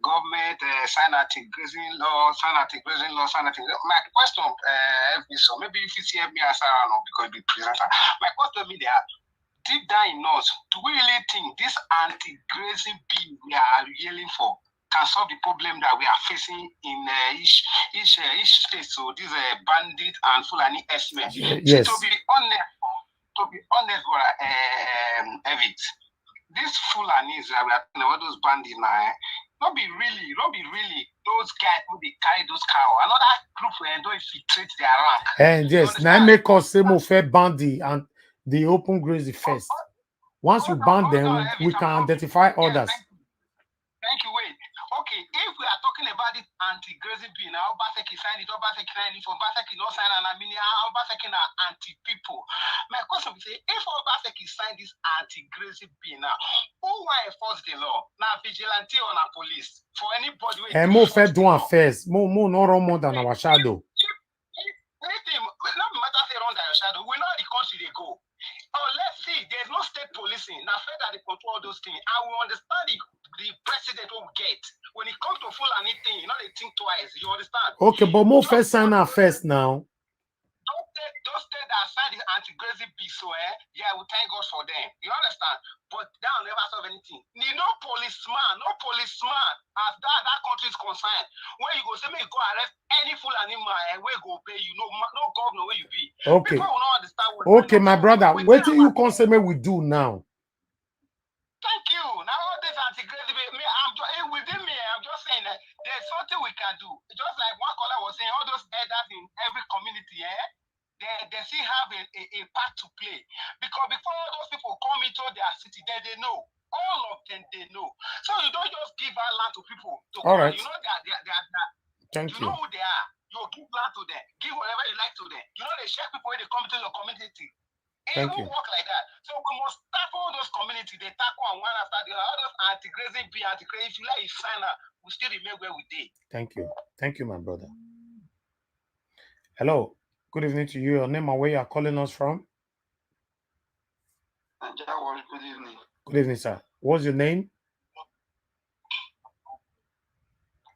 government sign grazing law. My question, so maybe if you see me as I don't know because the presenter. My question be there. Deep down in us, do we really think this anti-grazing bill we are yelling for can solve the problem that we are facing in each state? So these bandit and Fulani Herdsmen. Yes. So to be honest, Evic, these Fulanis that we are talking about, those bandits now, not be really those guys who they carry those cows. Another group don't infiltrate their rank. And yes, now make us say more fair bandit and the open graze first. Once you ban them, we can identify others. Thank you. Wait. Okay, if we are talking anti-grazing bill. Now, Obaseki signed it, Obaseki signed it, for Obaseki not sign, and I mean, Obaseki are anti-people. My question is, if Obaseki signed this anti-grazing bill now, who will enforce the law? Now, vigilante or now police? For anybody who Mo fed one first. Mo no run more than our shadow. Anything, no matter if they run their shadow, we know the country they go. Oh, let's see, there's no state policing. Now, federal they control those things. I will understand the president will get. When it comes to full anything, you know, they think twice. You understand? Okay, but Mo first sign her first now. Those states that signed this anti-grazing bill, so yeah, we thank God for them. You understand? But that will never solve anything. No policeman as that country is concerned. When you go say, me go arrest any full animal and where go pay you, no governor where you be. Okay. People will not understand what Okay, my brother, what do you consider me we do now? Thank you. Now all this anti-grazing bill, within me, I'm just saying that there's something we can do. Just like one caller was saying, all those elders in every community, they still have a part to play. Because before all those people come into their city, they know. All of them, they know. So you don't just give our land to people. All right. You know Thank you. know who they are. You give land to them. Give whatever you like to them. You know they share people when they come to your community. It won't work like that. So we must tackle those communities. They tackle one after the other. All those anti-grazing bill, anti-grazing. If you like, you sign up. We still remain where we did. Thank you. Thank you, my brother. Hello. Good evening to you. Your name and where you are calling us from? Good evening. Good evening, sir. What's your name?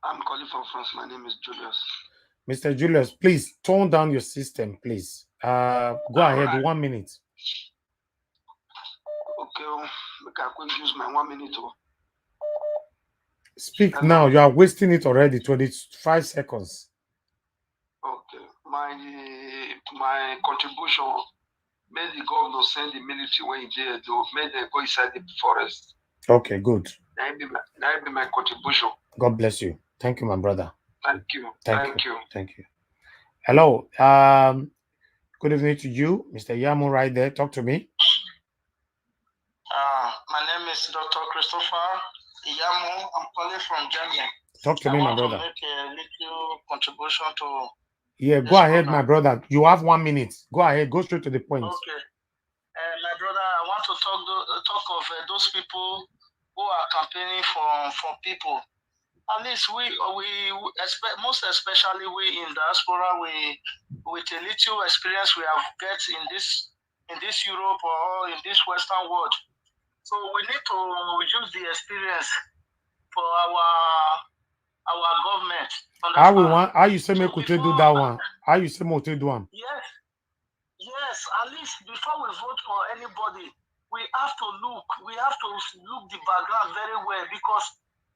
I'm calling from France. My name is Julius. Mr. Julius, please tone down your system, please. Go ahead, 1 minute. Okay, I can use my 1 minute. Speak now. You are wasting it already. 25 seconds. Okay. My contribution made the governor send the military when he did to make them go inside the forest. Okay, good. That be my contribution. God bless you. Thank you, my brother. Thank you. Thank you. Hello. Good evening to you, Mr. Yamu, right there. Talk to me. My name is Dr. Christopher Yamu. I'm calling from Germany. Talk to me, my brother. I want to make a little contribution to. Yeah, go ahead, my brother. You have 1 minute. Go ahead. Go straight to the point. Okay. My brother, I want to talk of those people who are campaigning for people. At least we most especially we in diaspora, with a little experience we have get in this Europe or in this Western world. So we need to use the experience for our government. How you say me could do that one? How you say me to do one? Yes. At least before we vote for anybody, we have to look the background very well, because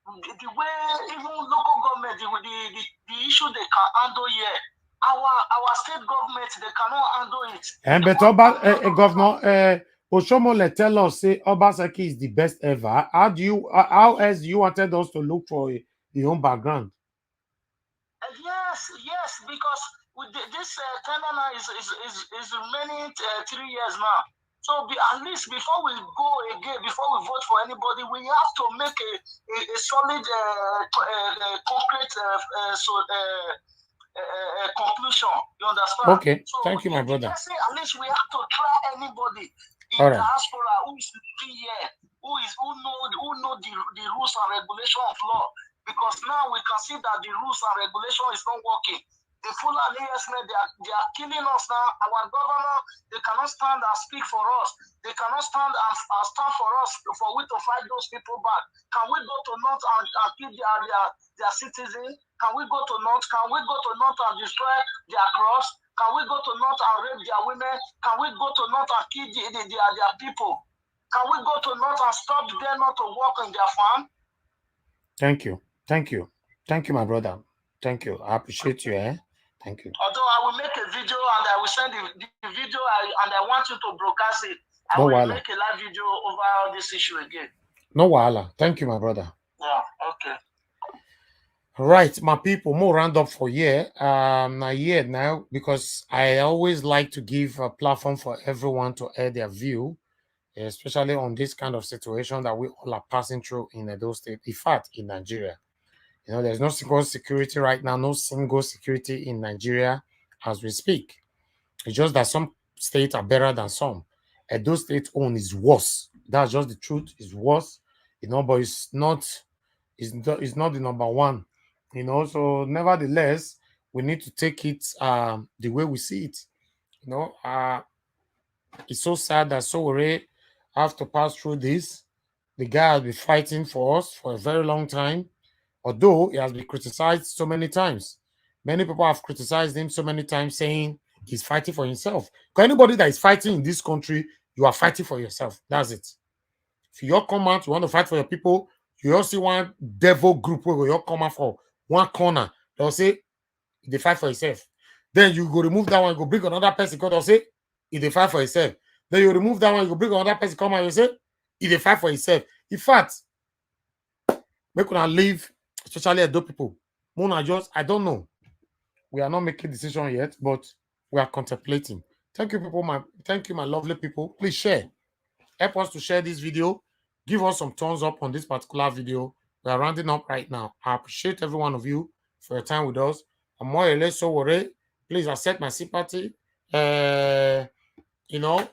the way even local government, the issue they can handle here, our state government, they cannot handle it. And but Governor Oshomole tell us say Obaseki is the best ever. How else you wanted us to look for your own background? Yes, because with this tenure now is remaining 3 years now. So at least before we go again, before we vote for anybody, we have to make a solid, concrete conclusion. You understand? Okay, thank you, my brother. At least we have to try anybody in diaspora who is living here, who know the rules and regulation of law. Because now we can see that the rules and regulation is not working. The Fulani Herdsmen, they are killing us now. Our governor, they cannot stand and speak for us. They cannot stand and stand for us, for we to fight those people back. Can we go to North and kill their citizens? Can we go to North? Can we go to North and destroy their crops? Can we go to North and rape their women? Can we go to North and kill their people? Can we go to North and stop them not to work in their farm? Thank you, my brother. Thank you. I appreciate you. Thank you. Although I will make a video and I will send the video and I want you to broadcast it. I will make a live video over this issue again. No wahala. Thank you, my brother. Yeah, okay. Right, my people, more round up for now, because I always like to give a platform for everyone to air their view, especially on this kind of situation that we all are passing through in Edo State, in fact, in Nigeria. You know, there's no single security right now, no single security in Nigeria as we speak. It's just that some states are better than some. And those states' own is worse. That's just the truth. It's worse, you know, but it's not the number one. You know, so nevertheless, we need to take it the way we see it. You know, it's so sad that Sowore have to pass through this. The guy has been fighting for us for a very long time, although he has been criticized so many times. Many people have criticized him so many times, saying he's fighting for himself. Because anybody that is fighting in this country, you are fighting for yourself. That's it. If you all come out, you want to fight for your people, you all see one devil group where you all come out for one corner. They'll say, they fight for yourself. Then you go remove that one, you go bring another person, because they'll say, if they fight for yourself. Then you remove that one, you go bring another person, come out, you say, if they fight for yourself. In fact, make una leave, especially Edo people. Mona just, I don't know. We are not making decision yet, but we are contemplating. Thank you, people. Thank you, my lovely people. Please share. Help us to share this video. Give us some thumbs up on this particular video. We are rounding up right now. I appreciate every one of you for your time with us. Omoyele Sowore, please accept my sympathy. You know,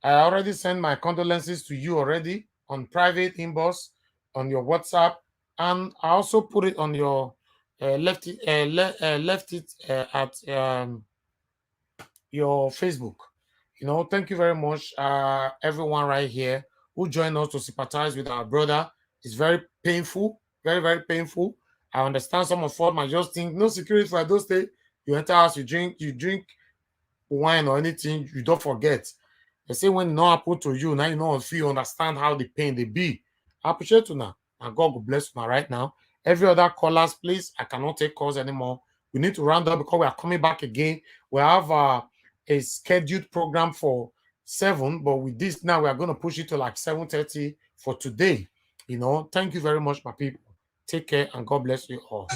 I already sent my condolences to you already on private inbox, on your WhatsApp, and I also put it on your left it at your Facebook. You know, thank you very much, everyone right here who joined us to sympathize with our brother. It's very painful, very, very painful. I understand some of us might just think no security for those days. You enter house, you drink wine or anything, you don't forget. They say when it not happen to you, now you know if you understand how the pain they be. I appreciate you now. And God will bless you now right now. Every other callers, please. I cannot take calls anymore. We need to round up because we are coming back again. We have a scheduled program for 7, but with this now we are going to push it to like 7:30 for today. You know, thank you very much, my people. Take care and God bless you all.